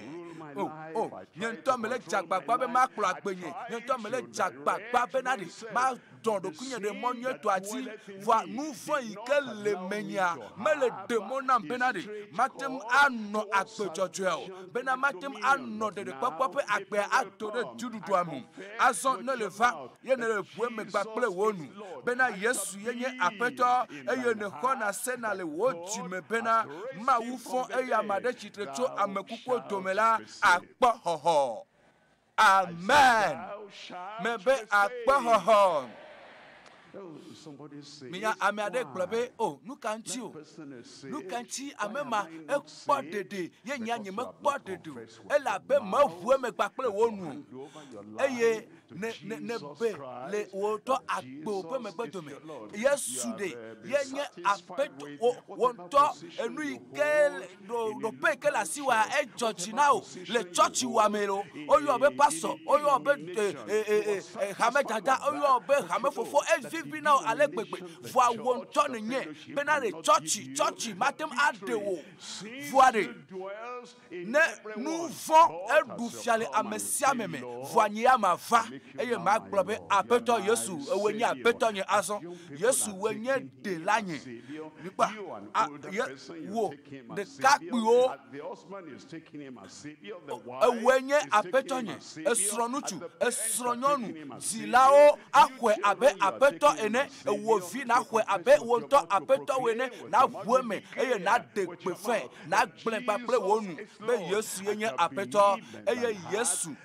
nyento mele jagbagba be ma klo agbenye nyento mele jagbagba be na di ma don do kunye de monye to ati va nu fo ike le menya mele demona be na di matem ano agbejojo be na matem ano de popope agbe ato de Dzidudu amu azon ne le va ye ne le pu me gbakple wonu be na Yesu yenye apeto eye ne kona sena le woji me be na ma wu fo eye amade chitrecho amekuko domela akpo hoho amen mebe akpo hoho Minya amiade globe oh nous kanti o nous kanti amema ekpo dede ye nya nyeme kpo dede ela be ma vu me gbakple wonu eye ne be le woto agbo be me gbedome yesu de ye nye apeto wonto enu ike do pe ke la siwa e church now le church wa melo oyo be pastor oyo be hame dada oyo be hame fofo e vivi now ale voa wonto nye benare church matem adewo voare ne nous vont edu fiale amesia meme voanya ma va eye ma globe apeto yesu ewenye apeto nye aso yesu wenye de lanye nipa wo de kakpio ewenye apeto nye esronuchu esronyonu zilao akwe abe apeto ene wovi na hwe abe wonto apeto wene na vueme eye na dekpe fe na gblengbaple wonu be yesu yenye apeto eye yesu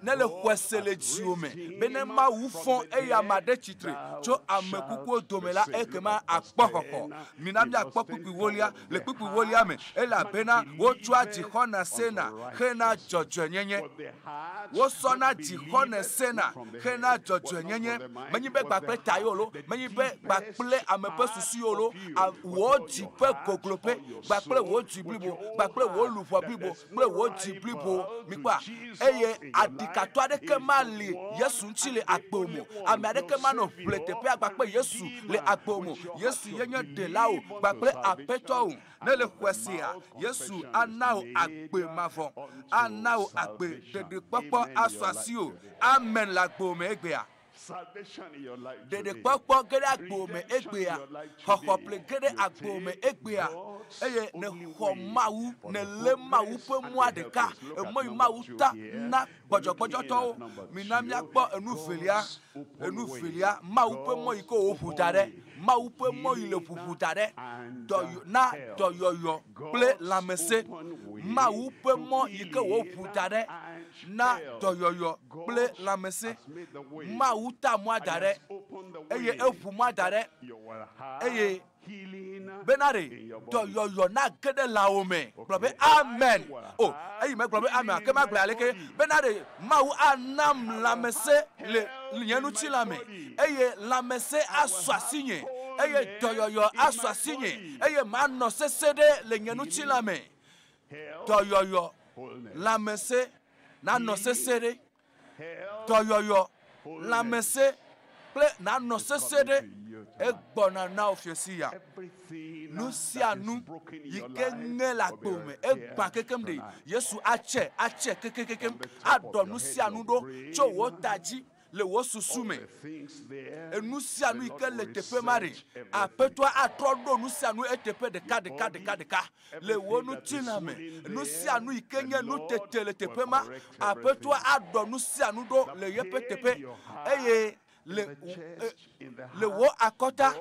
nele hwesele jiome bene ma wufon eye amade chitre cho amekuko domela ekema akpokoko minami akpokupi wolia le kupi wolia me ela bena wo twa jihona sena hena jojo nyenye wo sona jihona sena hena jojo nyenye manyi be gbakple tayolo manyi be gbakple amepe susiolo wo jipe goglope gbakple wo jiblibo gbakple wo lufo blibo ple wo jiblibo mikwa eye adikato adeke mali yesu nchile akpomo ame adeke mano pletepe agbakpe yesu le akpomo yesu yenye de lao gbakple apeto nele kwesia yesu anao agbe mavon anao agbe de popo asasio amen la gbome egbea salvation in your life. De kpɔkpɔ gede agbo me egbea, xɔxɔple gede agbo me egbea, eye ne xɔ mawu ne le mawu ƒe mua ɖeka, emɔ yi mawu ta na gbɔdzɔgbɔdzɔtɔwo, mina miakpɔ enu velia, mawu ƒe mɔ yi ke woƒu da ɖe, mawu ƒe mɔ yi le ƒuƒu da ɖe, na dɔyɔyɔ kple lãmesẽ, mawu ƒe mɔ yi ke woƒu da ɖe, na dɔyɔyɔ kple lãmesẽ, mawu ta mua da ɖe, eye eƒu mua da ɖe, eye benare dɔyɔyɔ na ge ɖe lãwo me, gblɔ be amen. O, eyi me gblɔ be amen, ake ma gblɔ aleke, benare mawu anam lãmesẽ le nye ŋuti la me, eye lãmesẽ asɔ asi nye, eye dɔyɔyɔ asɔ asi nye, eye manɔ sese ɖe le nye ŋuti la me. Dɔyɔyɔ, lãmesẽ nanɔ sese ɖe, dɔyɔyɔ, lãmesẽ kple nanɔ sese ɖe, egbɔna na ofiesi ya. Nu sia nu yi ke ŋe le agbo me, egbã kekem ɖe, Yesu atse kekekekem, aɖɔ nu sia nu ɖo tso wo ta dzi le wo susu me. Enu sia nu yi ke le teƒe ma ɖe, aƒetɔa atrɔ ɖo nu sia nu eteƒe ɖeka le wo ŋutilã me. Nu sia nu yi ke nye nu tete le teƒe ma, aƒetɔa aɖɔ nu sia nu ɖo le yeƒe teƒe, eye le wo akɔta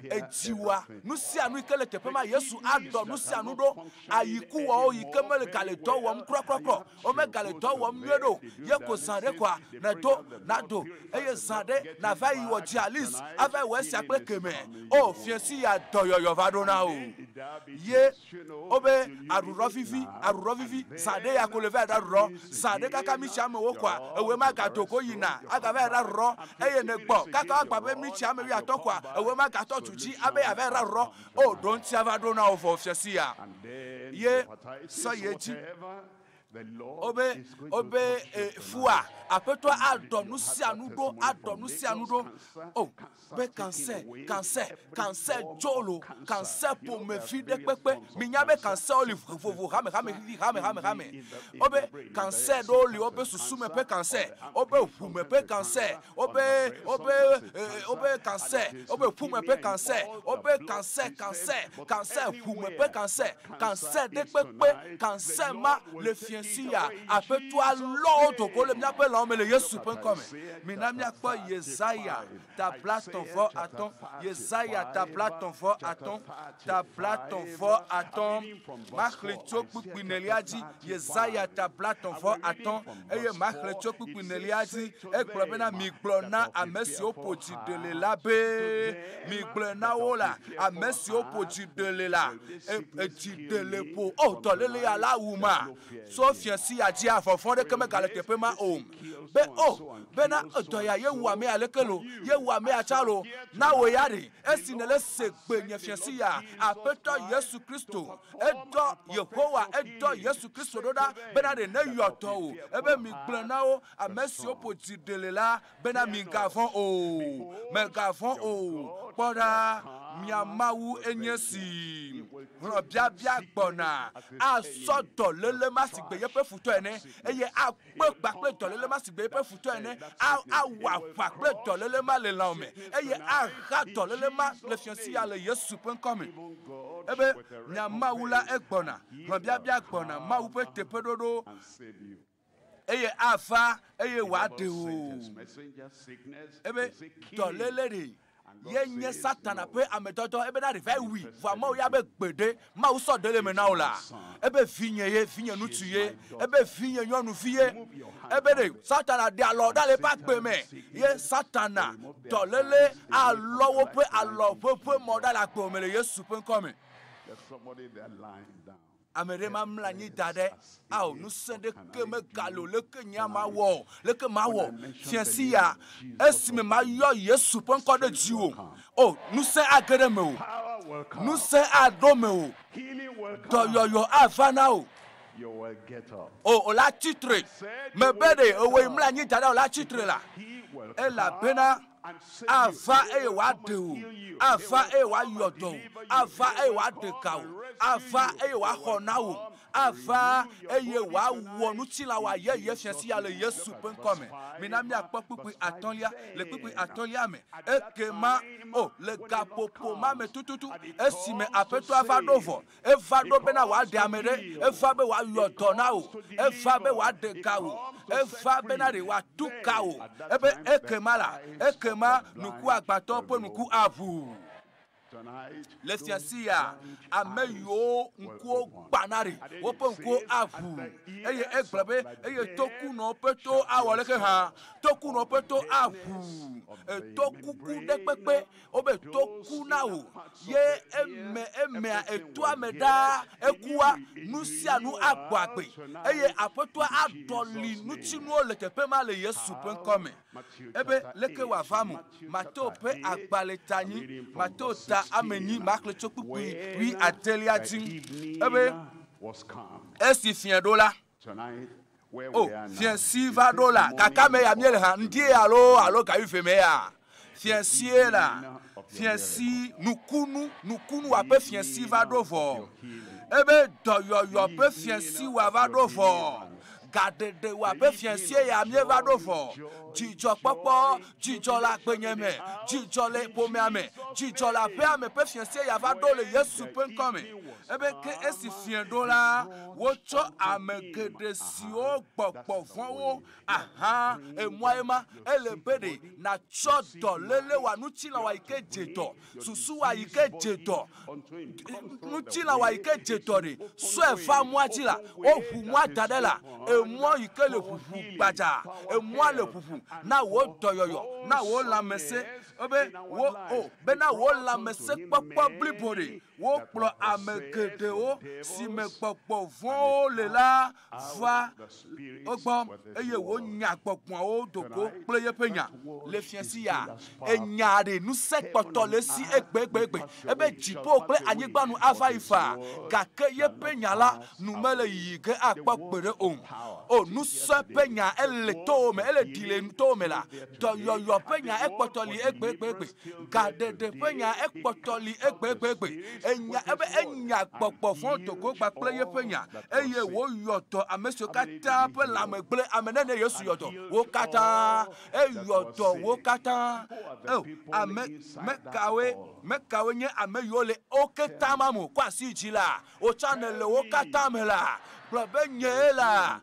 edziwa nu sia nu yi ke le teƒe ma, Yesu aɖɔ nu sia nu ɖo, ayikuwɔwo yi ke mele gale dɔ wɔm krɔkrɔkrɔ, wome gale dɔ wɔm nyuie ɖo, ye ko zã ɖe koa nado, eye zã ɖe nava yi wɔ dialyse ava yi wɔ esia kple keme. O fiesi ya dɔyɔyɔ va ɖo na o, ye wobe aɖuɖɔ vivi, zã ɖe ya ko le va yi ɖa ɖuɖɔ, zã ɖe kaka mi tsia me wo koa, ewoe ma gado ko yina aga va yi ɖa ɖuɖɔ, eye ne gbɔ kaka agba be mi tsia me wi atɔ koa, ewoe ma gatɔ tutsi abe ya va yi ɖa ɖuɖɔ. O ɖo ŋutia va ɖo na wo vɔ fiesi ya, ye sɔ ye dzi. Obe fua aƒetɔ aɖɔ nu sia nu ɖo, o be cancer dzolo, cancer ƒomevi ɖe kpekpe, minya be cancer wo li vovo hame, obe cancer ɖewo li wobe susu me ƒe cancer, obe ʋu me ƒe cancer, obe cancer, obe ƒu me ƒe cancer, obe cancer ʋu me ƒe cancer ɖe kpekpe, cancer ma le fiesi ya, aƒetɔa lɔ Togo le miaƒe l'homme le Yesu pen comme. Minamia quoi Yesaya ta place ton fort attend. Yesaya ta place ton fort attend. Ta place ton fort attend. Makhlecho Pineliadi Yesaya ta place ton fort attend. Et Makhlecho Pineliadi e globena mi glona a mesio poti de l'elabe. Mi glona ola a mesio poti de l'ela. Et ti de lepo. Oh tolele ala uma. So fianci a dia fofon que me galete pe ma home be oh bena otoya ye wa me alekelo ye wa me achalo na wo yare esinele segbe nya fianci ya apeto Yesu Kristo edo Yehowa edo Yesu Kristo doda bena de ne yoto o ebe mi glena o amesi opoti delela bena mi gavon o me gavon o poda miamawu enyesi robia bia gbona asodo lele masigbe ye pe futo ene eye agbe to lele masigbe ye pe futo ene awa fa to lele ma le laome eye aga to lele ma le fianci ya le Yesu pen comme ebe miamawu la egbona robia bia gbona mawu pe tepedodo eye afa eye wade o ebe to lele de ye satana pe ametoto ebe na refa wi fo ma o ya be gbede ma o so dele me na o la ebe finye nu tuye ebe finye nyonu fiye ebe de satana de alo da le pa pe me ye satana dolele alowo pe alo pe mo da la pe me le Yesu pe nko me somebody that lying down. Amere mamla ni dade au nous sende que me galo le que nyama wo le que ma wo fianci ya esime ma yo Yesu pon ko de jiwo oh nous se agere me o nous se adome o to yo afana o you will get up. Oh la titre me bede o we mla ni dade o la titre la e la pena afa e wa de o afa e wa yodo afa e wa de ka o afa e wa hona o afa eye wa wonu ti la wa ye fianci ya le Yesu pen comme mina mi apopupu atolia le pupu atolia me e ke ma o le gapopo ma me tututu esime apeto avadovo e vado bena wa de amere e fa be wa yodo na o e fa be wa de ka o e fa bena re wa tu ka o e be e ke mala e ke ma nuku agbato po nuku avu le fianci ya ameyo nko gbanari wo pe nko avu eye egblebe eye toku no peto awole ke ha toku no peto avu e toku ku de pepe obe toku na o ye eme eto ameda ekua nusia nu agbagbe eye apeto adoli nutinu le kepe ma le Yesu pen comme ebe leke wa famu mato pe agbaletani mato ta ameni makle chokpupi wi atelia tin ebe esi fien dola oh fianci va dola kaka me ya miele ha ndie alo ka ife me ya fianci la fianci nukunu ape fianci va dovo ebe doyoyo pe fianci wa va dovo gade de wa pe fianci ya mie va dovo jijo popo jijo la penyeme jijo le pomeame jijo la pe pe fianci ya va do le Yesu pen comme ebe ke esi fien do la wo cho amegede si o popo fon wo aha e moema ele bede na cho do lele wa nuti la wa ike jeto susu wa ike jeto nuti la wa ike jeto de so e fa mo atila o fu mo atadela e mo ike le fufu gbaja e mo le fufu na wo doyoyo na wo la mese obe wo o be na wo la mese popo blibore wo pro amegede o si me popo von le la va ogbon eye wo nya popon o dogo pleye penya le fianci ya enyare nu se poto le si egbegbe ebe jipo ple anyigbanu ava ifa gake ye penya la nu mele yige akpopere o nu se penya ele to me ele dile to me la do yo penya ekpotoli egbegbe gade de penya ekpotoli egbegbe enya ebe enya popo fon togo gba pleye penya eye wo yoto amesio kata pe la megble amenene Yesu yoto wo kata yoto wo kata ame mekawe nye ameyole oketamamu kwa si jila o channel wo kata mela Globe nyela.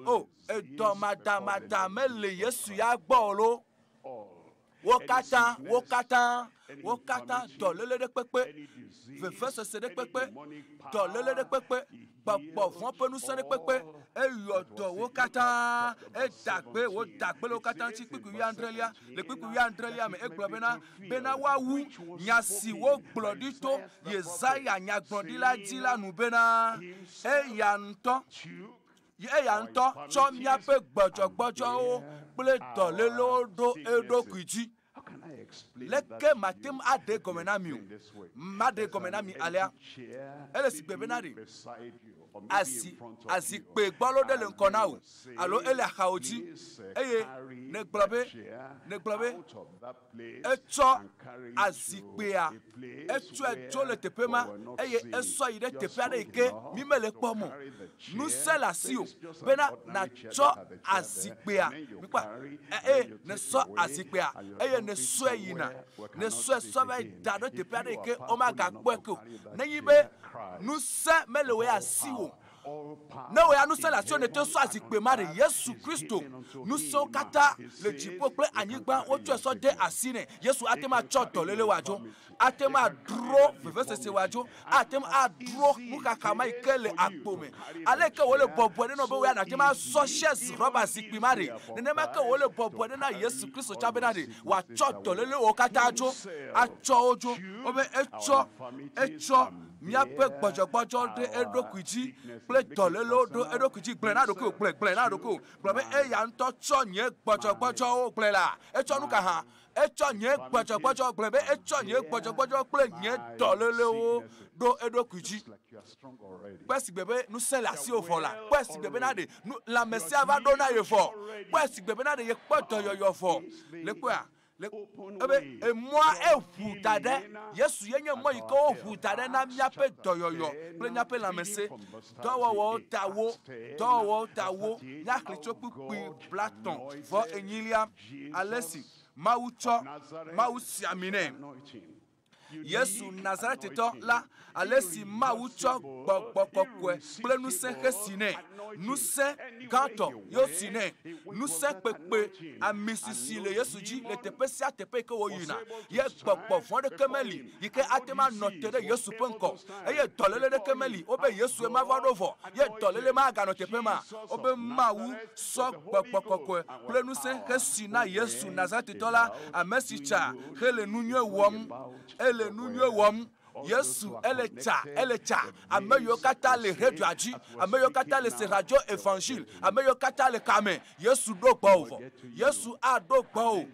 Oh, edo madame le Yesu ya gbolo. Wokata, dolele de pepe, vefese se de pepe, dolele de pepe, babo fon pe nous se de pepe, e yodo wokata, e dagbe, wo dagbe lo kata ti piku ya Andrelia, le piku ya Andrelia me e globena, bena wa wu, nyasi wo glodito, Yesaya nya glodila dila nu bena, e yanto. Yanto, chomia pe gbojo o, ple dolelo do edo kwiji. Leke matem ade gomenami, made gomenami alia. Ele si bebenari. Asi pe gbolo de lenkona o. Alo ele akaoti. Eye ne globe. Echo azikpea. Echo ejo le tepema. Eye eso ide tepea ike mimele pomo. Nous la sio. Bena na cho azikpea. Mikwa. Ne so azikpea. Eye ne so yina. Ne so be dado tepea ike omaga kweko. Ne yibe nous melewe asiwo. Non, nous sommes la sion était soit zikpemare Yesu Kristo. Nous sommes kata le jipo ple anyigba otu eso de asine. Yesu atema choto lele wajo. Atema dro veve se wajo. Atema dro mukakama ikele akpome. Aleke wole bobode no be we na atema socials roba zikpemare. Nene make wole bobode na Yesu Kristo chabenade. Wa choto lele o kata ajo. Acho ojo. Obe echo miape gbojo de edokwiji ple dolelo do edokwiji glenado ko glenado ko ple e ya nto cho nye gbojo o ple la echo nu ka ha echo nye gbojo ple be echo nye gbojo ple nye dolelo do edokwiji kwesi bebe nu se la si o fola kwesi bebe na de la mesia va do na ye fo kwesi bebe na de ye poto yo fo le kwa et moi et tade Yesu yenye moi ko tade na miape doyoyo ple miape la messe dowo tawo nya klicho pupi Platon for Enilia Alessi Mausi amine Yesu Nazareth to la Alessi Maucho gbokokwe ple nous se resine nous se ganto yo sine nous se pepe amisisi le Yesu ji le tepesia tepe ko yina ye gbokpo fon de kemeli yike atema notere Yesu penko eye tolele de kemeli obe Yesu ma vadovo ye tolele ma ga no tepe ma obe mawu so gbokokwe ple nous se resina Yesu Nazareth to la amesicha hele nunye wom Yesu elecha ameyo kata le radio aji ameyo kata le se radio évangile ameyo kata le kame Yesu do gbo Yesu a do gbo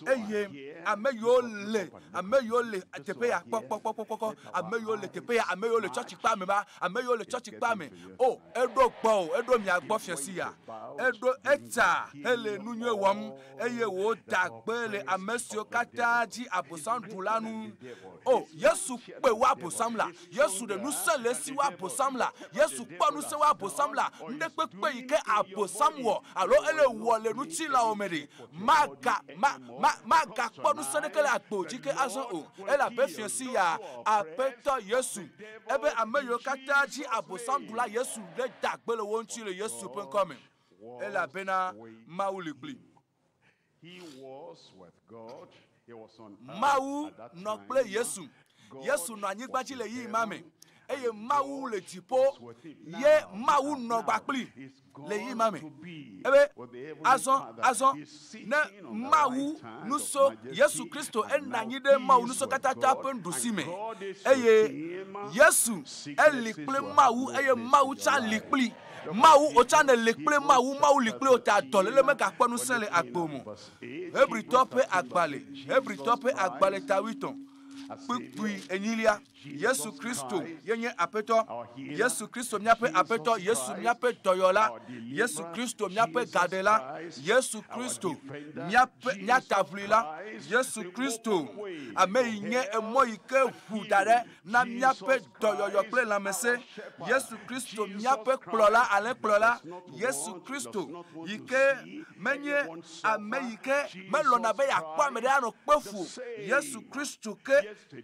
eye ameyo le tepe ya pokpokpokpoko ameyo le tepe ya ameyo le church pa me ba ameyo le church pa me o edo gbo edo mi agbo fiesi ya edo eta ele nunye wom eye wo dagbele amesio kata ji abosan dulanu o Yesu pe wa bosamla Yesu de nous sele si wa bosamla Yesu pa nous se wa bosamla nde pepe ike abosamwo alo ele wole nu ti la omeri maga pa nous se kele agboji ke azon o ele pe fiesi ya apeto Yesu ebe ameyo kata ji abosamdula Yesu le dagbele won ti le Yesu pen come ele bena maulikli he was with God. He was on Mawu no ple Yesu no anyigbaji le yi mame eye mawu le tipo ye mawu no gbapli le yi mame ebe azon ne mawu nuso Yesu Kristo enanyide mawu nuso katata pendusime eye Yesu elikple mawu eye mawu cha likpli mawu o cha ne likple mawu likple o ta dolele me ka ponu sele agbomo ebri tope agbale tawiton Puis Enilia Yesu Kristo yenye apeto Yesu Kristo miape apeto Yesu miape toyola Yesu Kristo miape gadela Yesu Kristo miape nyatavlila Yesu Kristo ameinye emoike fudare na miape toyoyo ple la messe Yesu Kristo miape plola ale plola Yesu Kristo yike menye ameike melona be yakwa mede ano kpefu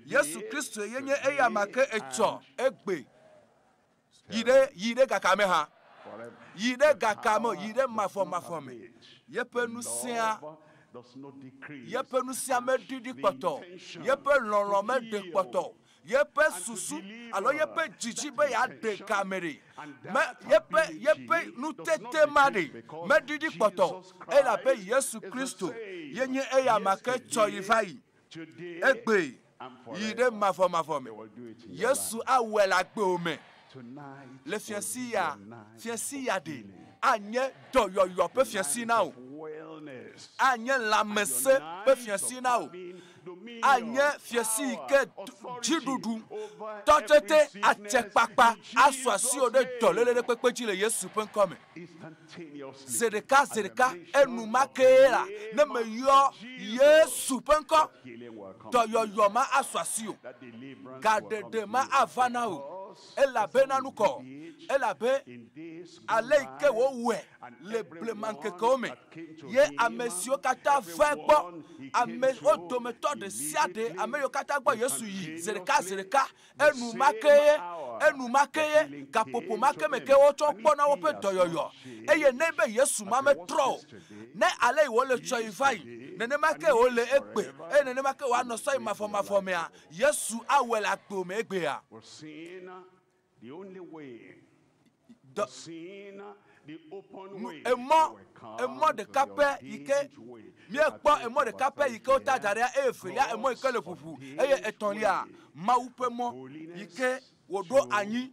Yesu Kristo yenye eyamake echo egbe yide kakame ha Yide gakamo, yide mafome. Yepe nous sia. Yepe nous sia me didi koto. Yepe lolo me de koto. Yepe susu. Alors yepe jiji be ya de kamere. Yepe nous tete mari. Me didi koto. Et la paix Yesu Kristo. Yenye eya make choyifai. EÚEGBE. Yide mafome. Yesu awela gbe le fiancé ya de anye doyoyo pe fiancé na o anye la messe pe fiancé na o anye fiancé ke Dzidudu Tɔtete atekpakpa aswasio de dolele de pepeji le Yesu pen come zedeka enumakela ne me yo Yesu pen ko doyoyo ma aswasio gadede ma avana o ela benanuko ela be aleike wo we le blemanke kome ye amesio kata vegbo ame odometo de siade ameyo kata gbo Yesu yi zereka enumakeye kapopo make meke wo to pona wo pe doyoyo eye nebe Yesu ma me tro ne ale wo le choivai nene make wo le EÚEGBE nene make wo no so mafome a Yesu awela gbo me EÚEGBE a. The only way, the open way, emo de kape ike miekpo emo de kape ike otajaria efelia emo ike le pupu eye etolia maupemo ike wodo anyi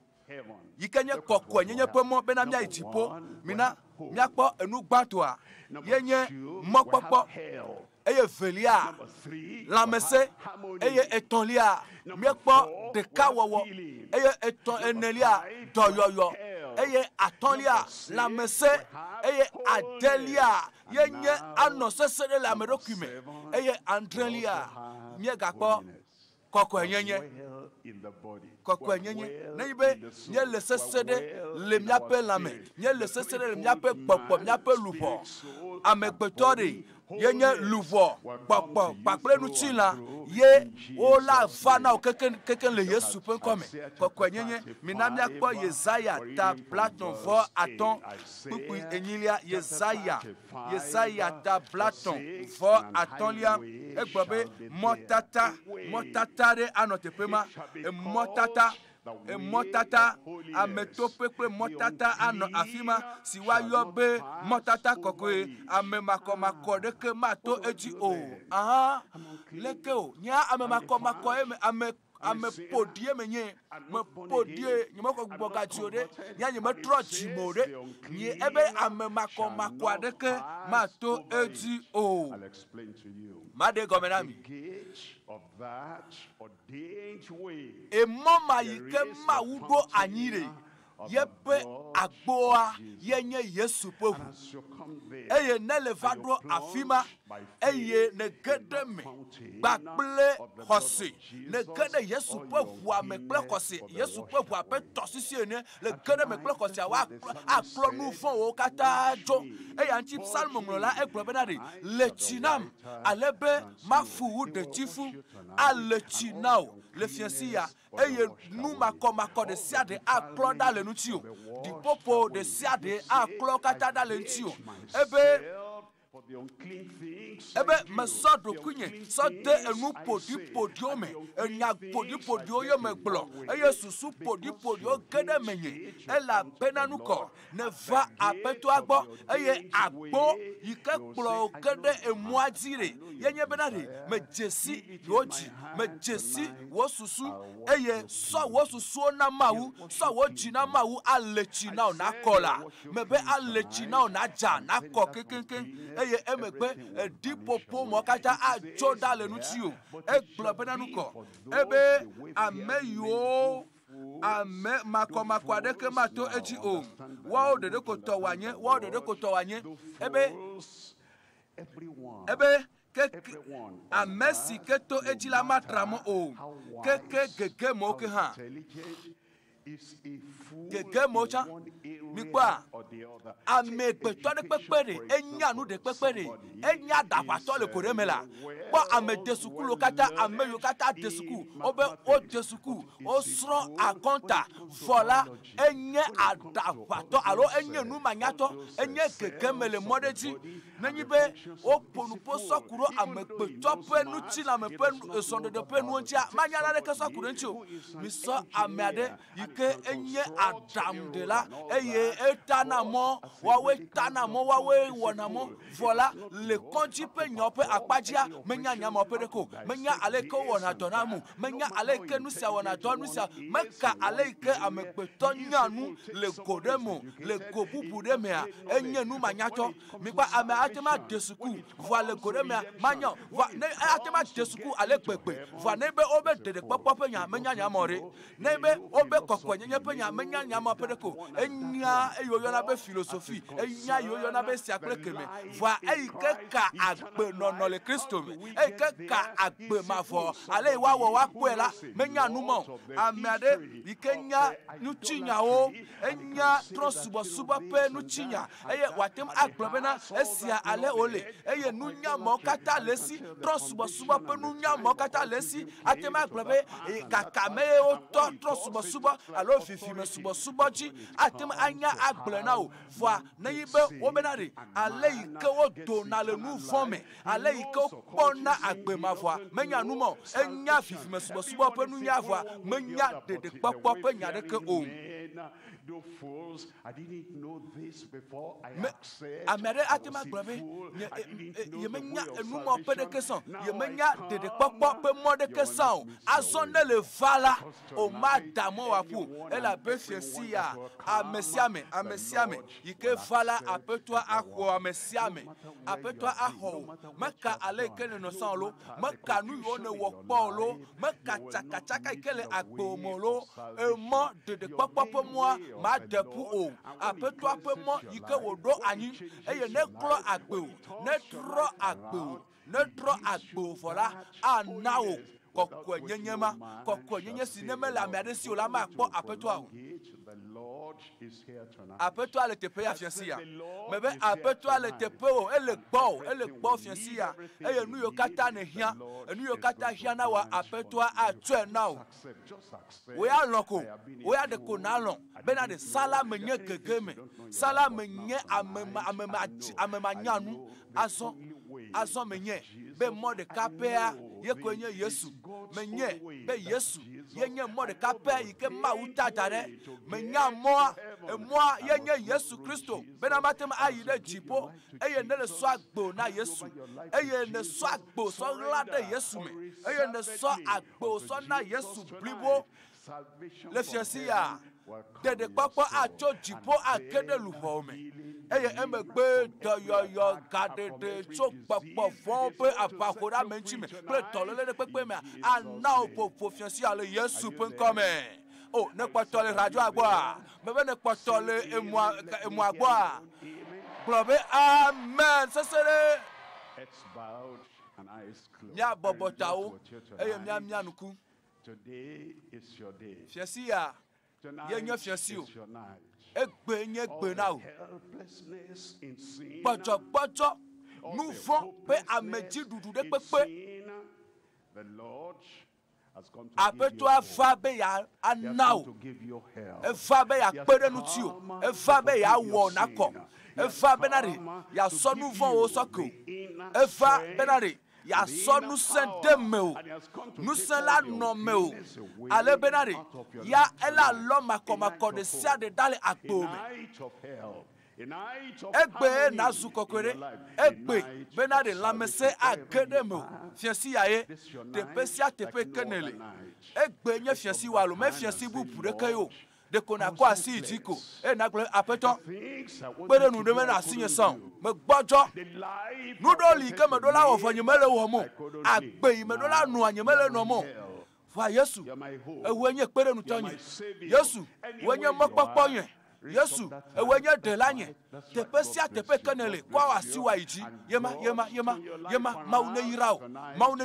ike nye kokko nyenye pemo bena mia itipo mina miakpo enu gbatoa yenye mokpopo eye felia la messe eye etolia miekpo de kawowo eye enelia doyoyo eye atolia la messe eye adelia yenye anosesere la merokume eye andrelia miegakpo koko enyenye na ibe nye le sesede le miape lame nye le sesede le miape popo miape lupo amekpetori yenye luvo popo pakple nuchila ye ola vana o keken le Yesu pen come koko enyenye minamia kpo Yesaya ta Platon vo aton pupu enyilia Yesaya ta Platon vo atolia EÚEGBE motatare anotepema motata ametopepe motata ano afima siwayobe motata kokoe amemako deke mato eji o aha lekeo nya amemako ame podie menye me podie nyama ko gboga tiode nya nyama trochi mode ni ebe amemako deke mato eji o. I'll explain to you. Made gomenami Of that ordained way. E mama yike mawudo anyire yepe agboa yenye Yesu pohu eye nele vadro afima eye ne gedeme bakple hosi ne gede Yesu pohu amekple hosi Yesu pohu ape tosisi ene le gedeme kple hosi awa aklo nu fon o kata jo eye anti psalm nglola eglobenade lechinam alebe mafu de chifu alechinao le fiancia eye nu makoma de siade aklo dale nutio di popo de siade aklo kata dale nutio ebe mesodo kunye sode enu podio me enya podio yo meglo eye susu podio gede menye ela benanuko ne va apeto agbo eye agbo yike kplo gede emuadire yenye benade mejesi yoji mejesi wo susu eye so wo susu na mawu so wo jina mawu alechi na na kola mebe alechi na na ja na ko kenken eye emegbe dipopo mokata ajoda le nutio EÚEGBE benanuko ebe ameyo ame makoma adeke mato eji o wa o de ko to wanye ebe amesi keto eji la matramo o keke gege mo ke ha gege mocha mikwa amegbeto de pepere enya nu de pepere enya dapato le koremela bo amedesuku lokata ameyo kata desuku obe o desuku o sro akonta vola enye adapato alo enye nu manyato enye keke mele modeji nanyibe o ponupo sokuro amegbeto penu ti na mepenu sonde de penu ntia manyala le kesokuro ntio mi so amade ike enye adam de la eye etanamo wawe tanamo wawe wonamo voila le konji pe nyope akpajia menya nyama opedeko menya aleke wona donamu menya aleke nusia wona donusia meka aleke amekpeto nyanu le godemo le gobubu de mea enye nu manyato mikwa ame atema desuku voila le godemea manyo ne atema desuku alekpepe voila nebe obe de popo nya menya nyama ore nebe obe kokwenye penya menya nyama opedeko enya eyoyo na be philosophie enya yoyo na be siakle keme voila eike ka agbe nono le Kristo me eike ka agbe mafo ale wa wo wa kwela menya numo amade ikenya nuchinya o enya trosubo subo pe nuchinya eye watem agbe na esia ale ole eye nunya mo kata lesi trosubo subo pe nunya mo kata lesi atem agbe kaka me o to trosubo subo alo fifi me subo subo ji atem anya agbe na o voa na yibe obenare ale ike o do na le nu fome ale ike pona agbe mavoa menya numo enya fifi me subo subo pe nunya voa menya de popo pe nya de ke o do fools. I didn't know this before I accept. Amere atima grabe ye menya enumo pe de keson ye menya de popo pe mo de keson azonde le vala o madamo wapu ela befiesia amesiame yike vala apetwa akwo amesiame apetwa aho maka alekele no sanlo maka nu yo ne wokpolo maka chaka ikele agbomolo e mo de popo pe mo ma depu o apetwa pe mo yike wodo anyi eye ne klo agbe ne tro agbe fola anawo kokko nyenyema kokko nyenye sineme la miade si o la ma po apetwa o apetwa le tepe ya fiancia mebe apetwa le tepe o ele gbo fiancia eye nu yo kata ne hia enu yo kata hia na wa apetwa atwe na o we ya loko we ya de ko na lon bena de sala menye gegeme sala menye amema nyanu aso menye be mo de kapea ye kwenye Yesu menye be Yesu yenye mo de kapea yike ma utadare menya mo yenye Yesu Kristo bena matem ayide jipo eye ne le so agbo na Yesu eye ne so agbo so lade Yesu me eye ne so agbo so na Yesu blibo le fiancia de papa acho jipo akede luhome eye emegbe doyoyo gadede cho papa fon pe apakora menchime pre tolole de pepe me ana opo fiancia le Yesu pen come oh ne patole radio agboa mebe ne patole emu agboa globe amen sesere it's bowed and eyes closed nya bobotao eye mia nuku today is your day fiancia yenye fiancia egbe nye gbe na o bojo nous vont pe ameji dudu de pepe apetwa fabe ya anao e fabe ya pere nu ti o e fabe ya wo nako e fabe na re ya so nous vont o soko e fabe na re ya so nous sendemeo nous sela no meo ale benare ya ela lo makoma de sia de dale akpome egbe na zukokore egbe benare lamese agedemo fiasi yae de pesia tepe kenele egbe nye fiasi walo me fiasi bu purekayo de kona kwa si itiko e na gbe apeto pere nu de me na sinye son me gbojo nu do li ke me do la wo fanyemele wo mo agbe me do la nu anyemele no mo fa Yesu ewenye pere nu tonye Yesu wenye mopopo yen Yesu ewenye de lanye te pesia tepe kenele kwa wasiwa iji yema maune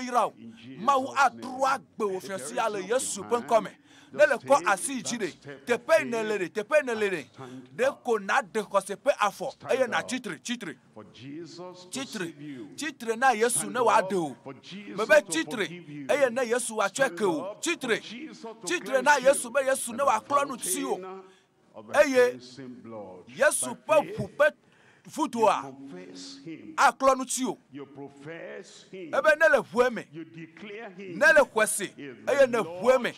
yirao mau adru agbe wo fiasi ale Yesu pen come ne le kɔ asi dzi ɖe teƒe ne le ɖe teƒe ne le ɖe ɖe ko na ɖe xɔse ƒe afɔ eye na tsitre tsitre na Yesu ne wòaɖe o mebe tsitre eye ne Yesu wòatsɔe ke o tsitre na Yesu be Yesu ne wòaklɔ nu si o eye Yesu ƒe ʋu ƒe vudoa aklɔ nu tsi o ebe ne le ʋue me ne le xɔse eye ne ʋue me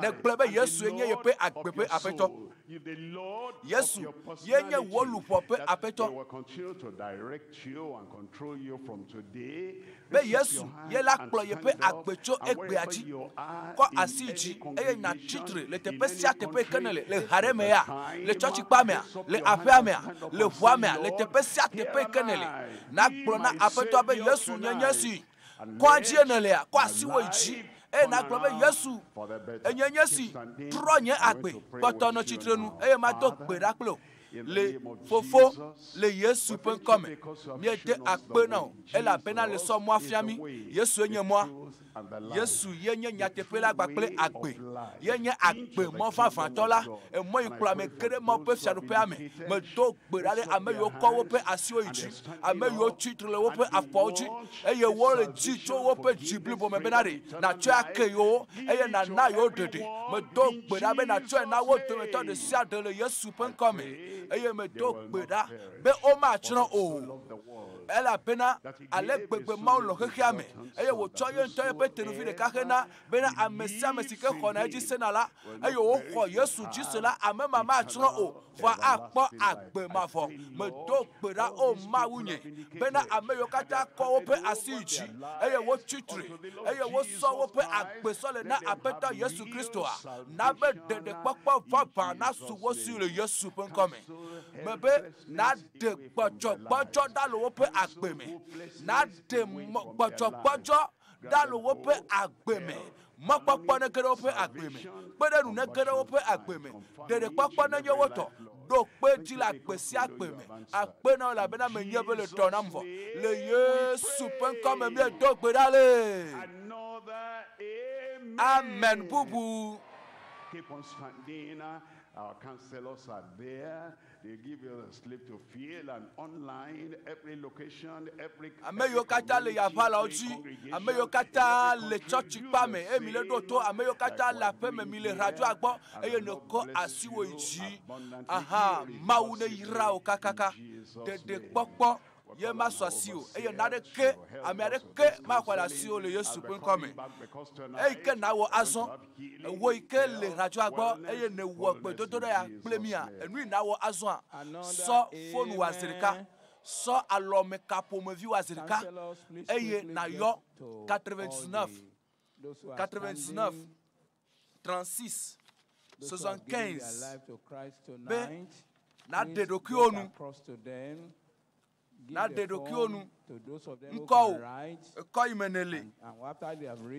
ne gblɔ be Yesu nye yeƒe agbe ƒe aƒetɔ Yesu ye nye wò luʋɔ ƒe aƒetɔ be Yesu ye la kplɔ yeƒe agbe tso egbea dzi kɔ asi dzi eye na tsitre le teƒe sia teƒe ke ne le haɖe me ya le tsɔtsikpa mea le aƒea mea le ʋua mea le teƒe sia teƒe ke ne le na gblɔ na aƒetɔ be Yesu nye si kɔdzi ne lea kɔ asiwo yi dzi eye na gblɔ be Yesu nye si trɔ nye agbe kpɔtɔ nɔ tsitre nu eye ma do gbe ɖa kple o le fofo le Yesu ƒe ŋkɔme miede akpe na o elabena le sɔ mɔa fia mi Yesu nye mɔa Yesu ye nye nyateƒe la gba kple agbe ye nye agbe mɔ vavãtɔ la emɔ yi kplɔ ame geɖe mɔ ƒe fiaɖuƒea me medo gbe ɖa ɖe ame yiwo kɔ woƒe asiwo yi dzi ame yiwo tsitre le woƒe afɔwo dzi eye wole dzi tso woƒe dzi blibo me bena ɖe natsɔe ake yewo eye nana yewo ɖeɖe medo gbe ɖa be natsɔe na wo dometɔ ɖe sia ɖe le Yesu ƒe ŋkɔme eye medo gbe ɖa be womatsrɔ̃ o elabena ale gbegbe Mawu lɔ xexea me eye wòtsɔ ye ŋutɔ yeƒe tenuvi ɖeka hena bena ame sia ame si ke xɔna edzi sena la eye woxɔ Yesu dzi se la ame ma matsrɔ̃ o vɔa akpɔ agbe mavɔ medo gbe ɖa o Mawu nye bena ame yiwo katã kɔ woƒe asi dzi eye wotsitre eye wosɔ woƒe agbe sɔ le na aƒetɔ Yesu Kristoa na be ɖeɖekpɔkpɔ vavã na su wo si le Yesu ƒe ŋkɔme mebe na ɖe gbɔdzɔgbɔdzɔ ɖa le woƒe agbe me na ɖe gbɔdzɔgbɔdzɔ ɖa le woƒe agbe me mɔkpɔkpɔ ne ge ɖe woƒe agbe me kpeɖenu ne ge ɖe woƒe agbe me ɖeɖekpɔkpɔ ne nye wotɔ ɖo kpe dzi le agbe sia agbe me akpe na wo elabena menye be le tɔ nam vɔ le Yesu ƒe ŋkɔme miedo gbe ɖa le amen bubu. Keep on standing. Our counselors are there. They give you the slip to fill and online every location, every. Ame yiwo katã le yavala dzi, ame yiwo katã le tsɔtsi kpa me, eye mi le ɖo to, ame yiwo katã le aƒe me, mi le radioa gbɔ, eye ne kɔ asiwo yi dzi. Aha, Mawu ne yra wo kakaka, ɖeɖekpɔkpɔ. Ye ma sɔ asi o eye naɖeke ame aɖeke maxɔ le asi o le Yesu ƒe ŋkɔme eyi ke na wɔ azɔ wo yi ke le radioa gbɔ eye ne wɔ gbedodo ɖe ya kple mia enu yi na wɔ azɔa sɔ fonu wa zi ɖeka sɔ alɔme kaƒomevi wa zi ɖeka eye nayɔ 99 36 75 be naɖe ɖokuiwo nu. Na de ɖokuiwo nu ŋkɔwo ekɔ yi me ne le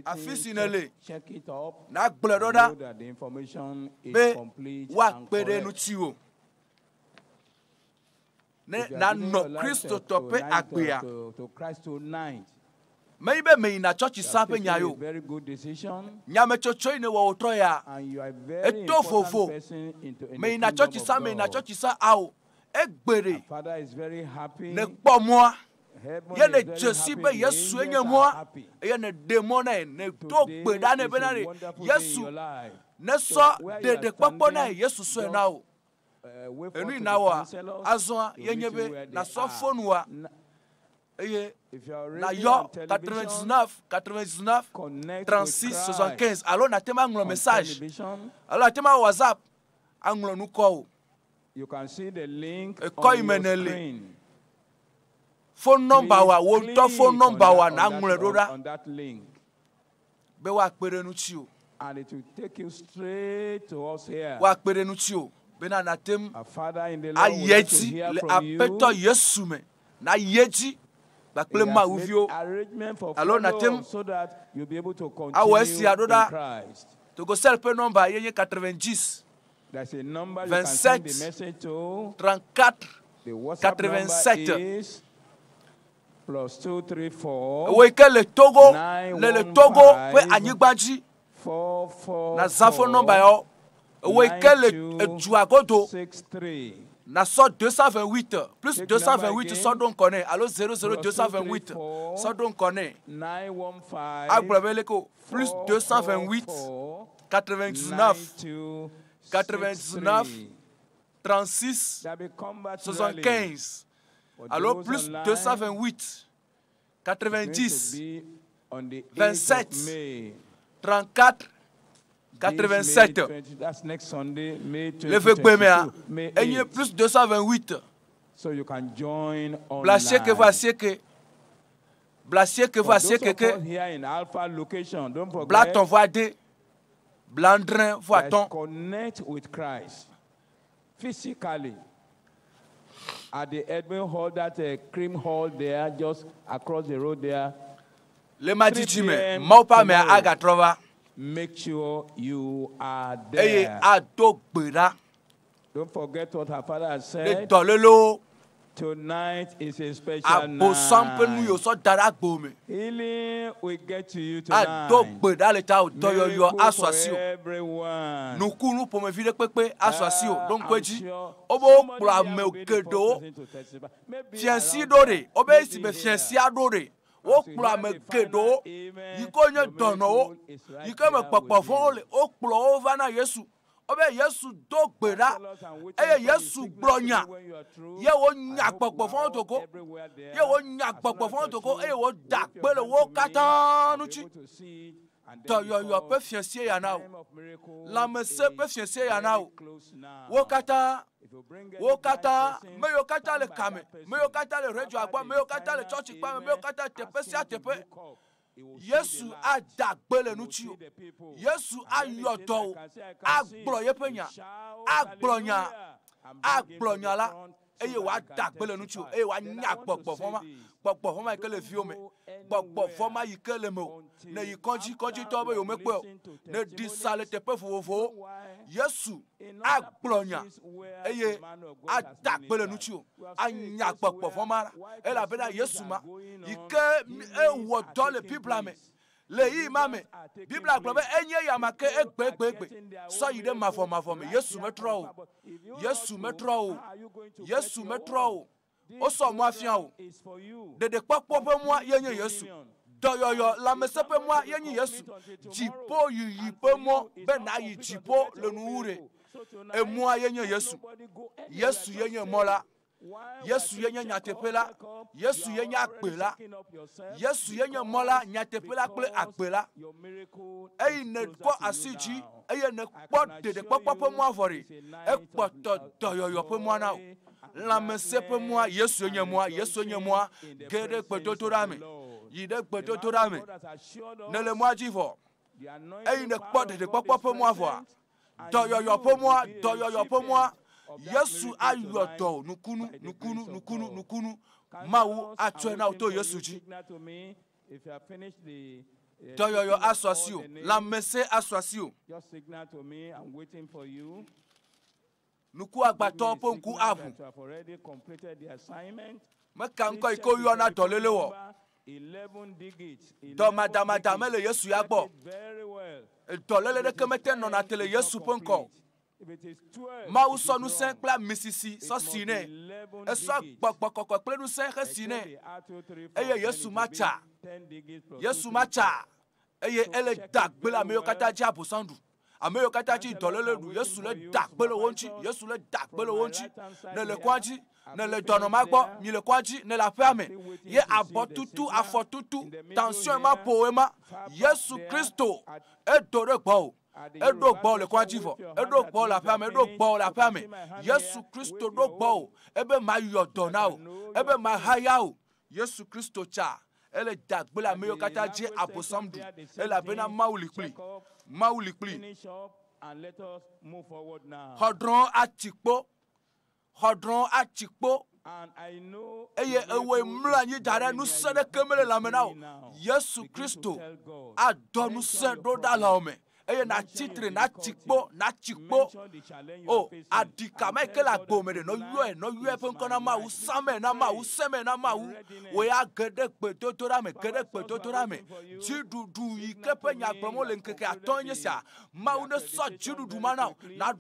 afi si ne le na gblẽ ɖo ɖa be woakpe ɖe ŋutiwo ne nanɔ Kristo tɔ ƒe agbea meyi be meyina tsɔtsi sa ƒe nya yo nyametsotso yi ne wɔ wòtrɔ ya eto vovo meyina tsɔtsi sa awo EÚEGBE ne kpɔ mɔa ye ne dzesi be Yesu enye mɔa ye ne de mɔ na ye ne do gbe ɖa ne bena ne Yesu ne sɔ ɖeɖekpɔkpɔ na ye Yesu sɔe na wo enu yi na wɔa azɔa ye nye be na sɔ fonua eye na yɔ 99 36 75 alo na tema ŋlɔ message alo na tema WhatsApp aŋlɔ nu kɔ o. You can see the link on your screen. Phone number wa wo to phone number wa na ŋlɔ ɖo ɖa. On that link. Be wa kpe ɖe ŋuti o. And it will take you straight to us here. Wa kpe ɖe ŋuti o. Be na tem ayedzi le aƒetɔ Yesu me. Na yedzi bakple Mawuviwo. Alo na tem awɔ esia ɖo ɖa. Togo sel ƒe number ye nye 90. There's a number 27 you can send the message to. 34 the WhatsApp 87 number is +234. Wo ke le Togo le Togo ƒe anyigba dzi Na zafo number yo. Wekele Juagodo. Na so 228 plus 228 so don connaît. Allo 00228 so don connaît. 915 Agbrebeleko plus 228 99 36 75. Alors plus 228 90 27 34 87. L'EÜEGBE est plus 228. So you can join online. Blasier que Here in Alpha location, don't forget. Blaton voix D. Blandrin voix ton. Connect with Christ physically at the Edwin Hall, that cream hall there, just across the road there. Le maditime, maupa me agatrova. Make sure you are there. Don't forget what her father has said. Tonight is a special night. Healing will get to you tonight. Miracle for everyone. O kpla me kedo yiko nye dono yiko me kpokpofon le o kplo over na Yesu obe Yesu do gbera eye Yesu blonya ye wo nya kpokpofon toko ye wo nya kpokpofon toko eye wo da pele wo kata nuchi to yo pe fiancé ya na la me se pe fiancé ya na wo kata me yo kata le kame, me yo kata le radio agba, me yo kata le church agba, me yo kata tepe si a tepe. Yesu a dagbele nuchi. Yesu a yoto. A gbloye penya. A gblonya la. Eye wa dagbele nuchi. Eye wa nya gbogbo foma ke le fi o me. Gbogbo foma yi ke le mo. Ne yi konji tobe yo me pe. Ne di sale tepe fofo. Yesu a gblonya. Eye a dagbele nuchi o. A nya gbogbo foma. E la bena Yesu ma. Ike e wo do le people ame. Le yi mame. Bible aglobe enye ya make egbe. So yi de mafo me. Yesu metro. Yesu metro. Yesu metro. O so mo afian o. De papo pe mo yenye Yesu. Doyoyo la mesepe mo yenye Yesu. Jipo yi pe mo be na yi jipo le nuure. E mo yenye Yesu. Yesu yenye mola. Yesu yenye nyatepela. Yesu yenye akpela. Yesu yenye mola nyatepela kple akpela. Ey ne ko asiji, ey ne ko de papo pe mo avori. E ko to doyoyo pe mo na. La mesepe moi Yesu yenye moi gere kpedotorame yide kpedotorame ne le moi jivo e ne kpode de papo pe moi voir doyoyo pe moi Yesu ayoto nukunu mawu atwena auto Yesu ji doyoyo asosio la messe asosio just signal to me. I'm waiting for you. Nuku agbato po nku avu. Meka nko iko yo na dolele wo. 11 digits. Do madama le Yesu ya gbo. Dolele de kemete no na tele Yesu po nko. Ma u so nu sen pla misisi so sine. E so gbogbo ple nu sen he sine. Eye Yesu macha. Yesu macha. Eye ele dagbe la me yo kata ja bosandu. Ameyo katachi dolele du Yesu le dakbele wonchi Yesu le dakbele wonchi ne le kwaji ne le donomagbo mi le kwaji ne la ferme ye abotutu afotutu tension ma poema Yesu Kristo e dore gbo e do gbo le kwaji fo e do gbo la ferme Yesu Kristo do gbo ebe ma yodo na o ebe ma haya o Yesu Kristo cha ele dagbele ameyo katachi abosamdu ele bena maulikli Finish up and let us move forward now. Hodron atikpo. And I know eye ewe mlanyi dare nu sede kemele lamena o Yesu Kristo adonu se do dala ome eye na titre na tikpo o adika ma ke la gbo me de no yue pe nko na ma wu same na ma wu seme na ma wu we ya gede gbe totora me Dzidudu ike pe nya promo le nkeke atonye sia ma wu ne so Dzidudu ma na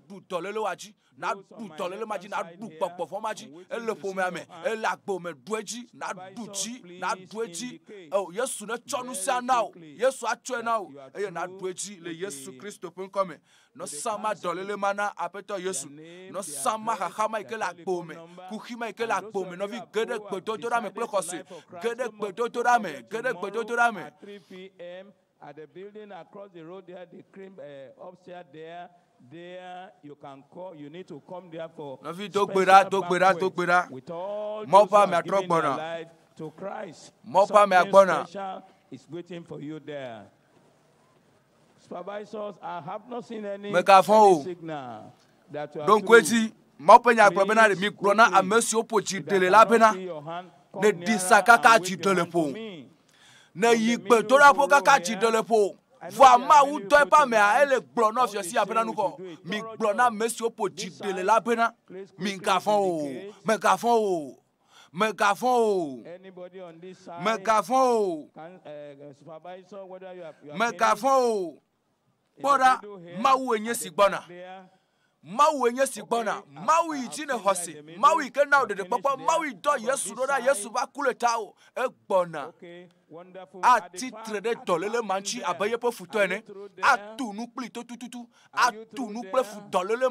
du tolele waji na du tolele maji na du popo fo maji ele po me ame ele agbo me dueji na du ji na dueji oh Yesu ne chonu sia na Yesu atwe na eye na dueji le Yesu Kristo pe nko me no sama dolele mana apeto Yesu no sama hahama ike la agbo me kuhima ike la agbo me no vi gede gbe totora me plekosi gede gbe totora me 3 p.m. at the building across the road there, the cream upstairs there. There you can call. You need to come there for with all those who are giving their life to Christ. Something special is waiting for you there. Supervisors, I have not seen any signal that you are through. Mopenya probena de mikrona amesi opochi tele la pena ne disakaka chi telepo ne yigbe tora po kaka chi telepo va ma u to pa me a ele gbo no fi si apena nuko mi gbo na mesi opochi tele la pena mi gafon Anybody on this side? Supervisor, whether you are Bora mawu enye sigbona Mawu enye sigbona mawu ijine hosi mawu ike na de papa mawu do Yesu do da Yesu ba kuleta o egbona ati trede dolele manchi abaye po futo ene atu nu pli to tututu atu nu ple fu dolele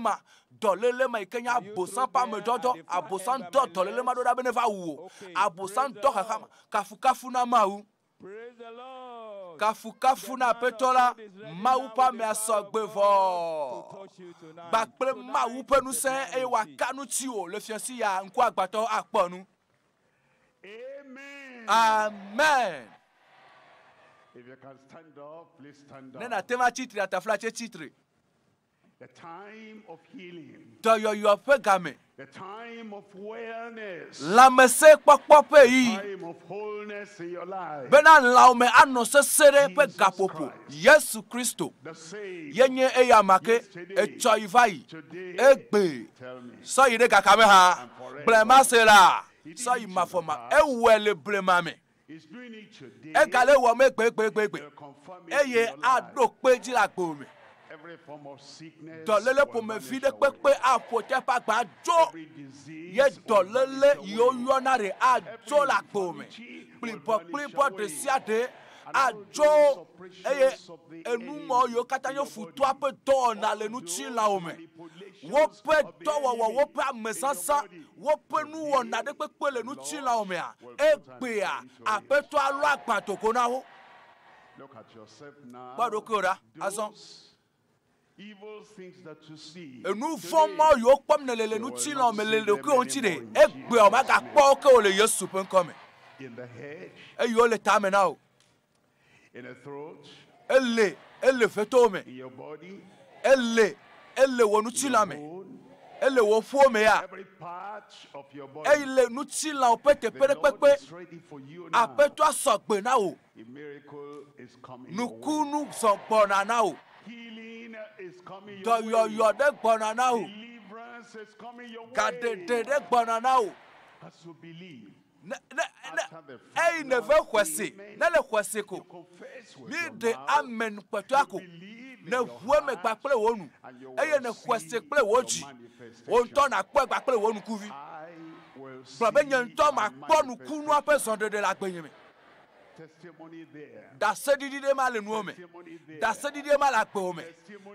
ma ikenya abosan pa me dodo abosan do dolele ma do da bene va wo abosan do hakama kafu na mawu. Praise the Lord. Kafu na petola mawu pa me asogbe vo bakple mawu pe nu se e wa kanu ti o le fiansi ya nko agbato aponu. Amen. If you can stand up, please stand up. Nena tema titre atafla titre. The time of healing. Do yo pegame. The time of wellness. La mese popope yi. Time of wholeness in your life. Bena laume anose sere pe gapopo. Yesu Kristo. Yenye eyamake echoivai. Egbe. So yide kakame ha. Blema sera. So yimafoma. Ewele blema me. He's doing it today. Ekale wo me gbe. Eye adokpe ji la gbo me. Every form of sickness. Dolele po me fide pepe apote pa gba jo. Ye dolele yo yonare ajo la gbo me. Plipo de siade ajo eye enumo yo katanyo futu ape do na le nu chi la o me. Wo pe do wo pe amesasa wo pe nu wo na de pepe le nu chi la o me a egbe a apeto alo agbatoko na ho. Look at yourself now. Badokora azon evil things that you see. Enu fomo yo pom ne le nu chi la o me le ko on chi de egbe o ma ga po ke o le Yesu pen come. In the head. E yo le ta me now. In the throat. Elle feto me. In your body. Elle wonu chi la me. Elle wo fo me ya. Every part of your body. Elle nu chi la o pete perepepe. Apeto asogbe na o. A miracle is coming. Nukunu sogbona na o. Healing is coming your way. Do yo de gbona na o. Deliverance is coming your way. Gade de gbona na o. As you believe. Ei neve kwesi na le kwesi ko ni de amen kweto ako ne huo me gba pele wonu eye ne kwesi pele woji on to na po gba pele wonu kuvi probe nyen to ma ponu kunu apeson de la gbeyin me testimony there. Da sedidi de ma le nu me. Da sedidi ma la gbe me.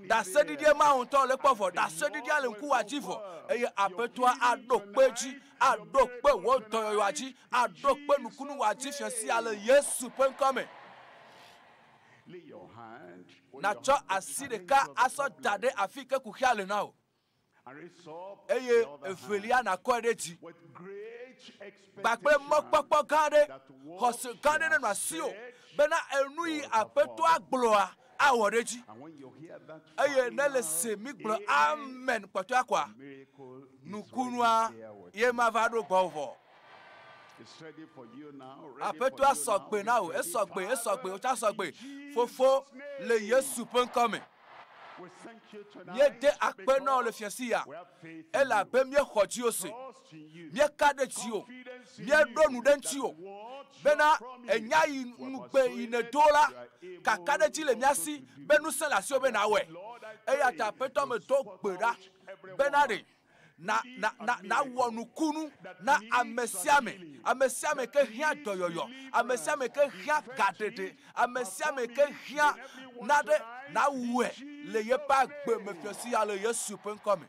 Da sedidi ma on to le pofo. Da sedidi ale nku ajifo. Eye apetua adokpeji, adokpe wo to yo aji, adokpe nukunu waji fiasi ale Yesu pen come. Lay your hand. Na cho aside ka aso dade afike ku hiale now. Eye efelia na kodeti. Bakpe mokpokpo gade hose gade na masio bena enui apeto agloa aworeji eye nele semi glo amen kpato akwa nukunua ye mavado gbovo apeto asogbe now esogbe o cha sogbe fofo le Yesu pen come Miede akpe na le fiasia. Ela be mie khoji ose. Mie kade tio. Mie donu den tio. Bena enya nugbe ine dola kakade ti le miasi benu se la sio be na we. Eya ta peto me to gbera. Benade na wonu kunu na amesiame ke hia doyoyo amesiame ke hia gadede amesiame ke hia na we le ye pa gbe me fiosi ya le Yesu pen come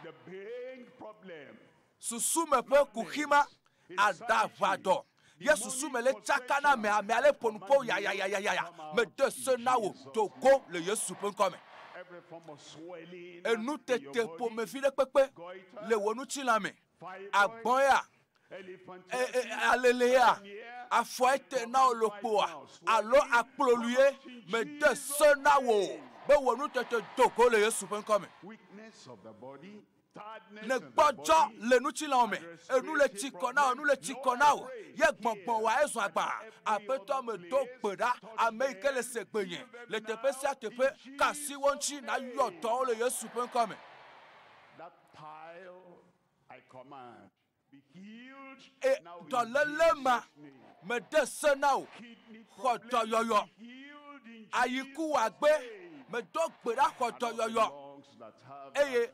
the big problem susu me pe kuhima adavado Yesu susu me le chakana me ale ponpo ya me de se na wo Togo le Yesu pen come et nous t'étions pour me filer pépé, les wonu chilame, à boya, alléluia, à foite na olopoa, allo à ploluer, mais de ce nawo, mais wonu t'étais Togo le Yesu pen comme. Ne bojo le nu chilame, et nous le chikona, ye gbongbon wa ezo agba, apeto me do peda, ameke le segbenye, le tepe sia tepe, kasi wonchi na yoto le Yesu pen comme. That pile I command be healed. Et dans le lema, me desenao, khoto yoyo, ayiku agbe, me do peda khoto yoyo. Eye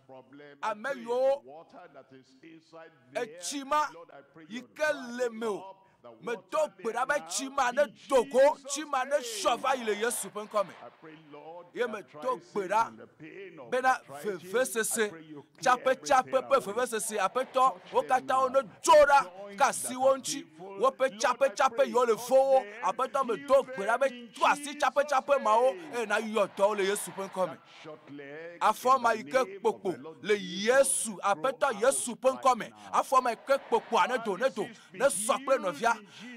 ameyo echima yikelemeo me do gbera be chima ne Togo chima ne shova ile Yesu pen come ye me do gbera bena vevesese chape pe vevesese apeto okata ono jora kasi wonchi wo pe chape yo le fo apeto me do gbera be tu asi chape mao e na yo to le Yesu pen come afoma ike popo le Yesu apeto Yesu pen come afoma ike popo anedo ne sopre no via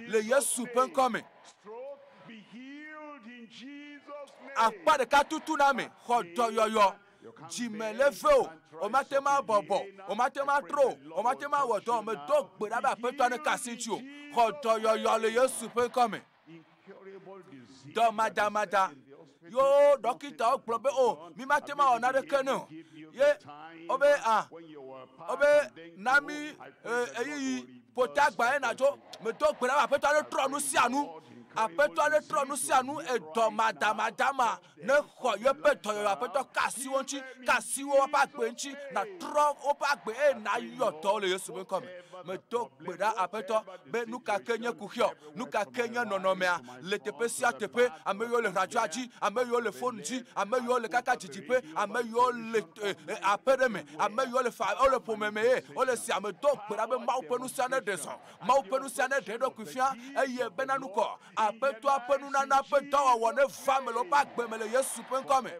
le Yesu pen come apa de katutu na me khodo yoyo jimeleveo o matema bobo o matema tro o matema wodo me do gbera ba peto ne kasinti o khodo yoyo le Yesu pen come do madamada yo dokita oglobe o mi matema ona de kenu ye obe nami eyi potagba enajo me do gbera ba peto ne tro nu si anu apeto ale tronu si anu edo madama ne kho ye peto yo apeto kasi wonchi kasi wo pa gbenchi na tro o pa gbe e na yo to le Yesu be come me to gbera apeto be nu ka kenye kuhio nu ka kenye nonomea le tepe si atepe ameyo le radio aji ameyo le phone ji ameyo le kaka jijipe ameyo le apereme ameyo le fa o le pomeme o le si ameto gbera be ma openu si ane deson ma openu si ane de do kufia eye benanu ko apeto apenu na na peto wo ne family pa gbemele Yesu pen come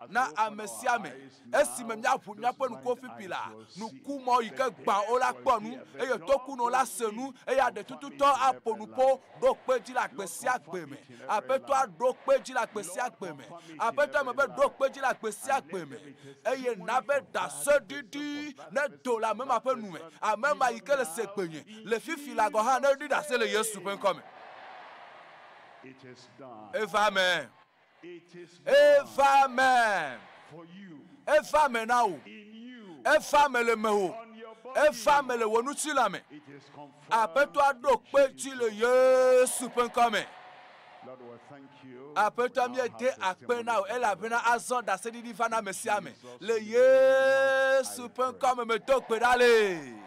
na amesiame esime mia penu ko fipila nu kumo ike gba o la ponu eye toku no la senu eye de tututo aponu po do peji la gbesi agbeme apeto ado peji la gbesi agbeme apeto me be do peji la gbesi agbeme eye na be da sedidi ne do la mema penu me amema ike le segbenye le fifila go ha na di da se le Yesu pen come. It is done. Amen. It is done. Amen. For you. Amen now. In you. Amen le meho. Amen le wonu tilame. It is confirmed. Apeto ado pe ti le Yesu pen come. Lord, we thank you. Apeto mi ede akpe now ela bena azon da se di fana mesiame. Le Yesu pen come me to pe dale.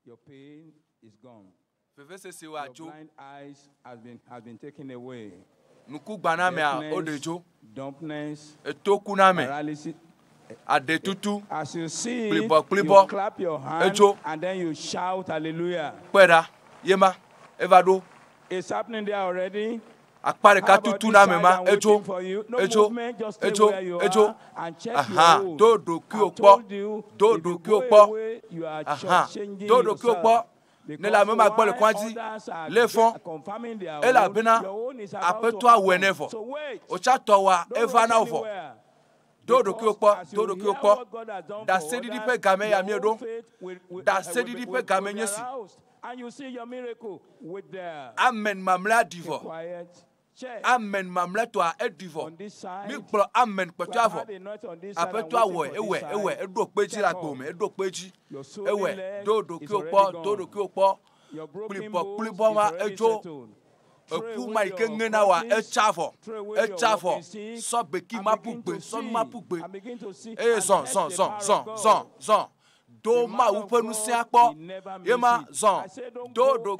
Your pain is gone. Your Your blind eyes has been taken away. Dumbness, paralysis. As you see, you clap your hands and then you shout hallelujah. It's happening there already. Akpareka tutu na mema ejo and check your do do ki okpo ne la mema gbo le kwanji le fon e la bina apeto awenevo o cha to wa eva na ovo Dodo kyopo. Da sedidi pe game ya miedo. Da sedidi pe game nyesi. And you see your miracle with the Amen mamla divo. Amen mamla to a divo. Mi bro amen petuavo. Apetua ewe edo peji la gome, edo peji. Ewe dodo kyopo. Blibo ma ejo. Epu ma ikengena wa echavo. So beki mapugbe, son mapugbe. Zon. Do ma upenu si akpo. Yema zon. Dodo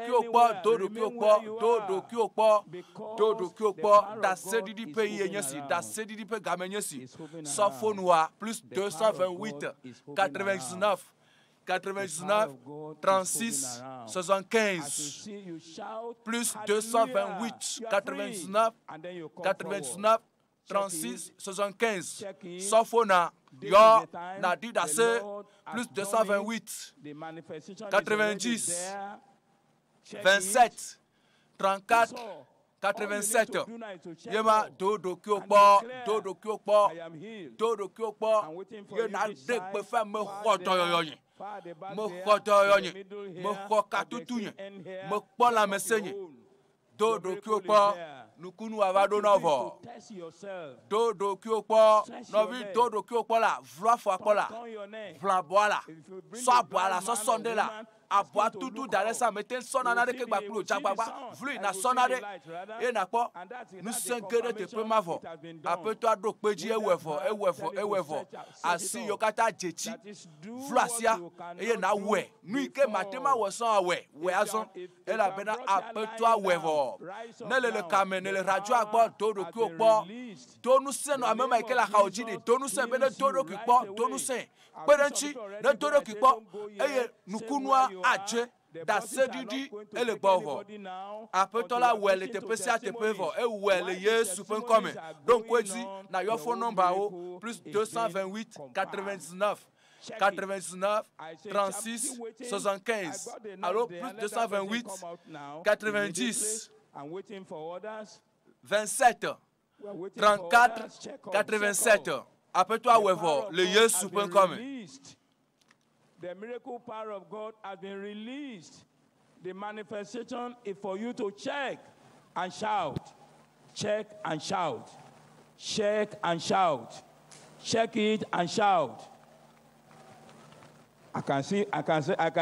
kyokpo. Da sedidi pe yenyesi. Da sedidi pe gamenyesi. Sofonwa plus 228. 99, 36, 75, plus 228, 99, 36, 75. Sofona, yo, na dida se, plus 228, 90, 27, 34, 87. Yema dodo kyokpo. Ye na dekbe fa me khotoyoyoyin. Me khotoyoyin. Me khokatutunye. Me kpola mesenye. Dodo kyokpo. Nukunu avado novo. Dodo kyokpo. Novi dodo kyokpo la. Vla fwa kola. Vla boala. So boala so sonde la. Aboa tutu daresa meten sonana de kegba klo jagbagba vlu na sonade e na po nu sengere te pe mavo apeto adok peji ewefo asi yokata jechi vlu asia e na we nu ike matema wosan awe we azon e la bena apeto awevo nele kame nele radio agbo dodo ki opo donu se no amema ike la kaoji de donu se bele dodo ki po donu se perenchi ne dodo ki po eye nukunwa aje da sedidi ele bovo apetola wele te pesia te pevo e wele yesu pen come donc kwezi na yo phone number o plus 228 99 36 75 alors plus 228 90 27 34 87 appelle-toi wevo le yesu pen come. The miracle power of God has been released. The manifestation is for you to check and shout. Check and shout. Check and shout. Check it and shout. I can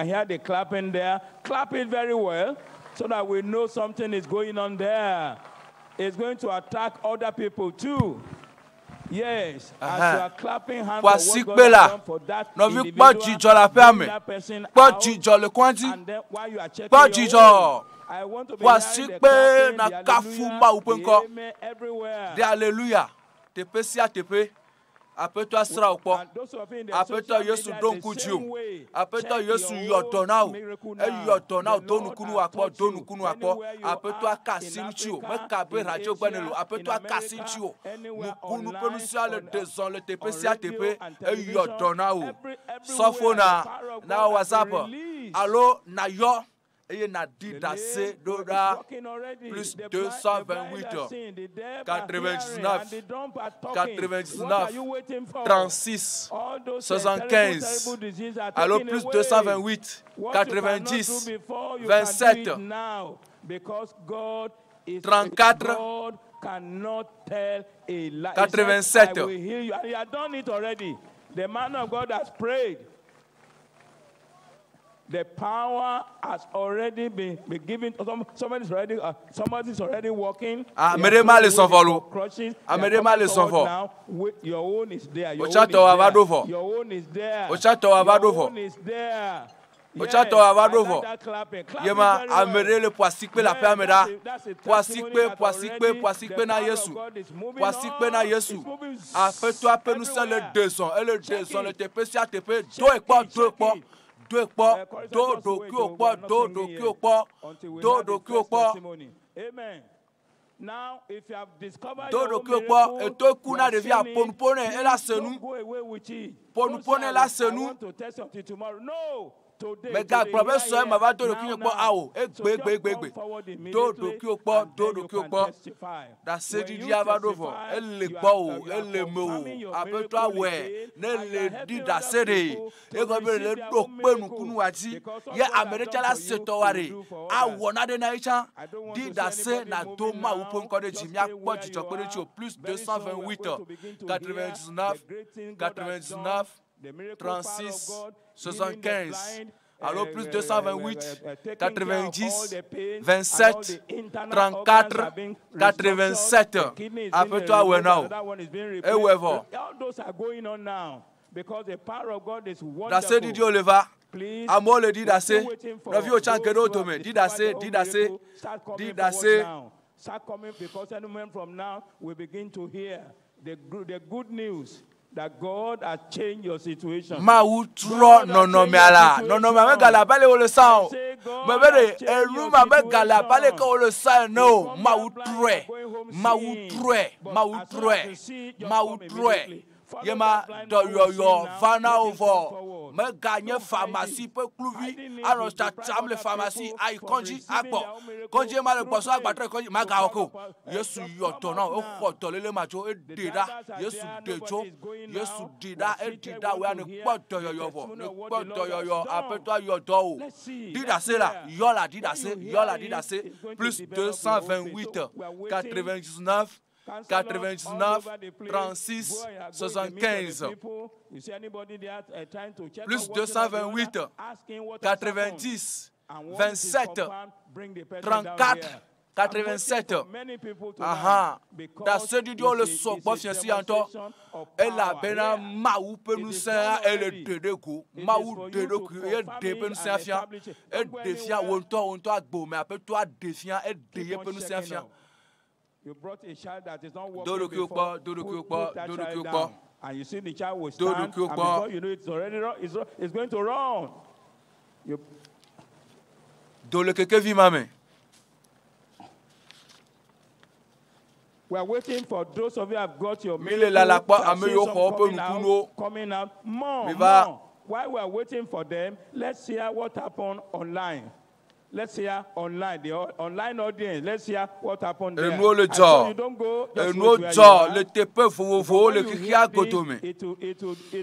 hear the clapping there. Clap it very well so that we know something is going on there. It's going to attack other people too. Yes, as you are clapping hands for what God has done for that individual, that person out, and then while you are checking your own, I want to be hearing the clapping, the amen everywhere. The hallelujah. Tepe. Apetwa sra ukpo. Apetwa Yesu don kuju. Apetwa Yesu yodonao. E yodonao donukunu akpo. Apetwa kasimchu. Mekabe radio gbenelo. Apetwa kasimchu. Nukunu penusia le dezon le tepe sia tepe. E yodonao. Sofona na WhatsApp. Allo na yo. Et na dida se doda plus 228 99 36 75 alors plus 228 90 27 34 87. You have done it already. The man of God has prayed. The power has already been given. Somebody's already working. Amerema le sonvolo. Amerema le sonvolo. Now your own is there. Your own is there. Ochato avadovo. Ochato avadovo. Yema amere le poasikpe la pameda. Poasikpe na Yesu. Poasikpe na Yesu. Apetwa penusa le deson. Le deson le tepe sia tepe. Do ekpo. Dodo kyokpo. Amen. Now, if you have discovered Dodo your kyokpo, eto kuna devia ponupone ela senu. don't go away with it. Ponupone la senu. I want to test something tomorrow. No. Me ga probe so ma ba do do ki po awo egbe do do ki po da se di dia ba do fo ele po ele mo apeto awe ne le di da se re e go be le do pe nu kunu ati ye america la se to ware awo na de na icha di da se na do ma wo pon ko de ji mi apo jijo pe de plus 228 99 36 75. Alors plus 228, 90, 27, 34, 87. Après toi, we know. EÜEGBE. All those are going on now because the power of God is wonderful. That's it, Dieu le va. Amo le dit d'assez. La vie au champ que d'autres me dit d'assez. Start coming because any moment from now we begin to hear the good news. That God has changed your situation. Mautro no me ala. No me gala pale o le sang. Me bere elu ma me gala pale ko le sang no. Mautre. Yema do yo vana over. Me gagne pharmacie pe kluvi. Aro sta chamle pharmacie ai konji akpo. Konji ma le poso agbatre konji ma ga oko. Yesu yo to na o kwoto lele majo e deda. Yesu dejo. Yesu dida e dida we an kwoto yo vo. Ne kwoto yo apeto yo do. Dida se la, yo la dida se plus 228 99 99 36 75 plus 228 90 27 34 87. Aha. Da se di Dieu le so bo fianci anto. Elle a bena mawu pe nu sa elle dede ku. Mawu dede ku e de pe nu sa fian. E de fian wonto agbo me ape to a de fian e de ye pe nu sa fian. You brought a child that is not working before. And you see the child will stand, and before you know it's already it's going to run. We are waiting for those of you who have got your coming out more. While we are waiting for them, let's hear what happened online. Let's hear online, the online audience. Let's hear what happened there. So you don't go. It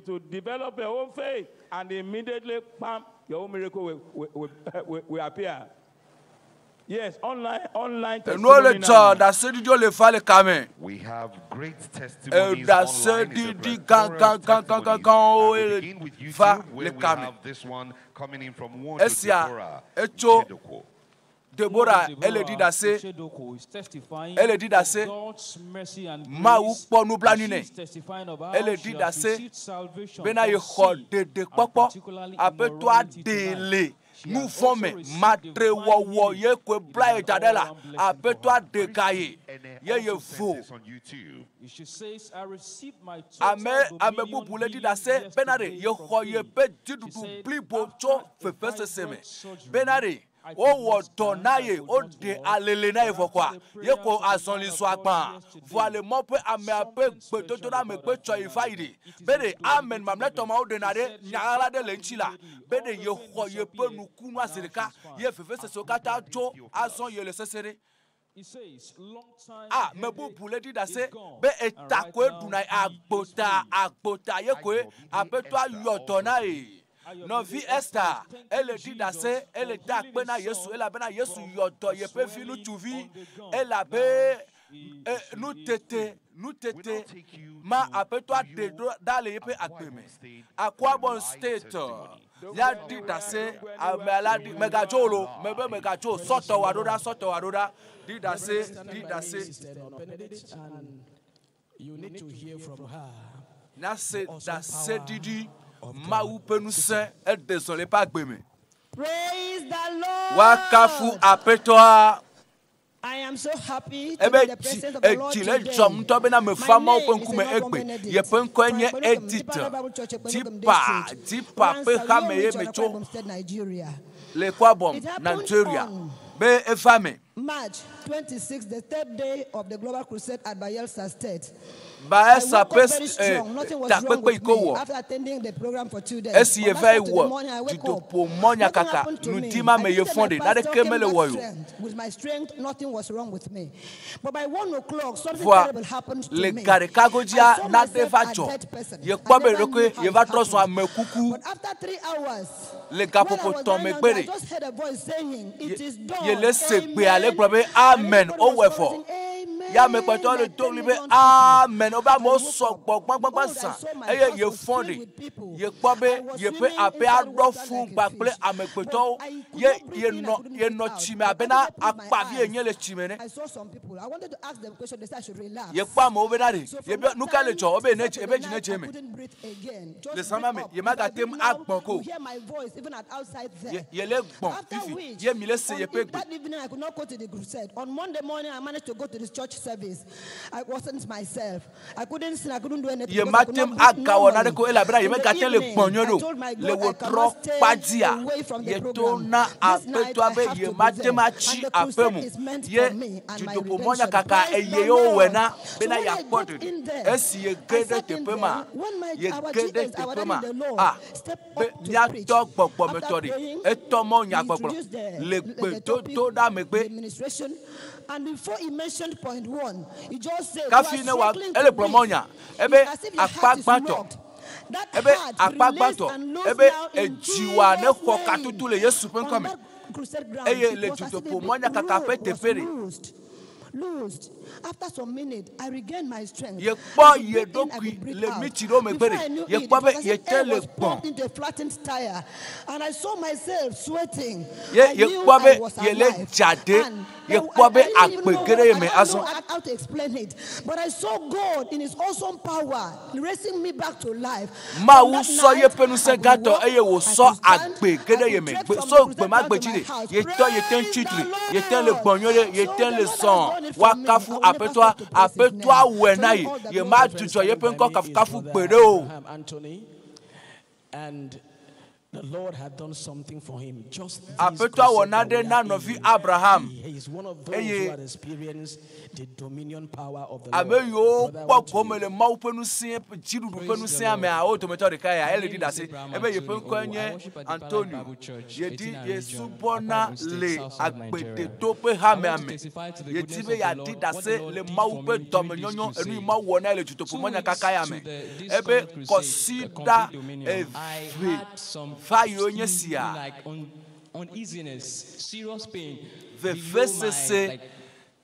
will develop your own faith, and immediately, bam, your own miracle will appear. Yes, online testimony now. We have great testimonies online. Begin with YouTube, where we have this one coming in from Deborah, elle dit d'assez. Elle dit d'assez. Maou pour nous planiner. Elle dit d'assez. Bena yho de popo. Après toi délai. Nous formons matre wo ye kwe blaye tadela. Après toi dégailler. Ye faux. Ame pour le dit d'assez. Benare yho ye pe Dzidudu Blibo cho fe seme. Benare. O tonaye o de alele na ifokwa ye ko asonli so agban voile mo pe ame ape gbedodo na me pe cho ifaide bede amen mamle to ma o de na de nyaala de lenchila bede ye ho ye pe nuku nu asirika ye fefe se so kata jo ason ye le sesere me bu bule di da se be etako eduna agbota ye ko ape to ayo tonaye. No vi Esther, elle dit d'assez, elle est à pena Yesu, elle a bena Yesu yoto, ye pe fi nous tuvi, elle a be nous tete, ma après toi de d'aller ye pe akpeme. À quoi bon state? Ya dit d'assez, me la dit megajolo, megajo, soto wadoda, dit d'assez. You need to hear from her. Na c'est d'assez didi. Maou peut nous saint et désolé pas gbeme. Praise the Lord. Wakafu apetoa. I am so happy to be the presence of the Lord today. My name is Nigeria. Be efame March 26, the third day of the Global Crusade at Bayelsa State. I woke up pes very strong. Nothing was wrong with me. After attending the program for 2 days. Esi From very after the well. morning, I wake Dito up. po monya Nothing kaka. happened to me. Nudima me I ye think fonde. that Na my de pastor came kemele back wayo. strength. With my strength, nothing was wrong with me. But by 1 o'clock, something Voi terrible happened to le me. gare I kagodia saw na myself a devacho. dead person. Ye I kwa be never knew rekwe how ye it va troso happened. amekuku. But after 3 hours, Le when I gapopo was ton lying me down there, I gbere. just heard a voice saying, "It is done." Ye le se gbe ale Amen. gbe amen o we fo. Ya me peto le to libe amen o ba mo so gbogbo san. Eye ye fonde. Ye kpo be ye pe ape ado fun gba pele amepeto ye no chime abena akpavi enye le chime ne. I saw some people. I wanted to ask them question. They said I should relax. Ye kpa mo be na re. Ye be nuka le cho obe ne I ebe jine cheme. couldn't breathe again. Just Le sama me wake up. ye maga If I tem breathe now, agbon ko. you hear my voice even at outside there. Ye le gbon After fifi. which, Ye mi le se ye pe gbe. that evening I could not go to the crusade. On Monday morning I managed to go to this church service. I wasn't myself. I couldn't sing. I couldn't do anything. Ye because I could matem not breathe aga wona de normally. ko elabra ye In the mega ten le evening, gbonyo I do. told my Le God, wo I tro cannot stay padia. away from the Ye to program. na This night apeto I abe have ye to be matem there. achi And the crusade apemu. is meant Ye for me and my judo po monya redemption. kaka Praise eye the yo Lord. wena So bena when ya I got podo. in there, Esi ye I gede sat te in pema. there. When Ye our gede GS, te our daddy pema. in the Lord, Ah. stepped Be up to nya preach. to gbogbo After metori. praying, E to mo nya he gbogbo. introduced Le the pe to topic, da me the pe. administration. And before he mentioned point 1, he just said, Kafi "You ne are wa struggling ele to breathe. promonya. It's Ebe as if your heart is akpagbato. locked. That Ebe heart be released akpagbato. and loose Ebe now in ejiwa ne Jesus' ko name." katutu le Yesu pen On kome. that crusade ground, Eye it le was as judo if a po big monya kaka pe rope te was pere. loosed. After some minutes, I regained my strength. Ye I kpo could ye breathe in, I dokui could breathe le out. mitiro me Before gbere. I knew Ye it, kpo it was be as ye if air tele was gbon. pumped into a flattened tire. And I saw myself sweating. Ye I ye knew kpo I be was ye le alive. jade. And Ye I kpo be didn't even know agbegere I me don't know aso. how to explain it. But I saw God in his awesome power raising me back to life. Ma From wu that so ye night, penu I se could gato walk, eye wo I so could stand, agbegere I ye could me. trek from the So crusade gbe ma ground to my gbejire. house. Ye to ye ten Praise chitri. the Ye ten le Lord. gbonyore, ye So ten the le Lord has son. done it for Wa me. kafu I will never apeto stop to praise his apeto name. awe To na him yi. all the Ye glory. ma tucho ye pen ko kafu gbere o. Anthony, and the Lord had done something for him. Just this Apeto crusade that awonade we na are novi in. Abraham. He is one of those Eye. who had experienced the dominion power of the Ame Lord. yo Brother, I po want ko to- me le mau penu sin Dzidudu penu sin ame a o to me to de kai a ele di da se. Ebe ye pen ko nye Antonio. Ye di ye subona le agbede to pe ha me ame. Ye ti be ya di da se le mau pe do me nyonyo enu ma wo na le juto po monya kaka ya me. Ebe consider every fire onye sia. Like uneasiness, serious pain.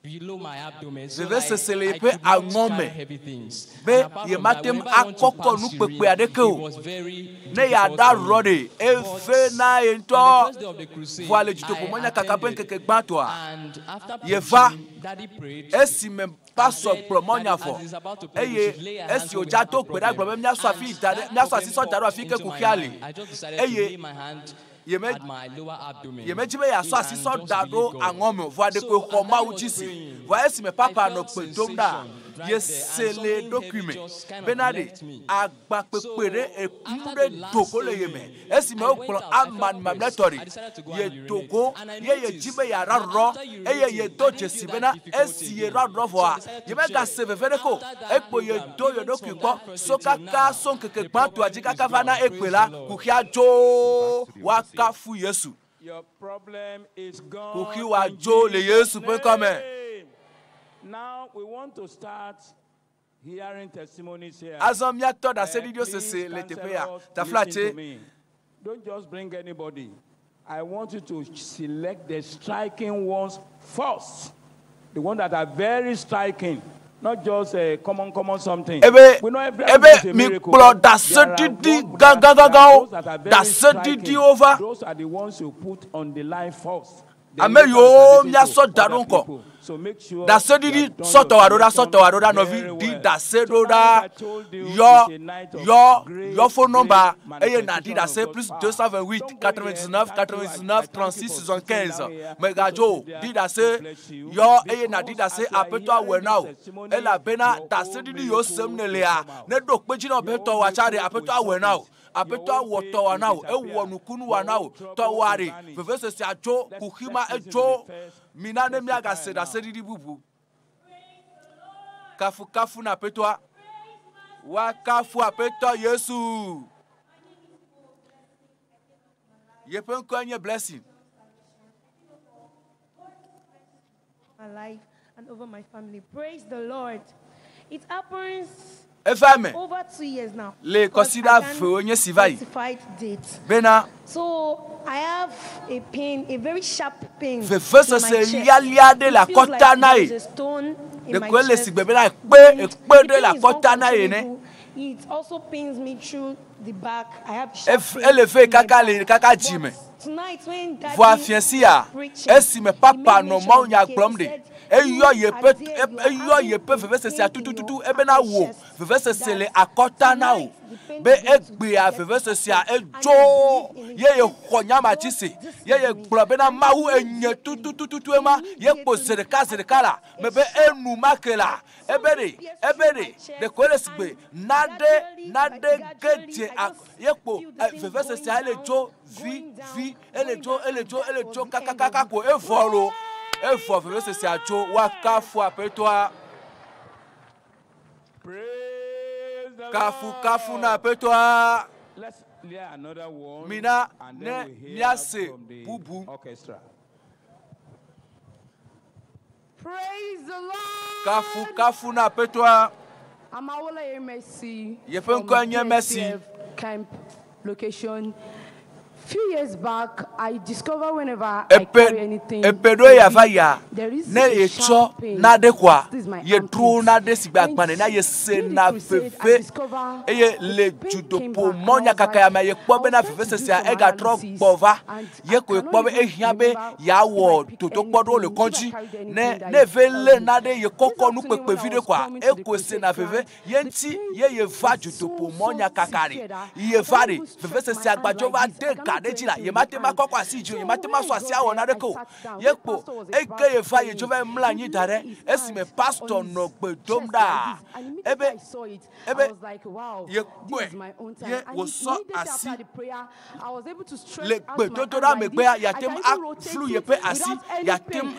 Below my abdomen. So Veve se like, le pe angome. Be ye matem akoko nu pepe adeke o. Ne ya da rode e fe na ento. Voile juto po monya kaka pen keke gbato a. Ye va esi me paso promonya fo. Eye esi oja to pe da gbo me mia so afi dare mia so asiso dare afi ke kukiale. Eye ye me jibe ya so asiso dado angome vo ade pe homa uchisi. Vo esi me papa no pe domda. Ye sele document benade agba pepere ekunde Togo le yeme esi me okpon aman mamletori ye Togo ye jibe ya raro ye do jesi bena esi ye raro vo a ye me ga save veneko ekpo ye do ye dokupo sokaka son keke gbanto ajika kavana ekpela kukia jo wakafu Yesu your problem is gone. Kuki wa jo le Yesu pe come. Now we want to start hearing testimonies here. Azom ya to da sedidio sese le tepe ya ta flache. Don't just bring anybody. I want you to select the striking ones first. The ones that are very striking. Not just a common something. Ebe mi kplo da sedidi gagagagao da sedidi over. Those are the ones you put on the line first. Ame yo mia so darunko. Da sedidi soto waroda novi di da sedoda yo phone number eye na di da se plus 228 99 99 36 75 megajo di da se yo eye na di da se apeto awenao ela bena da sedidi yo semnelea ne do peji na beto wa chare apeto awenao Apeto woto wanao, wonukunu wanao, towari, vevese si ajo, kuhima ejo, minane miaga seda sedidi bubu. Kafu kafu na petwa, wakafu apeto Yesu. Yepen kwenye blessing. My life and over my family. Praise the Lord. It happens over 2 years now. Le consider for specified date. Bena. So I have a pain, a very sharp pain. The first is de la côte naï. De quoi le sigbebela de la côte naï ne. It also pains me through the back. I have elle fait kaka le kaka jime. Tonight when Voi fiancia, esi me papa no MAWUNYA glomde. Eyo yepe vevese si atututu ebena wo. Vevese se le akota na o. Be egbe a vevese si a ejo. Ye khonya machisi. Ye globena mawu enye tutututu ema. Ye po zereka mebe enu makela. Ebere de kwele sigbe nade gete ye po vevese si a elejo vi elejo kaka ko evolo. Efo vevese si ajo wakafu apetwa. Kafu na apetwa. Let's hear another one. Mina ne niase bubu. Orchestra. Praise the Lord. Kafu na apetwa. Amawala Mercy. Yepen kwenye Mercy. Camp location. Few years back, I discover whenever I carry anything, there is a sharp pain. This is my armpit. Na ye sena fefe eye le judopo monya kakaya ma ye kpobe na fefe se ega tro bova ye ko kpobe ehiabe ya wo toto kpodo le konji ne vele na de ye kokko nu pepe vide kwa e ko se na fefe ye nti ye va judopo monya kakari ye vari fefe se agbajova de kadejila ye matema kokko asiju ye matema so asia wona de ko ye kpo eke ye va ye jova mlanyi dare esime pastor no gbedomda ebe I was like, wow, this is my own time. And immediately after the prayer, I was able to stretch out my hand like this. I can even rotate it without any pain.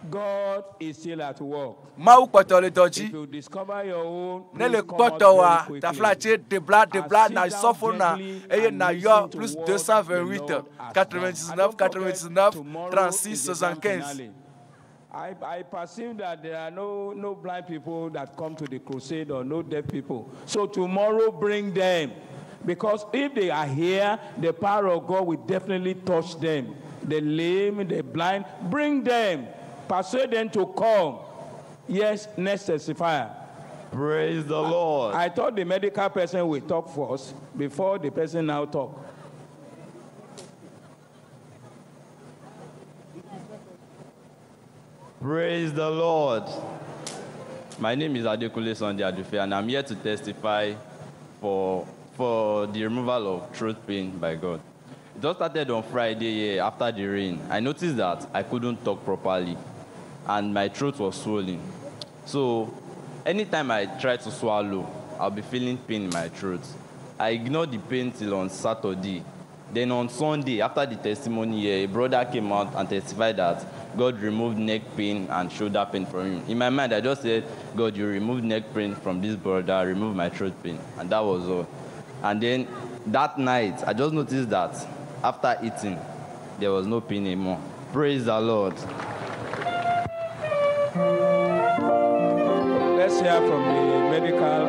God is still at work. If you discover your own, le kotowa ta flache de bla na sofona et na yo plus 228 99 36 75. I perceive that there are no blind people that come to the crusade or no deaf people. So tomorrow bring them, because if they are here, the power of God will definitely touch them. The lame, the blind, bring them. Persuade them to come. Yes, next testifier. Praise the Lord. I thought the medical person will talk first before the person now talk. Praise the Lord. My name is Sunday, and I'm here to testify for the removal of throat pain by God. It just started on Friday after the rain. I noticed that I couldn't talk properly, and my throat was swollen. So anytime I try to swallow, I'll be feeling pain in my throat. I ignored the pain till on Saturday. Then on Sunday, after the testimony, a brother came out and testified that God removed neck pain and shoulder pain from him. In my mind, I just said, God, you removed neck pain from this brother, remove my throat pain. And that was all. And then that night, I just noticed that after eating, there was no pain anymore. Praise the Lord. Let's hear from the medical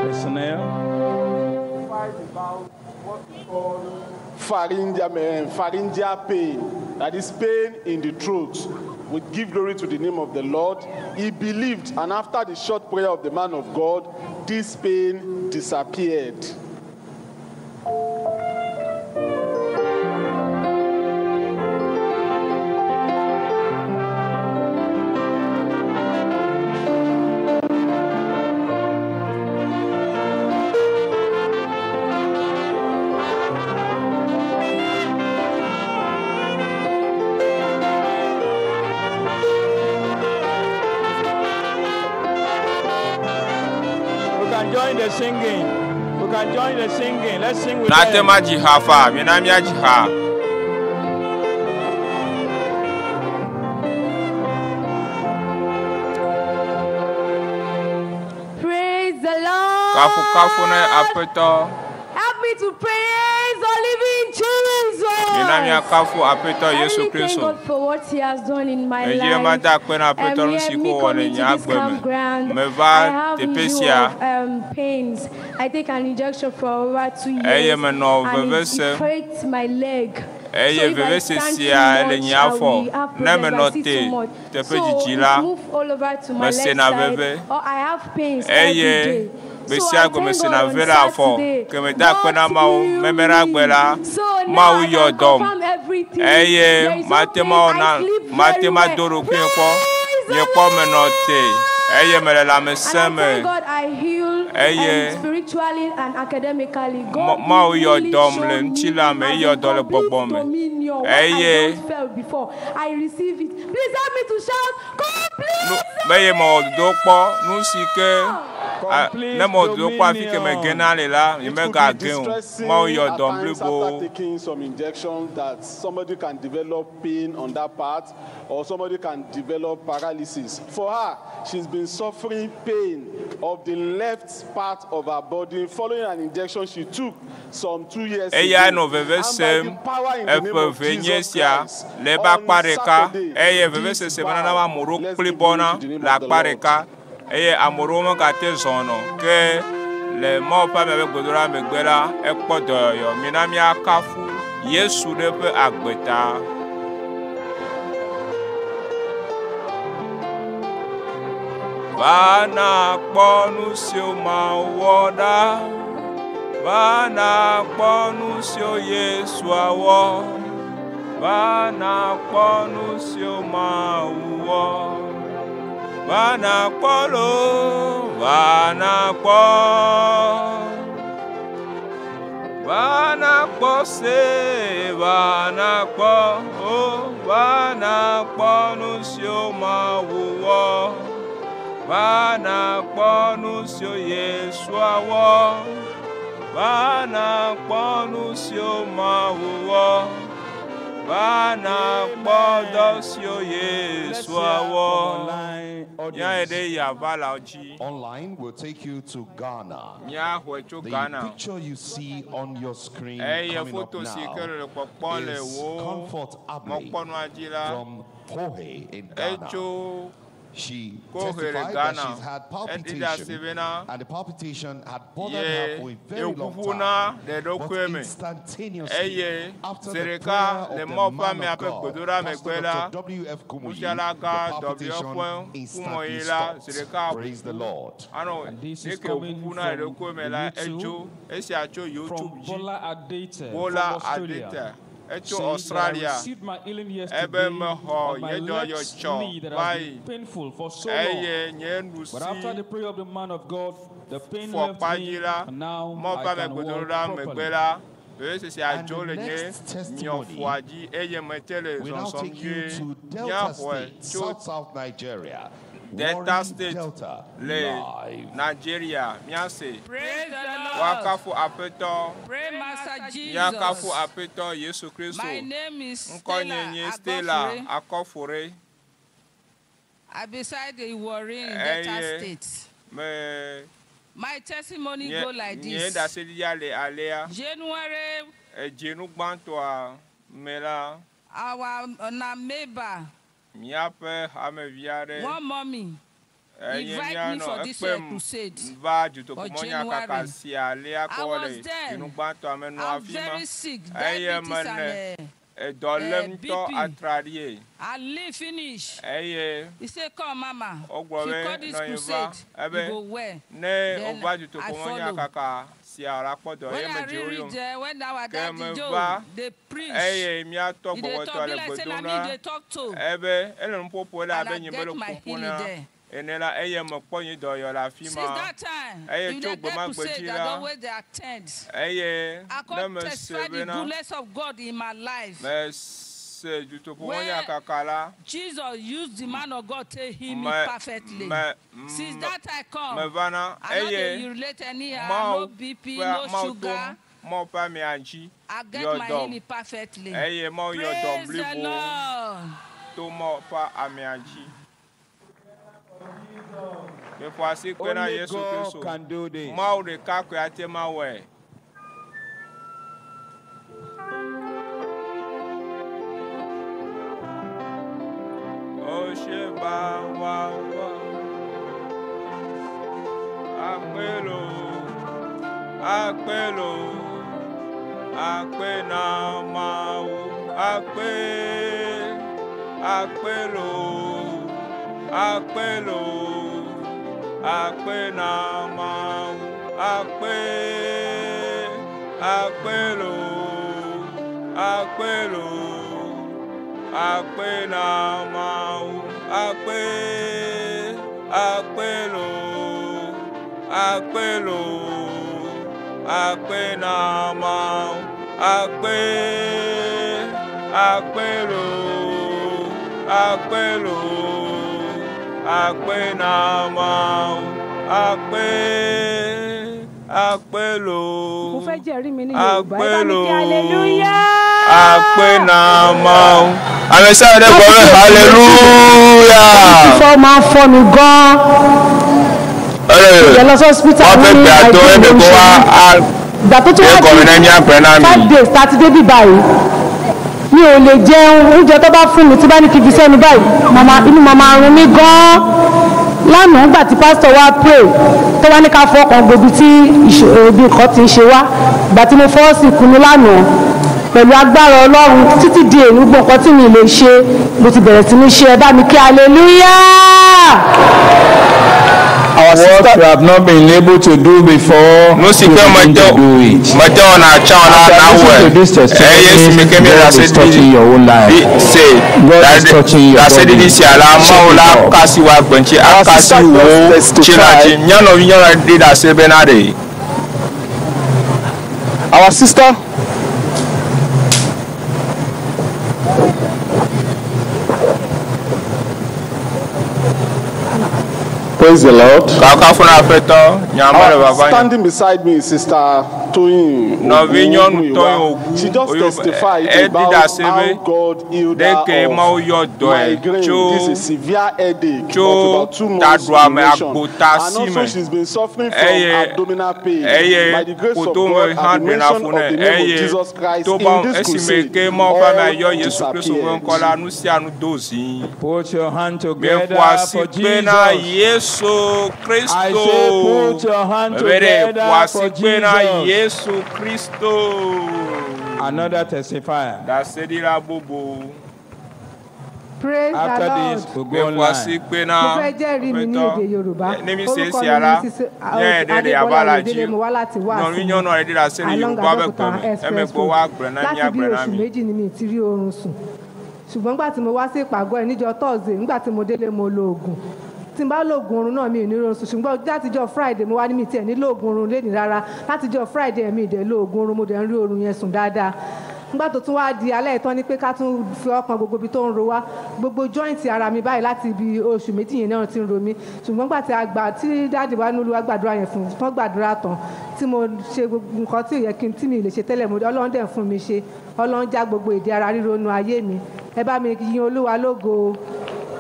personnel. Fight about what we call pharyngeal pain, that is pain in the throat. We give glory to the name of the Lord. He believed, and after the short prayer of the man of God, this pain disappeared. can join the singing. We can join the singing. Let's sing with Natema jihafa, minamia jiha. Praise the Lord. Kafu ne apeto. Help me to praise the living Jesus. Minamia kafu apeto Yesu Thank Kristo. God for what He has done in my life. I have pains. I take an injection for over 2 years, and it hurts my leg. So if I stand too much, I will have problems. I see too much. So it move all over to my left side, or I have pains every day. So I thank God on Saturday, so now I can confirm everything. There is no pain. I sleep very well. And I thank God I heal spiritually and academically. God really showed me complete dominion. What I don't felt before, I receive it. Please help me to shout, complete after taking some injections that somebody can develop pain on that part, or somebody can develop paralysis. For her, she's been suffering pain of the left part of her body following an injection she took some 2 years ago. And by the power in the name of Jesus Christ, on Saturday, let's amoromo kate zono ke le mo pa me gbodora me gbera e podo yo minami akafu Yesu de pe agbeta bana ponu si o ma woda bana ponu si o Yesu awo bana ponu si o ma wo Vana polo, vana po, vana pose, vana po, vana ponusio mawuo, vana ponusio Yesuawo, vana ponusio mawuo. Bana podosio Yesuawo. Online will take you to Ghana. The picture you see on your screen coming up now is Comfort Abbey from Pohe in Ghana. She testified that she's had palpitation, and the palpitation had bothered her for a very long time. But instantaneously, after the prayer of the man of God, Pastor Dr. W.F. Kumuyi, the palpitation instantly stopped. Praise the Lord. And this is coming from YouTube, from Bola Adete, from Australia. Australia. I received my healing yesterday on my left knee that has been painful for so long. But after the prayer of the man of God, the pain left me, and now I can walk properly. And the next testimony will now take you to Delta State, South Nigeria. Delta State, Nigeria, Miase. Wakafu apeto. Pray, Master Jesus. Yakafu apeto, Yesu Kristo. My name is Stella Akofore. I beside the warring in Delta State. My testimony go like this. January, our neighbor, one mommy, invite me for this crusade for January. I was there. I'm very sick, diabetes and BP. I live finish. He said, come, Mama. If you call this crusade, you go where? Then I follow. When I read there, when our daddy Joe, they preach. They talk, be like saying, I mean, they talk to. And I get my healing there. Since that time, you get crusade that always they attend. I can't testify the goodness of God in my life. where Jesus used the man of God to heal me perfectly. Since that I come, I know that you relate anyhow, no BP, no sugar. I get my healing perfectly. Praise the Lord. Only God can do this. Oh, Sheba, wa, wa. Akpelo, akpelo, akpena mau, akpelo, akpelo, akpena mau, akpelo, akpelo. Akpena mau, akpelo, akpena mau, akpelo, akpena mau, akpelo. Mo fẹ́ jẹ́rìí mi ní Yorùbá. Ẹ bá mi kí hallelujah. Akpena mau. Àmì sáà dé gbọ́ mi hallelujah. Ìfọ̀ máa ń fọ́ mi gan-an. Ìyẹn lọ sí hospital ní àìpé ìlú ṣe. Ìgbà tó tún wá di 5 days tá a ti dé bí báyìí. Mi ò lè jẹun oúnjẹ tó bá fún mi tí bá ní kí n fi sẹ́nu báyìí. Inú màmá rún mi gan-an. Lánàá nígbà tí pásítọ̀ wá pray tó wá ní ká fọkàn gbòbí tí ibi nǹkan ti ń ṣe wá. Ìgbà tí mo fọwọ́ sí ìkùnú lánàá. Pẹ̀lú agbára Ọlọ́run títí di èyí gbogbo nǹkan tí mi lè ṣe mo ti bẹ̀rẹ̀ sí ní ṣe ẹ bá mi kí hallelujah. What you have not been able to do before, no to do it. After listening to this testimony, God is touching your own life. God is touching your body. Our sister. Praise the Lord. Standing beside me is Sister Toyin. She just testified about how God healed her of migraine. This is severe headache of about 2 months duration. And also she's been suffering from abdominal pain. By the grace of God, at the mention of the name of Jesus Christ in this crusade, all disappeared. Put your hand together for Jesus. Kristo. I say put your hand together for Jesus. Kristo. Another testifier. Praise after the this we go online. Mo fẹ́ jẹ́rìí mi ní èdè Yorùbá. Orúkọ mi ní sísè Adébọ́lá Ìdílé mo wá láti wá sí Alonga-Abẹ́òkúta express road. Láti bí oṣù méjì ni mi ti rí oorun sùn. Ṣùgbọ́n nígbà tí mo wá sí ìpàgọ́ ẹ̀ níjọ́ Thursday nígbà tí mo délé mo lo oògùn. Tí n bá lo oògùn oorun náà mi ò ní oorun sùn ṣùgbọ́n látijọ́ Friday mo wá ní mi tiẹ̀ ní lo oògùn oorun lénìí rárá. Látijọ́ Friday mi ìdẹ̀ lo oògùn oorun mo dẹ̀ ń rí oorun yẹn sùn dáadáa. Nígbà tó tún wá di alẹ́ ìtàn ni pé ká tún fi ọkàn gbogbo ibi tó ń ro wá gbogbo joint ara mi báyìí láti ibi oṣù méjì yẹn náà ti ń ro mí ṣùgbọ́n nígbà tí a gbà tí dáàdì wa nílùú wa gbàdúrà yẹn fún tán gbàdúrà tán tí mo ṣe gbogbo nǹkan tí ò yẹ kí n tí mi lè ṣe tẹ́lẹ̀ mo Ọlọ́run dẹ̀ fún mi ṣe Ọlọ́run já gbogbo ìdí ara ríro nu ayé mi ẹ bá mi yin Olúwa lógo.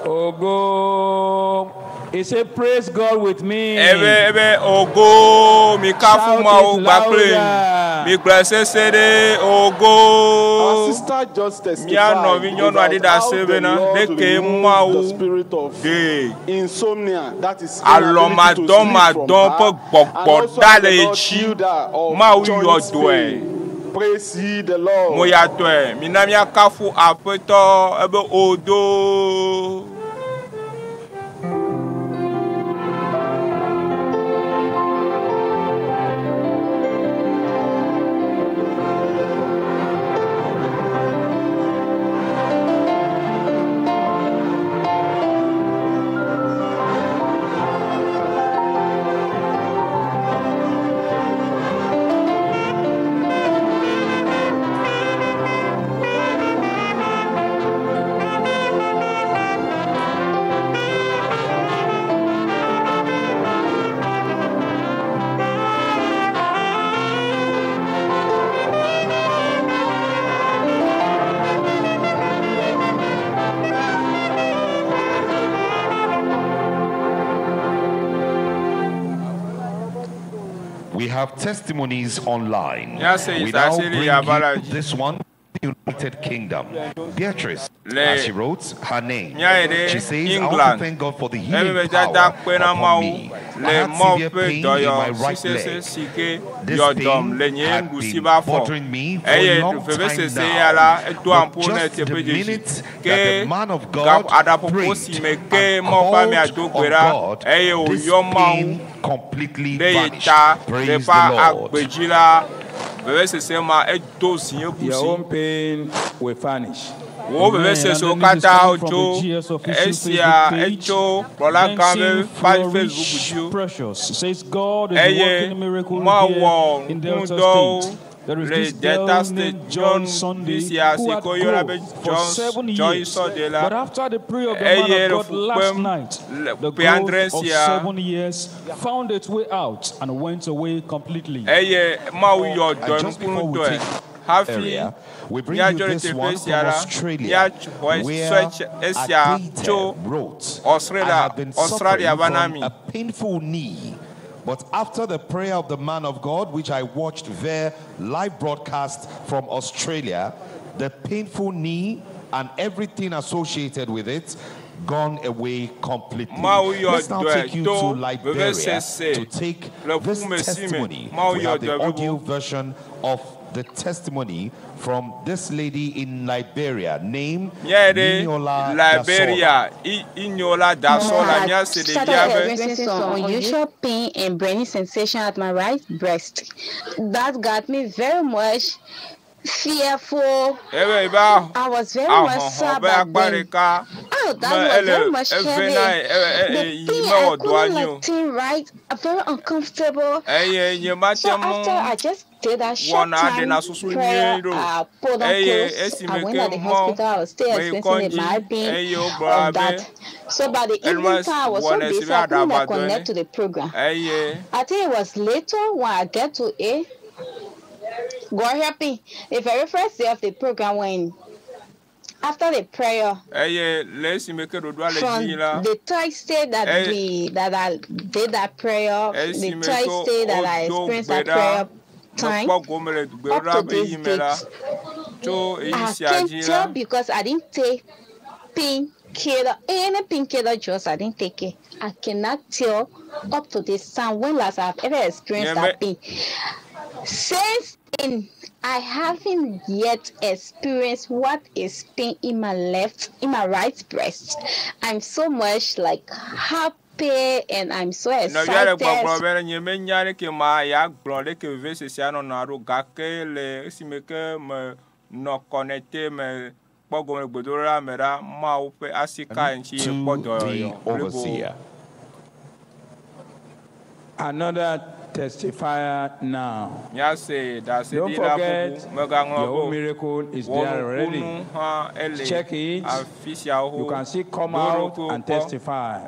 Ògo. He said, praise God with me. Ògo mi ká fún ma o gbà pé mi gbèsè sédé ògo. Our sister just testified about how the Lord removed the spirit of insomnia that is inability to sleep from her, and also the Lord healed her of joint pain. Praise ye the Lord. Mo yàtọ̀ ẹ̀ mi náà mi ká fún àpótọ́ ẹbí odò. We have testimonies online. We now bring you this one, United Kingdom. Beatrice, as she wrote her name, she says, I want to thank God for the healing power upon me. I had severe pain in my right leg. This pain had been bothering me for a long time now. But just the minute that the man of God prayed and called on God, this pain completely vanished. Praise the Lord. Your own pain will vanish. Wo bebe se so kata ojo esia echo rola kame Facebook precious says God is working miracle here in Delta State. There is this girl named John Sunday who had grown for 7 years. But after the prayer of the man of God last night, the growth of 7 years found its way out and went away completely. And just before we take area, we bring you this one from Australia, where Tɔtete wrote, I have been suffering from a painful knee. But after the prayer of the man of God, which I watched via live broadcast from Australia, the painful knee and everything associated with it gone away completely. Let's now take you to Liberia to take this testimony. We have the audio version of the testimony from this lady in Liberia named Liberia. I started experiencing some unusual pain and burning sensation at my right breast. That got me very much fearful. I was very much sad back then. Oh, that was very much heavy. The pain, I couldn't like think right, very uncomfortable. So after I just did that short time prayer, pulled on clothes, I went at the hospital, I was still experiencing a mild pain of that. So by the evening time, I was so busy, I couldn't like connect to the program. I think it was later when I get to God help me. The very first day of the program, when after the prayer, from the Thursday that I did that prayer, the Thursday that I experienced that prayer time, up to this date, I can't tell because I didn't take painkiller, any painkiller just I didn't take it. I cannot tell up to this time when last I've ever experienced that pain. Since then, I haven't yet experienced what is pain in my right breast. I'm so much like happy and I'm so excited. Another testifier now. Don't forget, your own miracle is there already. Check it. You can see, come out and testify.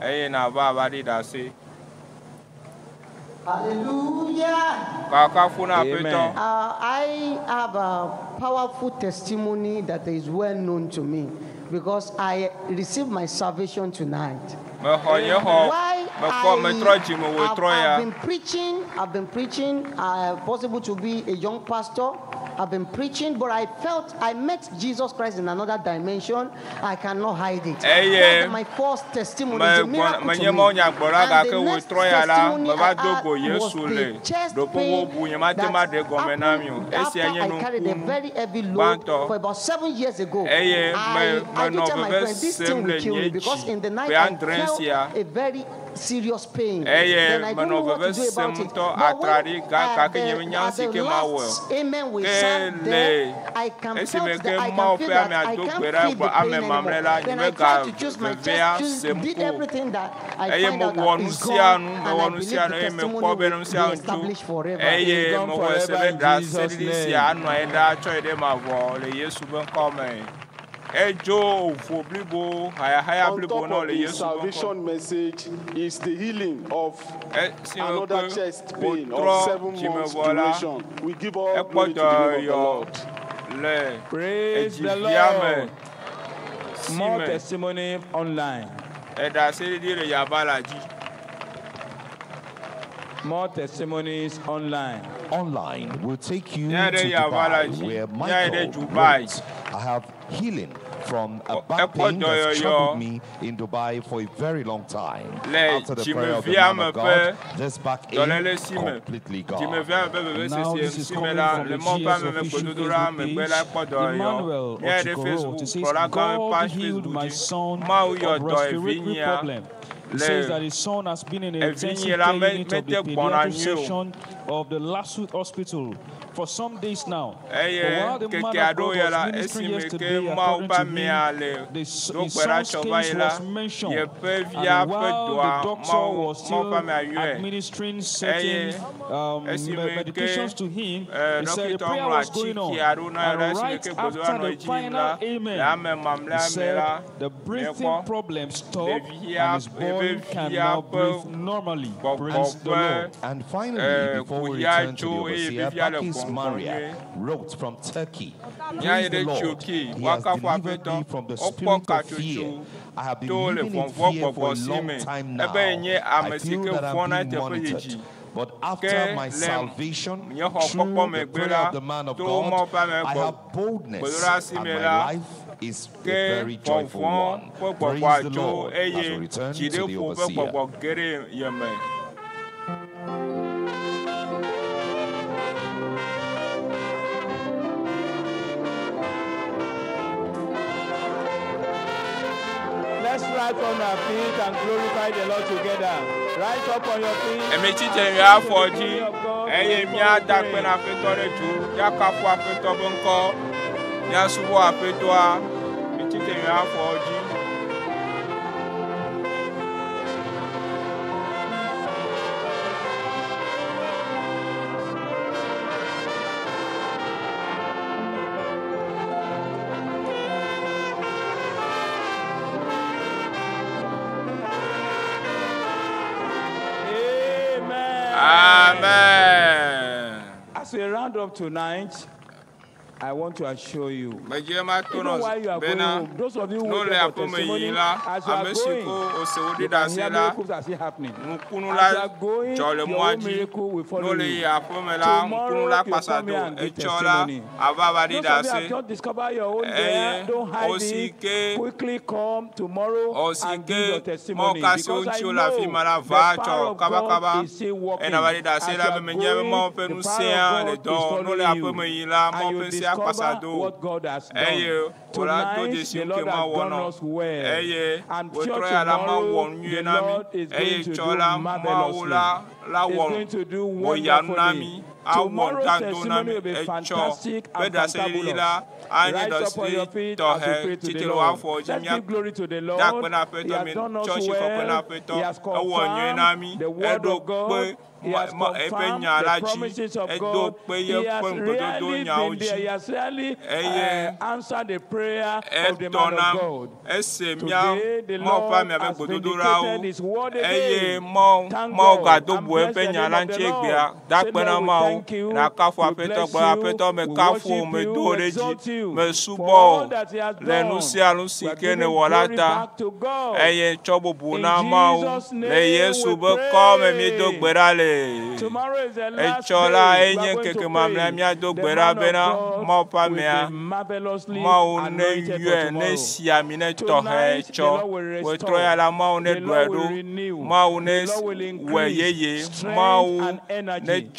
Hallelujah. Amen. I have a powerful testimony that is well known to me because I received my salvation tonight. Why I've been preaching. Possible to be a young pastor. I've been preaching, but I felt I met Jesus Christ in another dimension. I cannot hide it. That's my first testimony. It's a miracle to me. And the next testimony I had was the chest pain that after I carried a very heavy load for about 7 years ago. I did tell my friend, this thing will kill me because in the night I felt a very serious pain. Then I don't know what to do about it. But when at the last amen we sang there, I can feel that I can't feel the pain anymore. Then I tried to choose my chest, did everything that I find out that is gone, and I believe the testimony will be established forever. It's gone forever in Jesus' name. On top of the salvation message is the healing of another chest pain of 7 months duration. We give all glory to the name of the Lord. Praise the Lord. More testimony online. More testimonies online. Online will take you to Dubai, where Michael writes, I have healing from a back pain that's troubled me in Dubai for a very long time. After the prayer of the man of God, this back ache completely gone. Now this is coming from the GS official Facebook page. Emmanuel Ochikoro, it says, God healed my son of respiratory problem. He says that his son has been in an intensive care unit of the pediatric section of the Lasut Hospital for some days now. But while the man of God was ministering yesterday, according to him, his son's case was mentioned. And while the doctor was still administering certain medications to him, he said the prayer was going on. And right after the final amen, he said the breathing problem stopped and his boy can now breathe normally. Praise the Lord. And finally, before we return to the overseer, Bakis Maria wrote from Turkey. Praise the Lord. He has delivered me from the spirit of fear. I have been living in fear for a long time now. I feel that I'm being monitored. But after my salvation, through the prayer of the man of God, I have boldness, and my life is a very joyful one. Praise the Lord. As we return to the overseer. Let's rise on our feet and glorify the Lord together. Rise up on your feet. Amen. As we round up tonight, I want to assure you, even while you are going home, those of you who will get your testimony, as you are going, you can hear miracles are still happening. As you are going, your own miracle will follow you. Tomorrow, you come here and give testimony. Those of you have just discovered your own there, don't hide it. Quickly come tomorrow and give your testimony. Because I know the power of God is still working. As you are going, the power of God is following you. And you discover what God has done. Tonight, the Lord has done us well. And sure tomorrow, the Lord is going to do marvelously. He's going to do wonderfully. Tomorrow's testimony will be fantastic and fantabulous. Rise up on your feet as we pray to the Lord. Let's give glory to the Lord. He has done us well. He has confirmed the word of God. He has confirmed the promises of God. He has really been there. He has really answered the prayer of the man of God. Today, the Lord has vindicated His word again. Thank God. I'm blessed the name of the Lord. Say, Lord, we thank you. We bless you. We worship you. We exalt you for all that He has done. We are giving glory back to God. In Jesus' name we pray. Tomorrow is the last day. We are going to pray. The man of God will be marvelously anointed for tomorrow. Tonight, the Lord will restore. The Lord will renew. The Lord will increase strength and energy.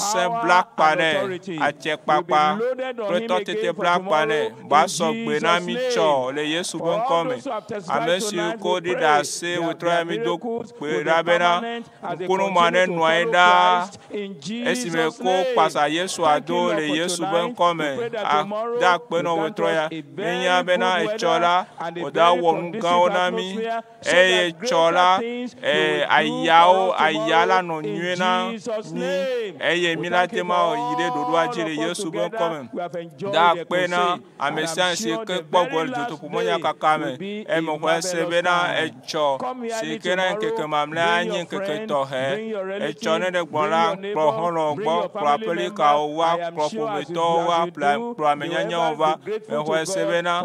Power and authority will be loaded on Him again for tomorrow. In Jesus' name. For all those who have testified tonight, we pray their miracles will be permanent as they continue to follow Christ in Jesus' name. Thank you, Lord, for tonight. We pray that tomorrow you grant us a very good weather and a very conducive atmosphere so that greater things you will do of us tomorrow in Jesus' name. We minatema yide dodo ajire Yesu ben comme da pena amesansi ke gbogol DUTOŚO kakame e mo sebena e cho sikena keke mamle anyin keke tohe e chone de gbonla pro hono gbo pro apelika wa pro pometo wa pro amenyanya ova e sebena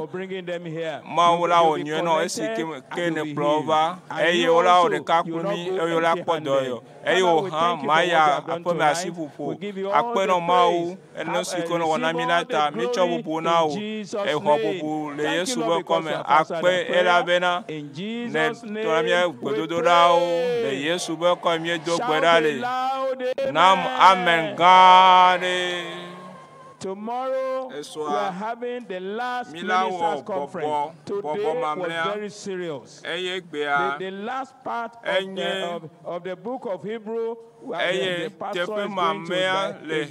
ma wala onye no esike kene prova e yola o de kakumi e yola podoyo e yo ha maya apome asipupo akpeno mawu eno sikono wana minata micho bubu na o e hobubu le Yesu bo come akpe elabena ne toramia gododora o le Yesu bo come do gberale nam amen gade. Tomorrow we are having the last ministers conference. Today was very serious. The last part of the book of Hebrew, the pastor is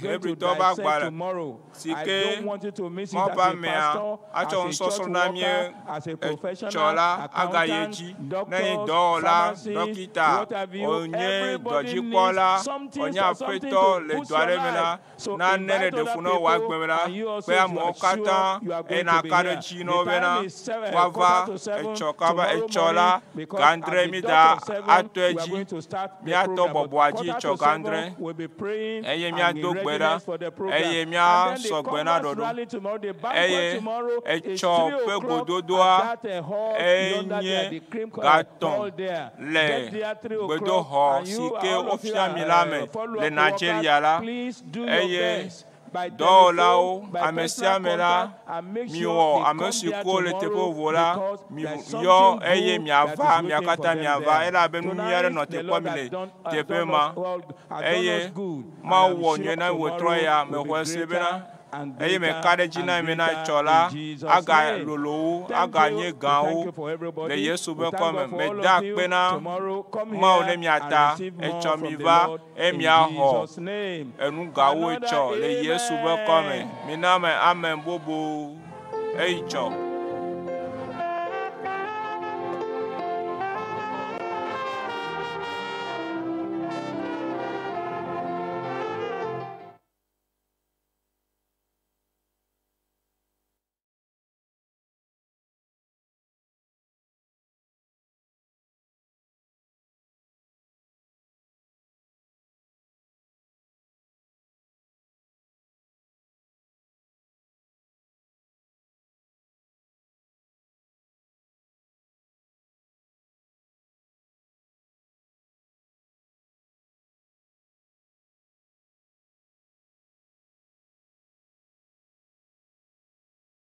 going to dissect tomorrow. I don't want you to miss it as a pastor, as a church worker, as a professional, accountant, doctor, pharmacist, what have you. Everybody needs something to push your life. So invite other people. And you also, if you are sure you are going to be here. The time is 7:15 tomorrow morning, because at the dot of 7 we are going to start the program. 7 we'll be praying and be readiness for the program. And then the Congress rally tomorrow, the banquet tomorrow is 3 o'clock at that hall yonder there, the cream hall there. Get there 3 o'clock and you all of you are follow-up workers, please do your best. Dolao amesiamela miwo amesiko le tepo vola yo eye miava miakata miava ela benu miare no te kwamile tepema eye ma wonye na wotroya me kwesebena eye me kade jina me na chola aga lolo aga nye gao le Yesu be come me da pena ma ole miata e chomiva e miaho enu gawo echo le Yesu be come me na me amen bobo e cho